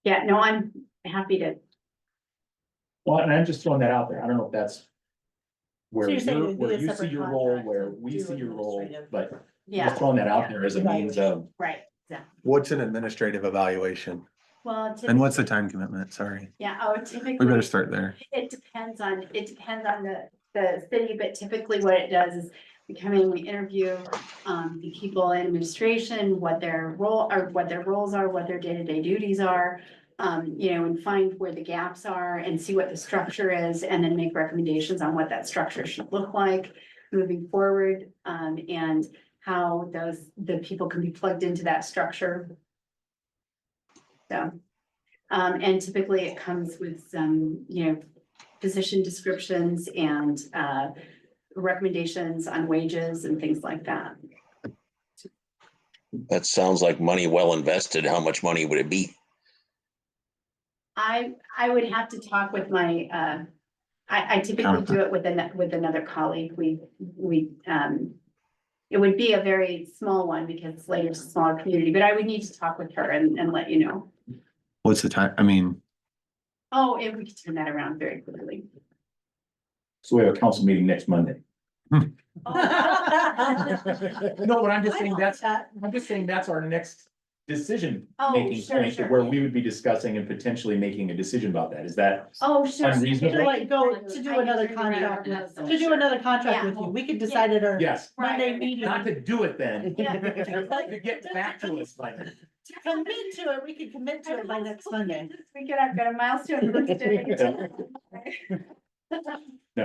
Yeah, no, I'm happy to. Well, and I'm just throwing that out there. I don't know if that's. Where So you're saying it'd be where a you see separate your role, contract where to we do see your role, administrative. but Yeah, just throwing that yeah. out there as a means of. Right, exactly. What's an administrative evaluation? Well, And what's the time commitment? Sorry, yeah, typically. we better start there. It depends on the city, but typically what it does is we come in, we interview the people in administration, what their roles are, what their day-to-day duties are. And find where the gaps are and see what the structure is, and then make recommendations on what that structure should look like moving forward, and how the people can be plugged into that structure. So, and typically it comes with some, position descriptions and recommendations on wages and things like that. That sounds like money well invested. How much money would it be? I would have to talk with my, I typically do it with another colleague. It would be a very small one because Slater's a smaller community, but I would need to talk with her and let you know. What's the time? I mean, Oh, and we could turn that around very quickly. So we have a council meeting next Monday. Oh. No, but I'm just saying that. that's our next decision Oh, making sure, point, sure. where we would be discussing and potentially making a decision about that. Is that? Oh, sure. Unreasonable? To like go to do another contract, to do another contract with you. We could decide at our Yes, Monday meeting. not to do it then. Yeah. To get back to us like. To commit to it, we could commit to it by next Monday. I've got a milestone.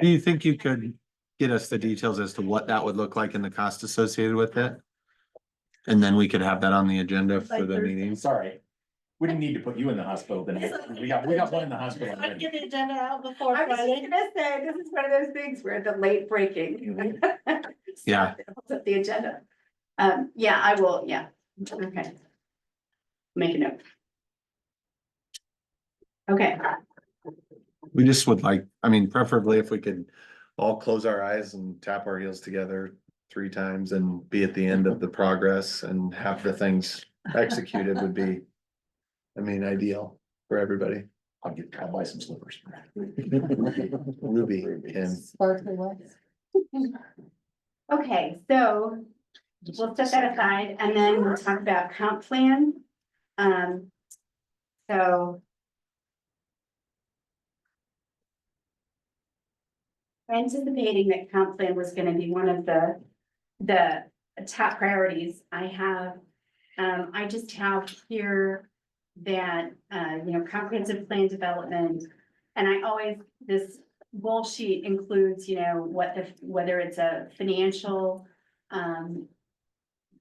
do you think you could get us the details as to what that would look like and the cost associated with it? And then we could have that on the agenda for the meeting. Sorry, we didn't need to put you in the hospital then. We got one in the hospital I'd already. get the agenda out before I was just Friday. gonna say, this is one of those things where the late breaking. Yeah. Holds up the agenda. Yeah, I will, yeah, okay. Make a note. Okay, We just would preferably if we could all close our eyes and tap our heels together 3 times and be at the end of the progress and have the things executed would be, ideal for everybody. I'll buy some slippers. Ruby and Sparkly lights. okay, so we'll set that aside and then we'll talk about comp plan. So. Anticipating that comp plan was gonna be one of the top priorities I have. I just have here that, comprehensive plan development. And I always, this goal sheet includes, whether it's a financial,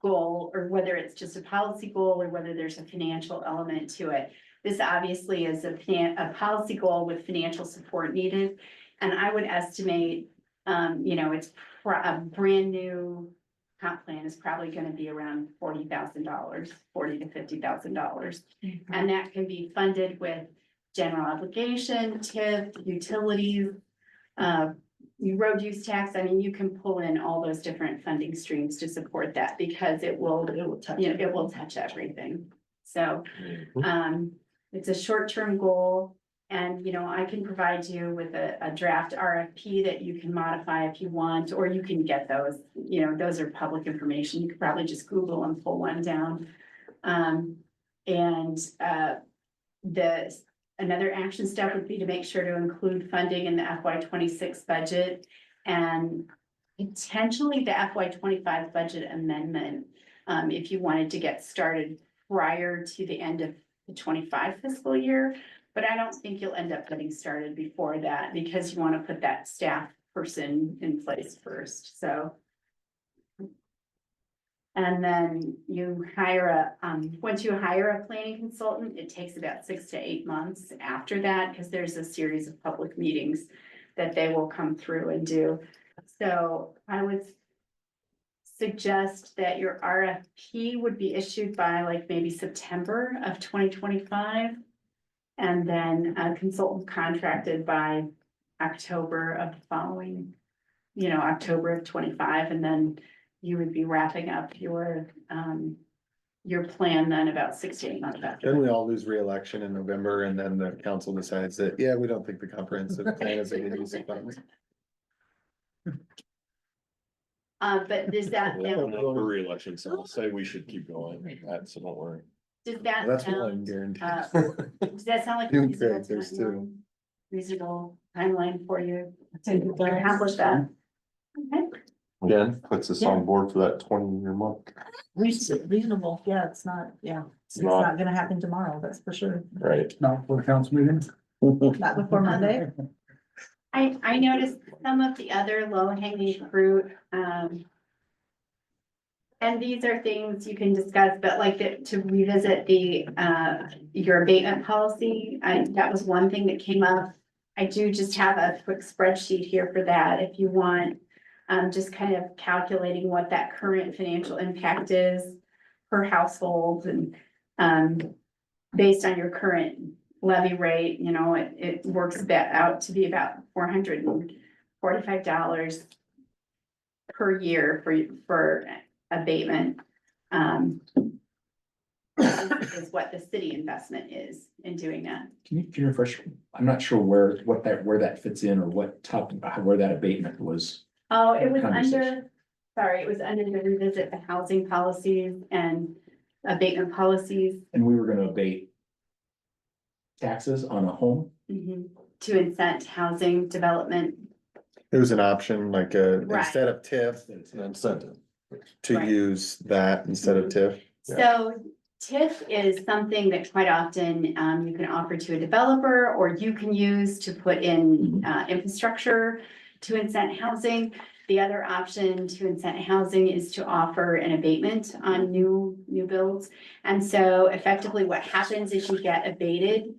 goal, or whether it's just a policy goal, or whether there's a financial element to it. This obviously is a policy goal with financial support needed. And I would estimate, it's a brand new comp plan is probably gonna be around $40,000, $40,000 to $50,000. And that can be funded with general obligation, TIF, utilities, road use tax. I mean, you can pull in all those different funding streams to support that because it will touch everything. So, it's a short-term goal. And, I can provide you with a draft RFP that you can modify if you want, or you can get those, those are public information. You could probably just Google and pull one down. Another action step would be to make sure to include funding in the FY 26 budget and potentially the FY 25 budget amendment. If you wanted to get started prior to the end of the 25 fiscal year. But I don't think you'll end up getting started before that because you want to put that staff person in place first, so. And then you hire once you hire a planning consultant, it takes about 6 to 8 months after that, because there's a series of public meetings that they will come through and do. So I would suggest that your RFP would be issued by like maybe September of 2025. And then a consultant contracted by October of the following, October of 25, and then you would be wrapping up your plan then about 6 to 8 months after. Then we all lose re-election in November and then the council decides that, yeah, we don't think the comprehensive plan is a good use of funds. But does that, For re-election, so I'll say we should keep going, so don't worry. does that That's one sound, guarantee. does that sound like a Doing reasonable great, there's two. timeline? Reasonable timeline for you Take to it back. accomplish that? Okay. Again, puts us on board for that 20-year mark. Reasonable, yeah, it's not gonna happen tomorrow, that's for sure. Right. Not for the council meeting. Not before Monday. I noticed some of the other low hanging fruit, and these are things you can discuss, but like to revisit your abatement policy, that was one thing that came up. I do just have a quick spreadsheet here for that, if you want, just kind of calculating what that current financial impact is per household and, based on your current levy rate, it works out to be about $445 per year for abatement. Is what the city investment is in doing that. Can you refresh? I'm not sure where that fits in or where that abatement was. Oh, it was Conversation. it was under the revisit the housing policies and abatement policies. And we were gonna abate taxes on a home. To incent housing development. It was an option, like Right. instead of TIF, An incentive. to Right. use that instead of TIF. So TIF is something that quite often you can offer to a developer or you can use to put in infrastructure to incent housing. The other option to incent housing is to offer an abatement on new builds. And so effectively what happens is you get abated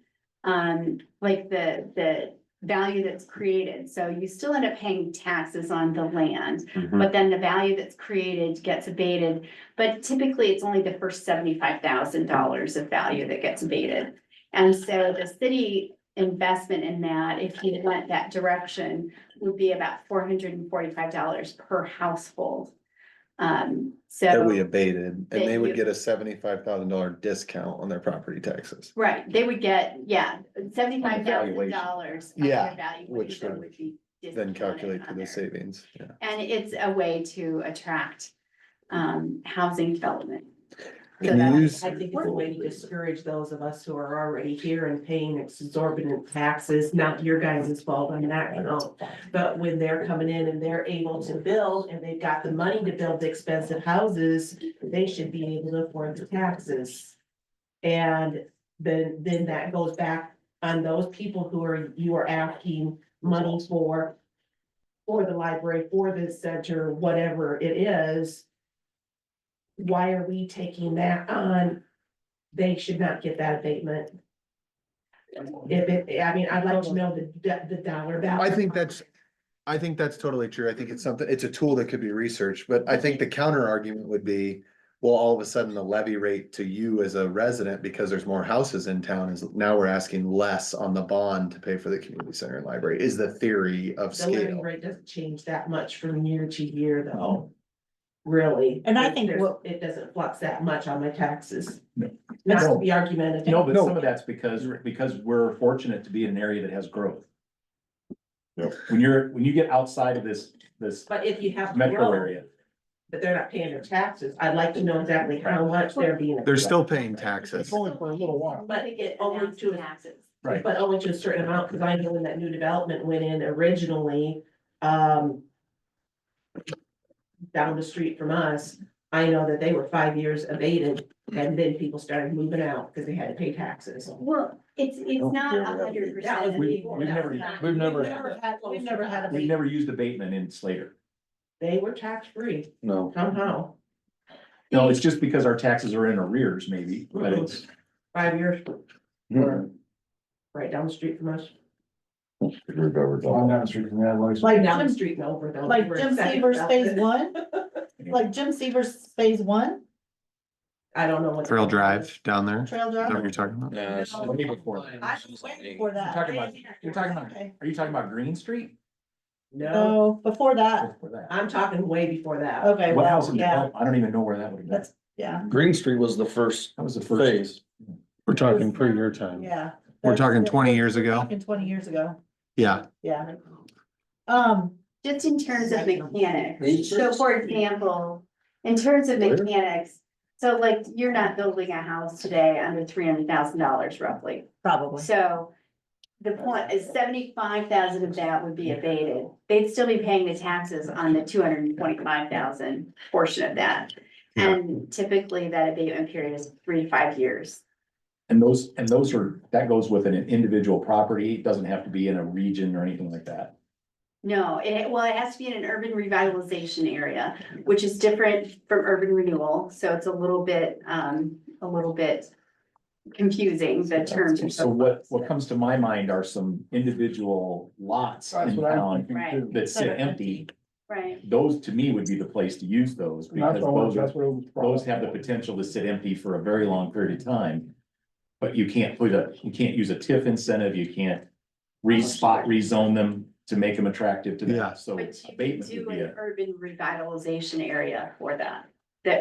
like the value that's created. So you still end up paying taxes on the land, but then the value that's created gets abated. But typically it's only the first $75,000 of value that gets abated. And so the city investment in that, if you went that direction, would be about $445 per household. That So, we abated, and That they would you- get a $75,000 discount on their property taxes. right, they would get, $75,000. Yeah, Which which would would be Then discounted calculate on to the there. savings, yeah. And it's a way to attract housing development. So Can you that- use, I think it's a way to discourage those of us who are already here and paying exorbitant taxes, not your guys' fault on that, But when they're coming in and they're able to build and they've got the money to build the expensive houses, they should be able to afford the taxes. And then that goes back on those people you are asking money for the library, for the center, whatever it is. Why are we taking that on? They should not get that abatement. I'd like to know the dollar value. I think that's totally true. I think it's a tool that could be researched, but I think the counter argument would be, well, all of a sudden the levy rate to you as a resident, because there's more houses in town, is now we're asking less on the bond to pay for the community center and library, is the theory of The levy scale. rate doesn't change that much from year to year though. Really. And I think There's- what- it doesn't flux that much on my taxes. No. That's No. the argument. No, but some of that's because we're fortunate to be in an area that has growth. Yep. When you get outside of this But if you have. metro growth, area, but they're not paying their taxes, I'd like to know exactly how much they're being. They're still paying taxes. It's only for a little while. But They get only announced to, taxes. right? but only to a certain amount, because I know when that new development went in originally, down the street from us, I know that they were 5 years abated, and then people started moving out because they had to pay taxes. Well, it's not 100%. We've never- We've never- We've never had a. We've never used abatement in Slater. They were tax-free No, somehow, No, it's just because our taxes are in arrears maybe, but it's, 5 years, Hmm. right down the street from us. We've ever On done. down the street from that, like. Like Down the Jim, street and over. though. like We're Jim second Severs south. phase one, like Jim Severs phase one, I don't know what. Trail Drive down there, is Trail that what Drive. you're talking about? yeah, it's- way before. I was waiting for that. You're talking about, Okay. are you talking about Green Street? No, No, before that, Before that. I'm talking way before that. okay, What well, house in yeah, development? I don't even know where that would have been. that's, yeah, Green Street was the first That was the first. phase. We're talking pre your time. yeah. We're talking That's- 20 years ago? Talking 20 years ago, Yeah, yeah. Just in terms of mechanics, so for example, in terms of mechanics, so like, you're not building a house today under $300,000 roughly. Probably. So the point is 75,000 of that would be abated. They'd still be paying the taxes on the 225,000 portion of that. Yeah. And typically that abatement period is 3 to 5 years. And those are, that goes with an individual property. It doesn't have to be in a region or anything like that. No, it has to be in an urban revitalization area, which is different from urban renewal, so it's a little bit confusing, the terms. So what comes to my mind are some individual lots That's in what I'm town thinking Right. too. that sit empty. Right, Those to me would be the place to use those because That's what those it was. those have the potential to sit empty for a very long period of time. But you can't use a TIF incentive, you can't rezone them to make them attractive to Yeah. that, so but you could abatement do would be an a. urban revitalization area for that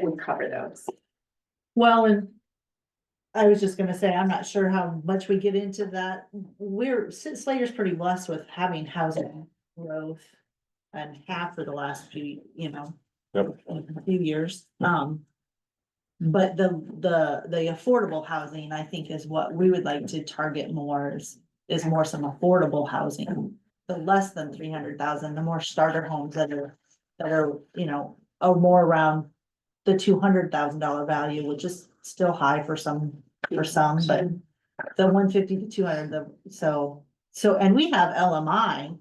would cover those. Well, and I was just gonna say, I'm not sure how much we get into that. Slater's pretty blessed with having housing growth. And half for the last few, Yep. a few years, but the affordable housing, I think, is what we would like to target more is more some affordable housing. The less than 300,000, the more starter homes that are, are more around the $200,000 value, which is still high for some, but the 150 to 200, so, and we have LMI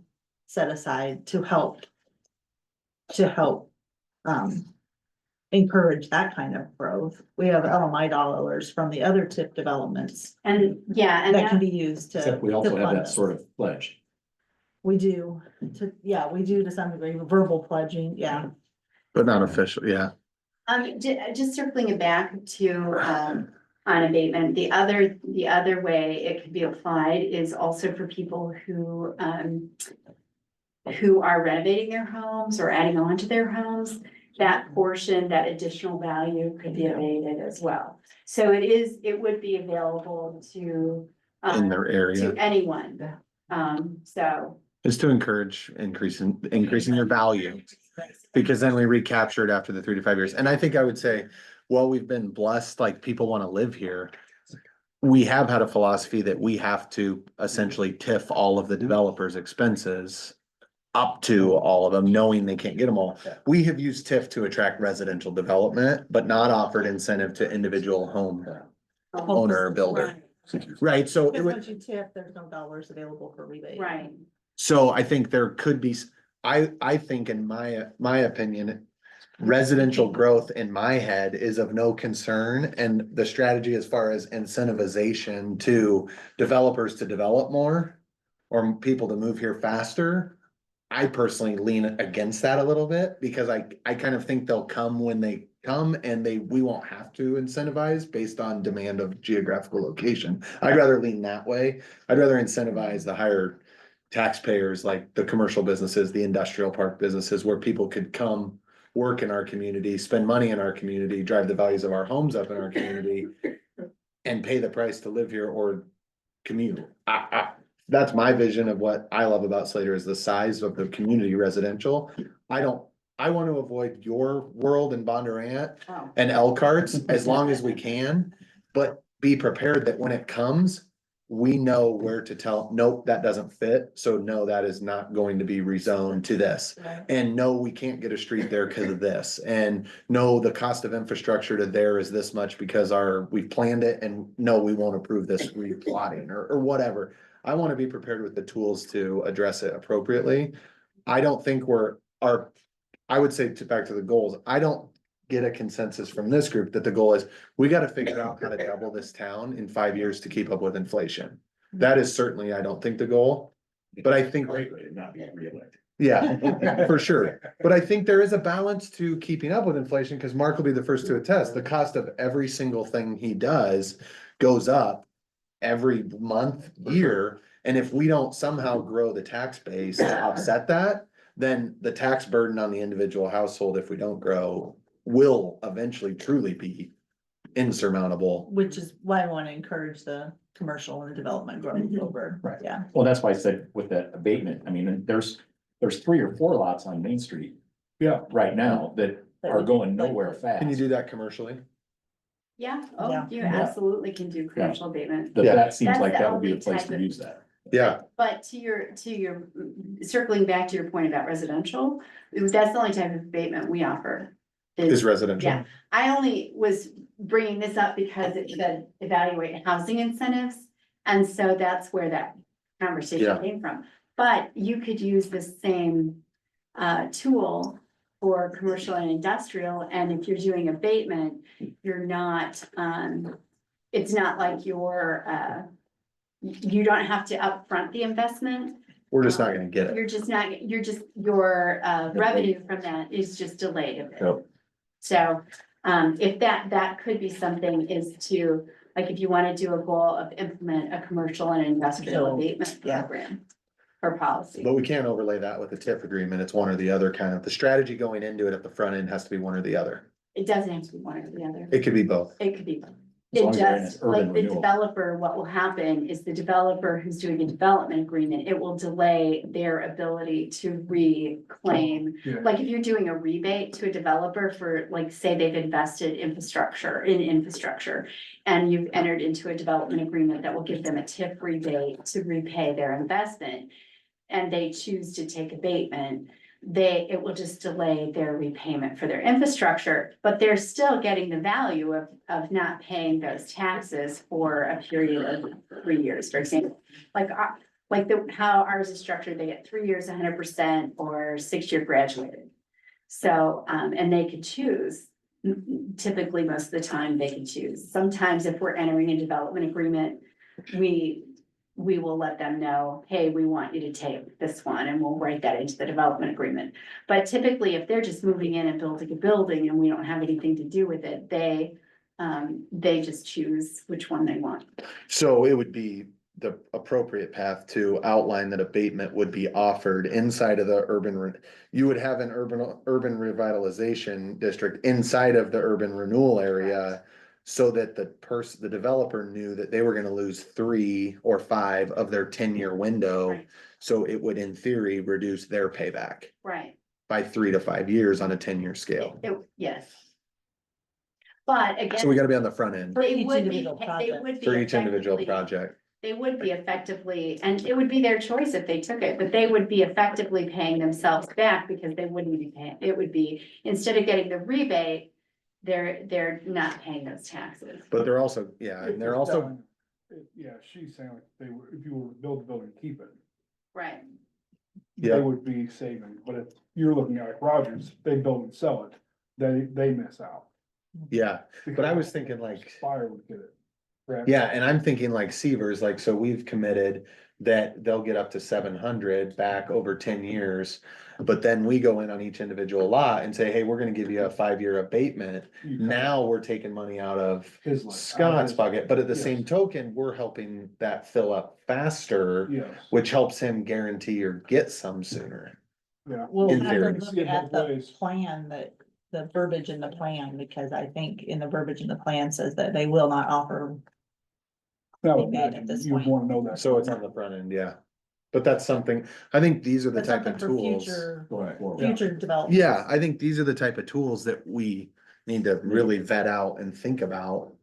set aside to help encourage that kind of growth. We have LMI dollars from the other TIP developments And and that can be used to. Except we to also have fund that this. sort of pledge. We do, we do to some degree, verbal pledging, yeah. but not official, yeah. Just circling it back to, on abatement, the other way it could be applied is also for people who are renovating their homes or adding on to their homes. That portion, that additional value could be abated as well. So it would be available to, In their area, to anyone. So. is to encourage increasing your value. Because then we recapture it after the 3 to 5 years. And I think I would say, well, we've been blessed, like people want to live here. We have had a philosophy that we have to essentially TIF all of the developers' expenses up to all of them, knowing they can't get them all. We have used TIF to attract residential development, but not offered incentive to individual home owner or builder. Right, so it Because would. once you tip, there's no dollars available for rebate. Right. So I think there could be, I think in my opinion, residential growth in my head is of no concern. And the strategy as far as incentivization to developers to develop more or people to move here faster, I personally lean against that a little bit because I kind of think they'll come when they come and we won't have to incentivize based on demand of geographical location. I'd rather lean that way. I'd rather incentivize the higher taxpayers, like the commercial businesses, the industrial park businesses, where people could come work in our community, spend money in our community, drive the values of our homes up in our community, and pay the price to live here or commute. That's my vision of what I love about Slater is the size of the community residential. I want to avoid your world in Bondurant Oh. and Elkhart's as long as we can, but be prepared that when it comes, we know where to tell, nope, that doesn't fit. So no, that is not going to be rezoned to this. Right. And no, we can't get a street there because of this. And no, the cost of infrastructure to there is this much because we've planned it, and no, we won't approve this replotting or whatever. I want to be prepared with the tools to address it appropriately. I don't think I would say back to the goals, I don't get a consensus from this group that the goal is, we gotta figure out how to double this town in 5 years to keep up with inflation. That is certainly, I don't think the goal, but I think. Not be reelected. Yeah, for sure. But I think there is a balance to keeping up with inflation, because Mark will be the first to attest, the cost of every single thing he does goes up every month, year. And if we don't somehow grow the tax base to offset that, then the tax burden on the individual household, if we don't grow, will eventually truly be insurmountable. Which is why I wanna encourage the commercial and the development growth over, Right. yeah. Well, that's why I said with that abatement, I mean, there's 3 or 4 lots on Main Street Yeah. right now that are going nowhere fast. Can you do that commercially? Yeah, Yeah. you absolutely can do commercial abatement. That, Yeah. that seems That's like the that would be the only place type to of- use that. Yeah, But to your, circling back to your point about residential, that's the only type of abatement we offer. is residential. Yeah, I only was bringing this up because it said evaluate housing incentives. And so that's where that Yeah. conversation came from. But you could use the same tool for commercial and industrial, and if you're doing abatement, you're not, it's not like you don't have to upfront the investment. We're just not gonna get it. Your revenue from that is just delayed a bit. Yep. So, if that could be something is to, like, if you wanna do a goal of implement a commercial and industrial So, abatement yeah. program or policy. But we can't overlay that with a TIF agreement. It's one or the other kind of, the strategy going into it at the front end has to be one or the other. It doesn't have to be one or the other. It could be both. It could be. As long It as you're in just, this urban like the renewal. developer, what will happen is the developer who's doing a development agreement, it will delay their ability to reclaim. Yeah. Like if you're doing a rebate to a developer for, like, say they've invested in infrastructure. And you've entered into a development agreement that will give them a TIF rebate to repay their investment. And they choose to take abatement, it will just delay their repayment for their infrastructure, but they're still getting the value of not paying those taxes for a period of 3 years, for example. How ours is structured, they get 3 years, 100%, or 6-year graduated. So, and they could choose, typically, most of the time, they can choose. Sometimes if we're entering a development agreement, we will let them know, hey, we want you to take this one, and we'll write that into the development agreement. But typically, if they're just moving in and building a building and we don't have anything to do with it, they just choose which one they want. So it would be the appropriate path to outline that abatement would be offered inside of the you would have an urban revitalization district inside of the urban renewal area. So that the developer knew that they were gonna lose 3 or 5 of their 10-year window. Right. So it would, in theory, reduce their payback Right. by 3 to 5 years on a 10-year scale. Yes. But again. So we gotta be on the front end For They each would be, individual they project. would be. for each individual effectively- project. They would be effectively, and it would be their choice if they took it, but they would be effectively paying themselves back because they wouldn't be paying, it would be, instead of getting the rebate, they're not paying those taxes. But they're also, yeah, and they're also, Yeah, she's saying like if you were to build the building, keep it, Right, Yeah. they would be saving, but if you're looking at like Rogers, they build and sell it, they miss out. yeah, but I was thinking like. Spire would get it. correct? Yeah, and I'm thinking like Severs, like, so we've committed that they'll get up to 700 back over 10 years. But then we go in on each individual lot and say, hey, we're gonna give you a 5-year abatement. Now we're taking money out of His line. Scott's bucket, but at the Yes. same token, we're helping that fill up faster, Yes, which helps him guarantee or get some sooner. yeah. We'll In have theory. to look See it at both the ways. plan that, the verbiage in the plan, because I think in the verbiage in the plan says that they will not offer. Now, They made at this you point. wanna know that. So it's on the front end, yeah. But that's something, I think these are the But type something of for tools. future, Going forward. future development. Yeah, I think these are the type of tools that we need to really vet out and think about.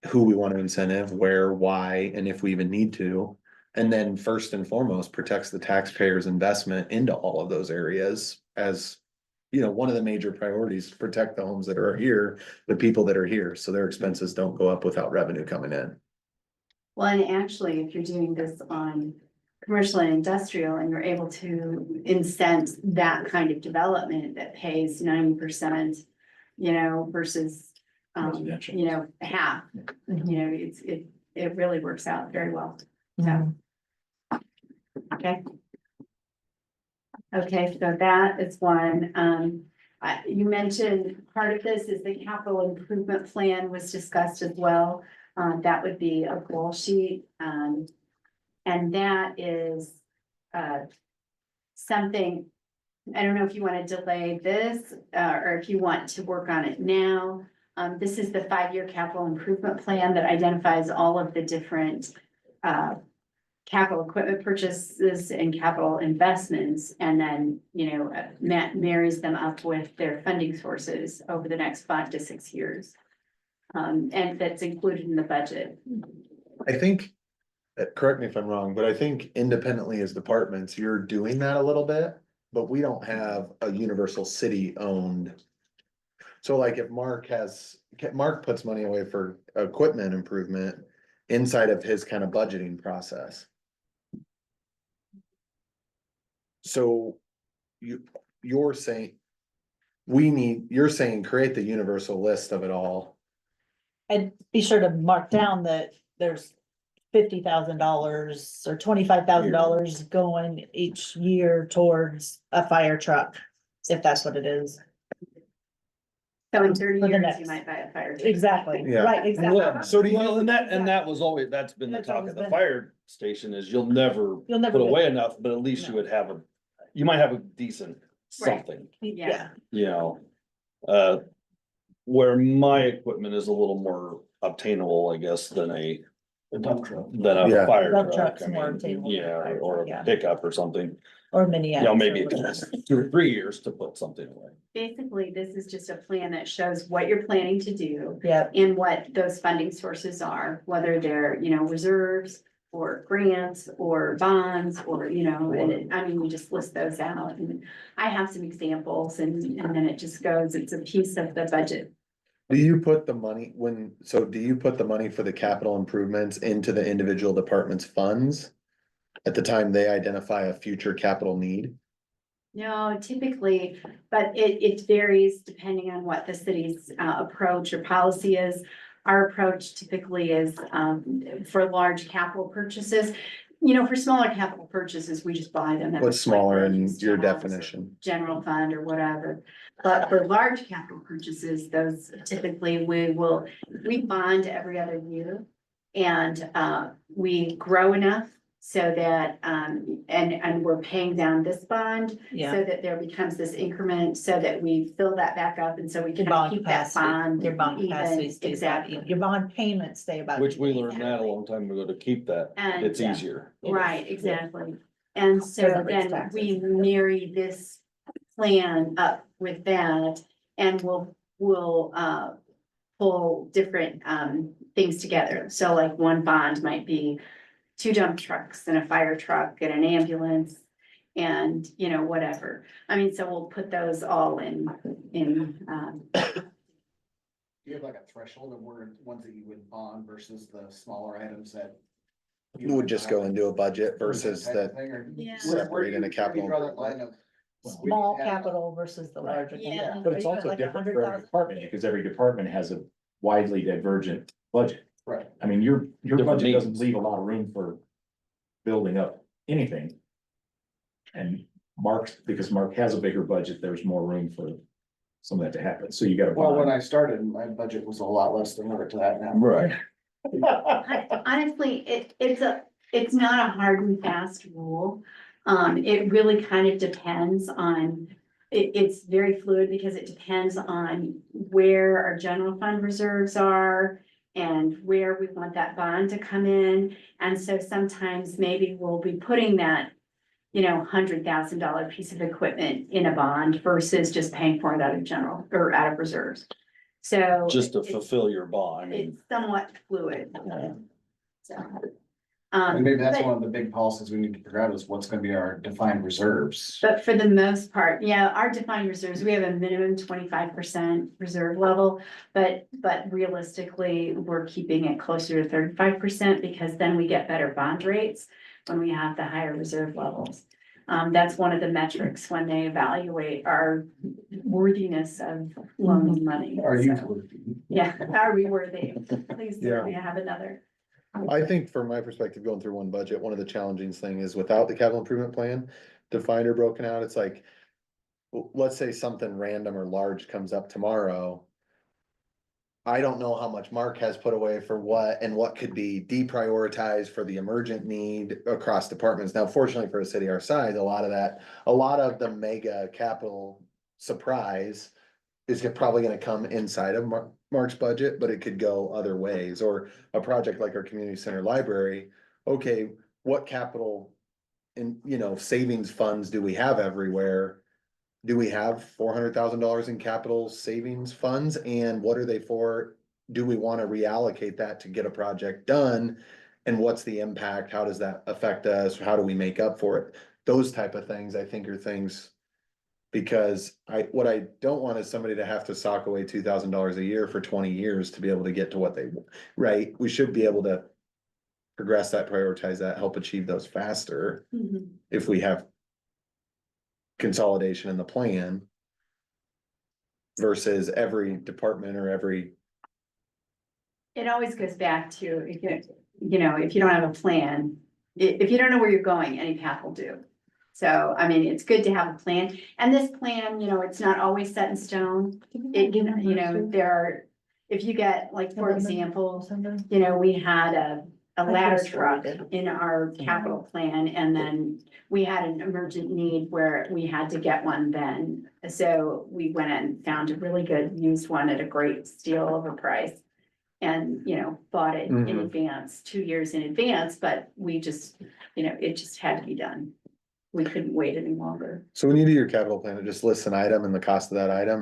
Who we want to incentive, where, why, and if we even need to. And then first and foremost, protects the taxpayers' investment into all of those areas as. You know, one of the major priorities, protect the homes that are here, the people that are here, so their expenses don't go up without revenue coming in. Well, and actually, if you're doing this on commercial and industrial and you're able to incent that kind of development that pays 90%, you know, versus, Residential. you know, half, you know, it really works out very well. Mhm. Okay. Okay, so that is one. You mentioned part of this is the capital improvement plan was discussed as well. That would be a goal sheet. And that is, something, I don't know if you want to delay this, or if you want to work on it now. This is the 5-year capital improvement plan that identifies all of the different, capital equipment purchases and capital investments, and then, you know, marries them up with their funding sources over the next 5 to 6 years. And that's included in the budget. I think, correct me if I'm wrong, but I think independently as departments, you're doing that a little bit, but we don't have a universal city owned. So like if Mark puts money away for equipment improvement inside of his kind of budgeting process. So you're saying, you're saying create the universal list of it all. And be sure to mark down that there's $50,000 or $25,000 going each year towards a fire truck, if that's what it is. So in 30 For the years, next. you might buy a fire truck. Exactly, Yeah. right, exactly. So do you, Well, and that was always, that's been the That's talk always of the been- fire station is you'll never You'll never. put get- away enough, but at least you No. would have you might have a decent Right. something, Yeah, you know? Where my equipment is a little more obtainable, I guess, than a dump truck. Yeah. fire Dump truck. truck's I more mean, obtainable than a yeah, fire or truck, yeah. a pickup or something, or mini. you know, X maybe or it whatever. takes 2 or 3 years to put something away. Basically, this is just a plan that shows what you're planning to do Yeah, and what those funding sources are, whether they're, you know, reserves or grants or bonds or, you know, I mean, we just list those out. And I have some examples and then it just goes, it's a piece of the budget. do you put the money do you put the money for the capital improvements into the individual departments' funds? At the time they identify a future capital need? No, typically, but it varies depending on what the city's approach or policy is. Our approach typically is for large capital purchases. You know, for smaller capital purchases, we just buy them. at What's smaller in replacement your jobs or definition? General fund or whatever. But for large capital purchases, those typically we bond every other year. And we grow enough so that, and we're paying down this bond. yeah. So that there becomes this increment so that we fill that back up and so we Your can bond keep that capacity, bond. your bond even. capacity stays about, Exactly. your bond payments stay about. Which we even. learned that a long time ago to keep that, And, it's yeah. easier. Right, exactly. And so Because it rates then we taxes. marry this plan up with that and we'll pull different things together. So like one bond might be 2 dump trucks and a fire truck and an ambulance and, you know, whatever. I mean, so we'll put those all in. Do you have like a threshold of where ones that you would bond versus the smaller items that? You would just go into a budget versus that Yeah. separate in a capital. Small capital versus the larger. Yeah. But it's also different for every department, because every department has a widely divergent budget. Right. I mean, your Different budget doesn't needs. leave a lot of room for building up anything. And because Mark has a bigger budget, there's more room for some of that to happen, so you gotta. Well, when I started, my budget was a lot less than we're at now. Right. Honestly, it's not a hard and fast rule. It really kind of depends on, it's very fluid because it depends on where our general fund reserves are and where we want that bond to come in. And so sometimes maybe we'll be putting that, $100,000 piece of equipment in a bond versus just paying for it out of general or out of reserves. So. Just to it's- fulfill your bond, I mean, It's somewhat fluid. So. And maybe that's but- one of the big policies we need to figure out is what's gonna be our defined reserves. But for the most part, yeah, our defined reserves, we have a minimum 25% reserve level. But realistically, we're keeping it closer to 35% because then we get better bond rates when we have the higher reserve levels. That's one of the metrics when they evaluate our worthiness of loaning money. Are you? So, yeah, are we worthy? Please, Yeah. do we have another? I think from my perspective, going through one budget, one of the challenging thing is without the capital improvement plan defined or broken out, it's like. Let's say something random or large comes up tomorrow. I don't know how much Mark has put away for what and what could be deprioritized for the emergent need across departments. Now, fortunately for a city our size, a lot of the mega capital surprise. Is probably gonna come inside of Mark's budget, but it could go other ways, or a project like our community center library. Okay, what capital savings funds do we have everywhere? Do we have $400,000 in capital savings funds, and what are they for? Do we wanna reallocate that to get a project done? And what's the impact? How does that affect us? How do we make up for it? Those type of things, I think, are things. Because what I don't want is somebody to have to sock away $2,000 a year for 20 years to be able to get to what they, right? We should be able to progress that, prioritize that, help achieve those faster if we have consolidation in the plan versus every department or every. It always goes back to, if you don't have a plan, if you don't know where you're going, any path will do. So, I mean, it's good to have a plan, and this plan, it's not always set in stone. If you get, like, for example, we had a ladder truck in our capital plan, and then we had an emergent need where we had to get one then. So we went and found a really good used one at a great steal of a price. And, bought it in Mhm. advance, 2 years in advance, but we just, it just had to be done. We couldn't wait any longer. So when you do your capital plan, it just lists an item and the cost of that item,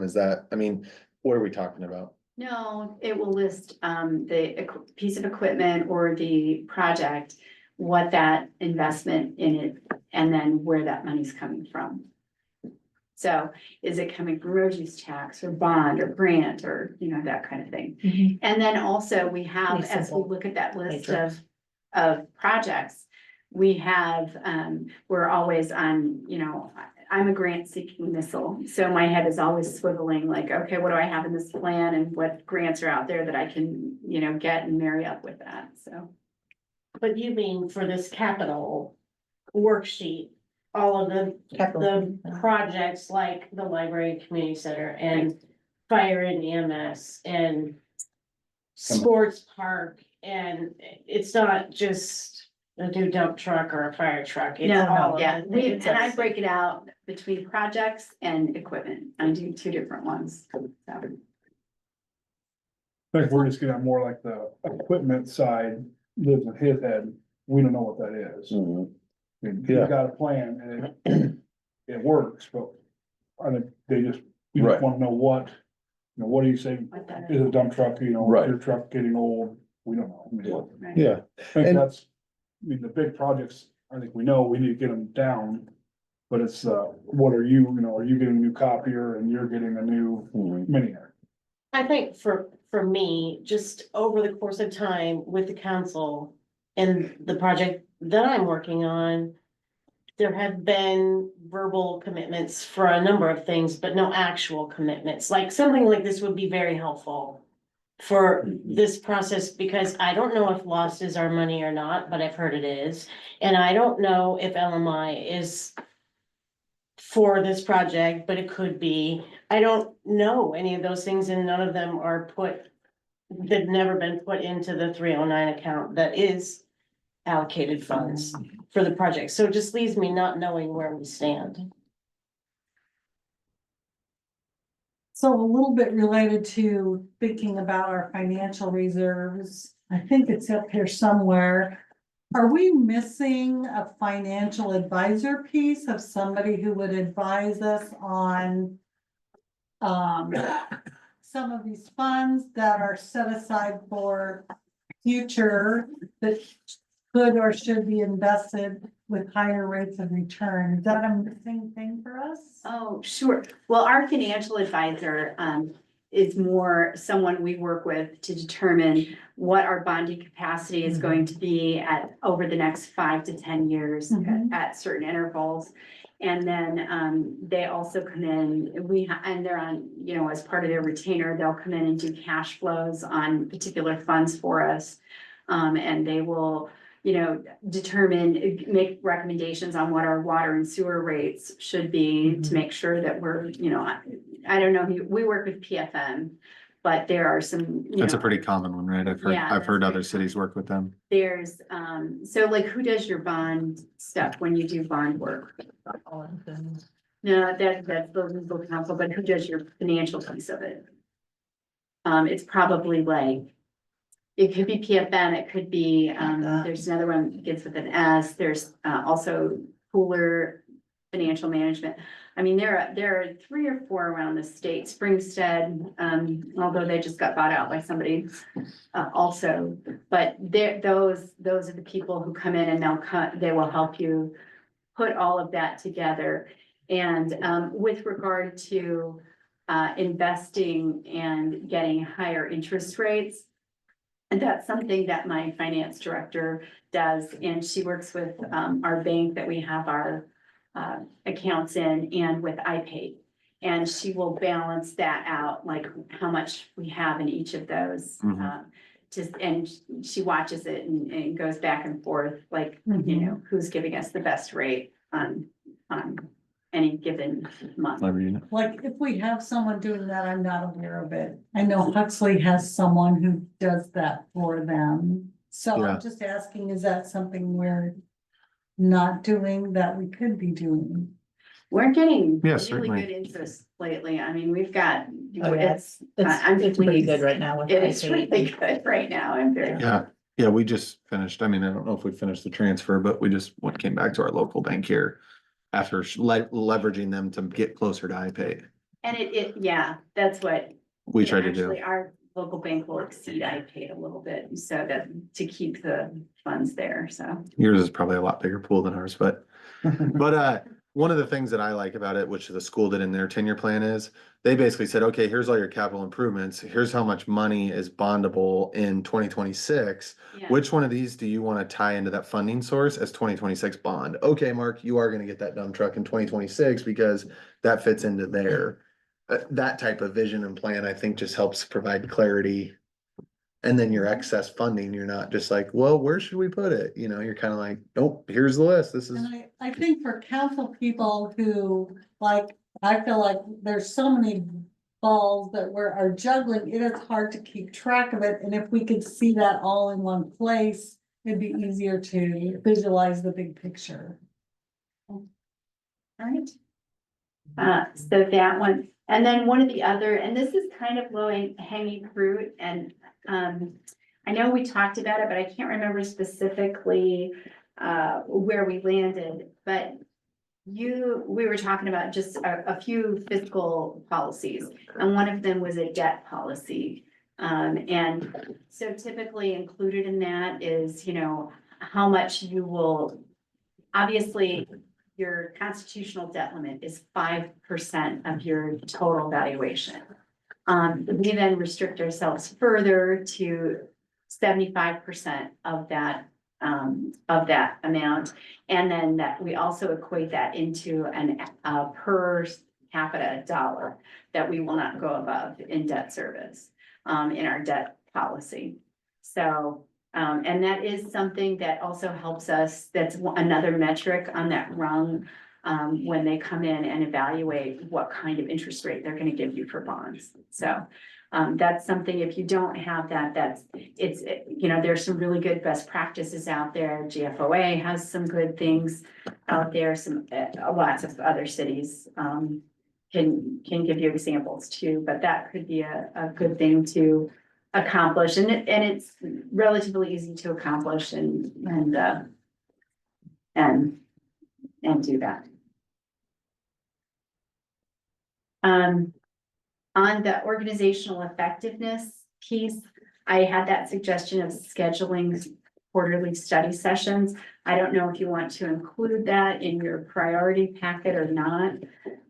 what are we talking about? No, it will list the piece of equipment or the project, what that investment in it, and then where that money's coming from. So is it coming from road use tax or bond or grant or, that kind of thing. And then also we have, Pretty as we simple look at that list matrix. of projects, we have, we're always on, I'm a grant seeking missile, so my head is always swiveling like, okay, what do I have in this plan and what grants are out there that I can, get and marry up with that, so. But you mean for this capital worksheet, all of the projects like the library, community center and fire and EMS and sports park, and it's not just a new dump truck or a fire truck. It's all of Yeah, it. and I break it out between projects and equipment, I do 2 different ones, so. I think we're just getting more like the equipment side lives in his head. We don't know what that is. mhm. I mean, he's got a plan and it works, but I think we just Right. wanna know what do you say? What that Is is. a dump truck, Right. your truck getting old? We don't know. I mean, Yeah. Right. Yeah, I think And- that's, the big projects, I think we know we need to get them down. But it's, what are you getting a new copier and you're getting a new Mhm. mini. I think for me, just over the course of time with the council and the project that I'm working on, there have been verbal commitments for a number of things, but no actual commitments. Like something like this would be very helpful for this process, because I don't know if lost is our money or not, but I've heard it is. And I don't know if LMI is for this project, but it could be. I don't know any of those things, and none of them are they've never been put into the 309 account that is allocated funds for the project. So it just leaves me not knowing where we stand. So a little bit related to thinking about our financial reserves, I think it's up here somewhere. Are we missing a financial advisor piece of somebody who would advise us on some of these funds that are set aside for future that could or should be invested with higher rates of return? Is that a missing thing for us? Oh, sure. Well, our financial advisor, is more someone we work with to determine what our bonding capacity is going to be over the next 5 to 10 years at certain intervals. And then, they also come in, and they're on, as part of their retainer, they'll come in and do cash flows on particular funds for us. And they will, determine, make recommendations on what our water and sewer rates should be to make sure that we're, I don't know, we work with PFM, but there are some, That's a pretty common one, right? Yeah, I've heard that's other pretty cities work with them. there's, so like who does your bond stuff when you do bond work? No, that's the legal counsel, but who does your financial piece of it? It's probably like, it could be PFM, it could be, there's another one that begins with an S, there's also Pooler Financial Management. I mean, there are 3 or 4 around the state, Springstead, although they just got bought out by somebody also. But those are the people who come in and they will help you put all of that together. And with regard to investing and getting higher interest rates, and that's something that my finance director does, and she works with our bank that we have our accounts in and with iPay. And she will balance that out, like how much we have in each of those. And she watches it and goes back and forth, like, who's giving us the best rate on any given month. Like, if we have someone doing that, I'm not aware of it. I know Huxley has someone who does that for them. So Yeah. I'm just asking, is that something we're not doing that we could be doing? We're getting Yeah, really certainly. good interest lately. I mean, we've got, Oh, yeah. I'm It's pretty pleased. good right now with. It's iPay. really good right now. I'm very. Yeah, we just finished, I mean, I don't know if we finished the transfer, but we just came back to our local bank here after leveraging them to get closer to iPay. And yeah, that's what. We try to do. Actually, our local bank will exceed iPay a little bit, so that to keep the funds there, so. Yours is probably a lot bigger pool than ours, but one of the things that I like about it, which the school did in their tenure plan is, they basically said, okay, here's all your capital improvements, here's how much money is bondable in 2026. Yeah. Which one of these do you want to tie into that funding source as 2026 bond? Okay, Mark, you are gonna get that dump truck in 2026 because that fits into there. That type of vision and plan, I think, just helps provide clarity. And then your excess funding, you're not just like, well, where should we put it? You're kind of like, nope, here's the list. This is. And I think for council people who, like, I feel like there's so many balls that are juggling, it is hard to keep track of it. And if we could see that all in one place, it'd be easier to visualize the big picture. All right. So that one, and then one of the other, and this is kind of low hanging fruit, and I know we talked about it, but I can't remember specifically where we landed, but we were talking about just a few fiscal policies, and one of them was a debt policy. And so typically included in that is, how much you will, obviously, your constitutional debt limit is 5% of your total valuation. We then restrict ourselves further to 75% of that amount. And then that we also equate that into a per capita dollar that we will not go above in debt service. in our debt policy. So, and that is something that also helps us, that's another metric on that rung, when they come in and evaluate what kind of interest rate they're gonna give you for bonds. So, that's something, if you don't have that, it's, you know, there's some really good best practices out there. GFOA has some good things out there, some, lots of other cities, can give you examples too, but that could be a good thing to accomplish, and it's relatively easy to accomplish and do that. On the organizational effectiveness piece, I had that suggestion of scheduling quarterly study sessions. I don't know if you want to include that in your priority packet or not,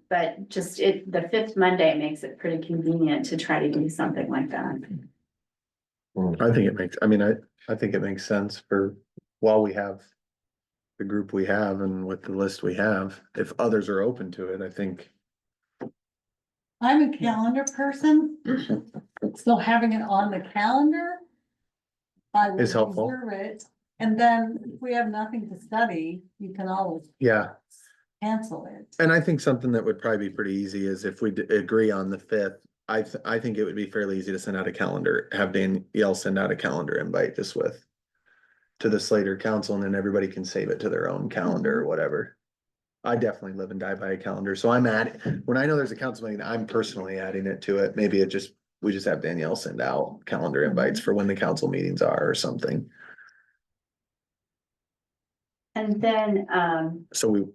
but just the fifth Monday makes it pretty convenient to try to do something like that. I think it makes, I mean, I think it makes sense for, while we have the group we have and with the list we have, if others are open to it, I think. I'm a calendar person, so having it on the calendar. I would Is helpful. reserve it, and then if we have nothing to study, you can always Yeah, cancel it. and I think something that would probably be pretty easy is if we agree on the fifth, I think it would be fairly easy to send out a calendar, have Danielle send out a calendar invite just with. To the Slater Council, and then everybody can save it to their own calendar or whatever. I definitely live and die by a calendar, so I'm when I know there's a council meeting, I'm personally adding it to it. Maybe we just have Danielle send out calendar invites for when the council meetings are or something. And then, So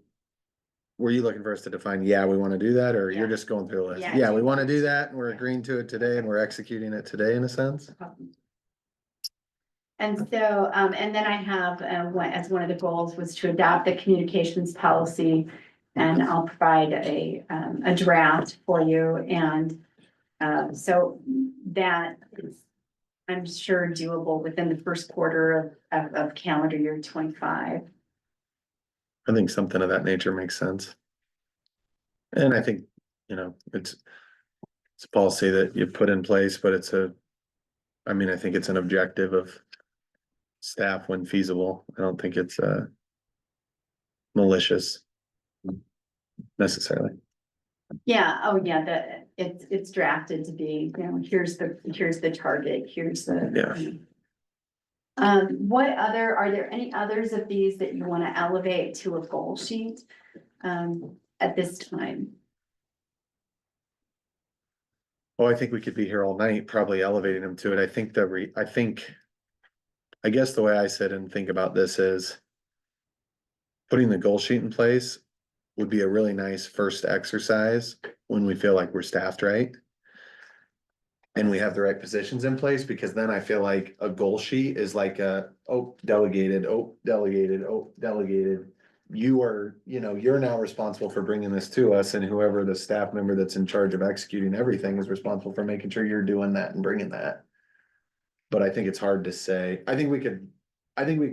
were you looking for us to define, yeah, we wanna do that, or you're Yeah. just going through a list? Yeah, Yeah, we do wanna that. do that, and we're agreeing to it today, and we're executing it today in a sense? and so, and then I have, as one of the goals was to adopt the communications policy. And I'll provide a draft for you, and, so that is, I'm sure, doable within the first quarter of calendar year 25. I think something of that nature makes sense. And I think, you know, it's a policy that you put in place, but I mean, I think it's an objective of staff when feasible. I don't think it's malicious necessarily. Yeah, oh yeah, it's drafted to be, you know, here's the target, here's the. Yeah. Are there any others of these that you wanna elevate to a goal sheet, at this time? Oh, I think we could be here all night, probably elevating them to it. I guess the way I sit and think about this is putting the goal sheet in place would be a really nice first exercise when we feel like we're staffed right. And we have the right positions in place, because then I feel like a goal sheet is like delegated. You're now responsible for bringing this to us, and whoever the staff member that's in charge of executing everything is responsible for making sure you're doing that and bringing that. But I think it's hard to say. I think we could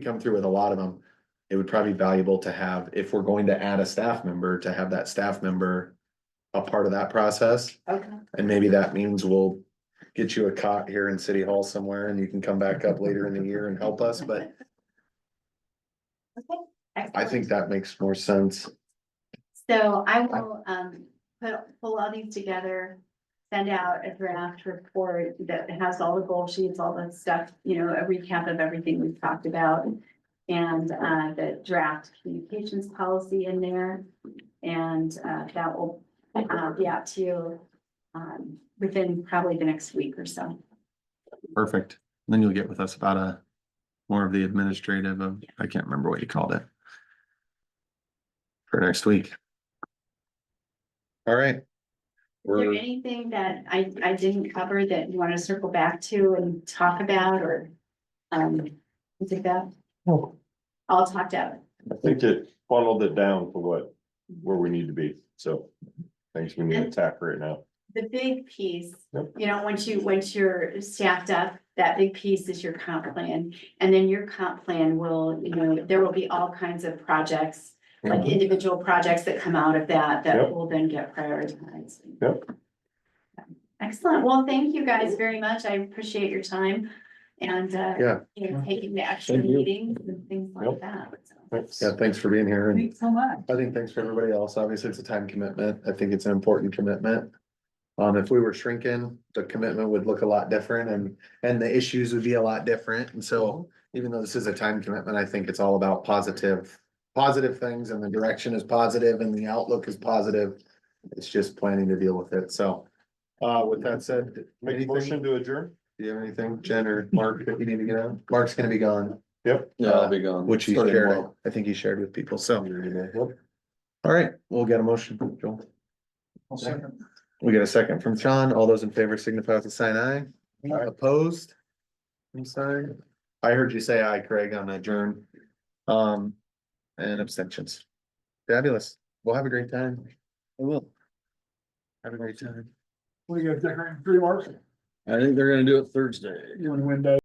come through with a lot of them. It would probably be valuable to have, if we're going to add a staff member, to have that staff member a part of that process. Okay. And maybe that means we'll get you a cot here in City Hall somewhere, and you can come back up later in the year and help us, but I think that makes more sense. So I will, pull all these together, send out a draft report that has all the goal sheets, all the stuff, you know, a recap of everything we've talked about. And, the draft communications policy in there, and, that will, be out to you, within probably the next week or so. Perfect. Then you'll get with us about more of the administrative of, I can't remember what you called it. For next week. All right. Is there We're, anything that I didn't cover that you want to circle back to and talk about, or, you think that? I'll talk to it. I think it funneled it down to where we need to be, so things we need to tackle right now. The big piece, Yep. you know, once you're staffed up, that big piece is your comp plan. And then your comp plan will, you know, there will be all kinds of projects, like individual projects that come out of that Yep. will then get prioritized. Yep. Excellent. Well, thank you guys very much. I appreciate your time and, Yeah. you know, taking the extra Thank you. meetings and things like Yep. that. Yeah, thanks for being here. And Thanks so much. I think thanks for everybody else. Obviously, it's a time commitment. I think it's an important commitment. If we were shrinking, the commitment would look a lot different and the issues would be a lot different. And so even though this is a time commitment, I think it's all about positive things and the direction is positive and the outlook is positive. It's just planning to deal with it. So, with that said, Make a anything, motion to adjourn? do you have anything, Jen or Mark, that you need to get out? Mark's gonna be gone. Yep. Yeah, I'll be gone. Which he starting shared, tomorrow. I think he shared with people. So, all right, we'll get a motion. Joel. We get a second from John. All those in favor signify with a sign aye. Opposed? I'm sorry. I heard you say aye, Craig, on adjourn. And abstentions. Fabulous. We'll have a great time. We will. Have a great time. What do you guys decorating 3 Marks? I think they're gonna do it Thursday. You want to win that?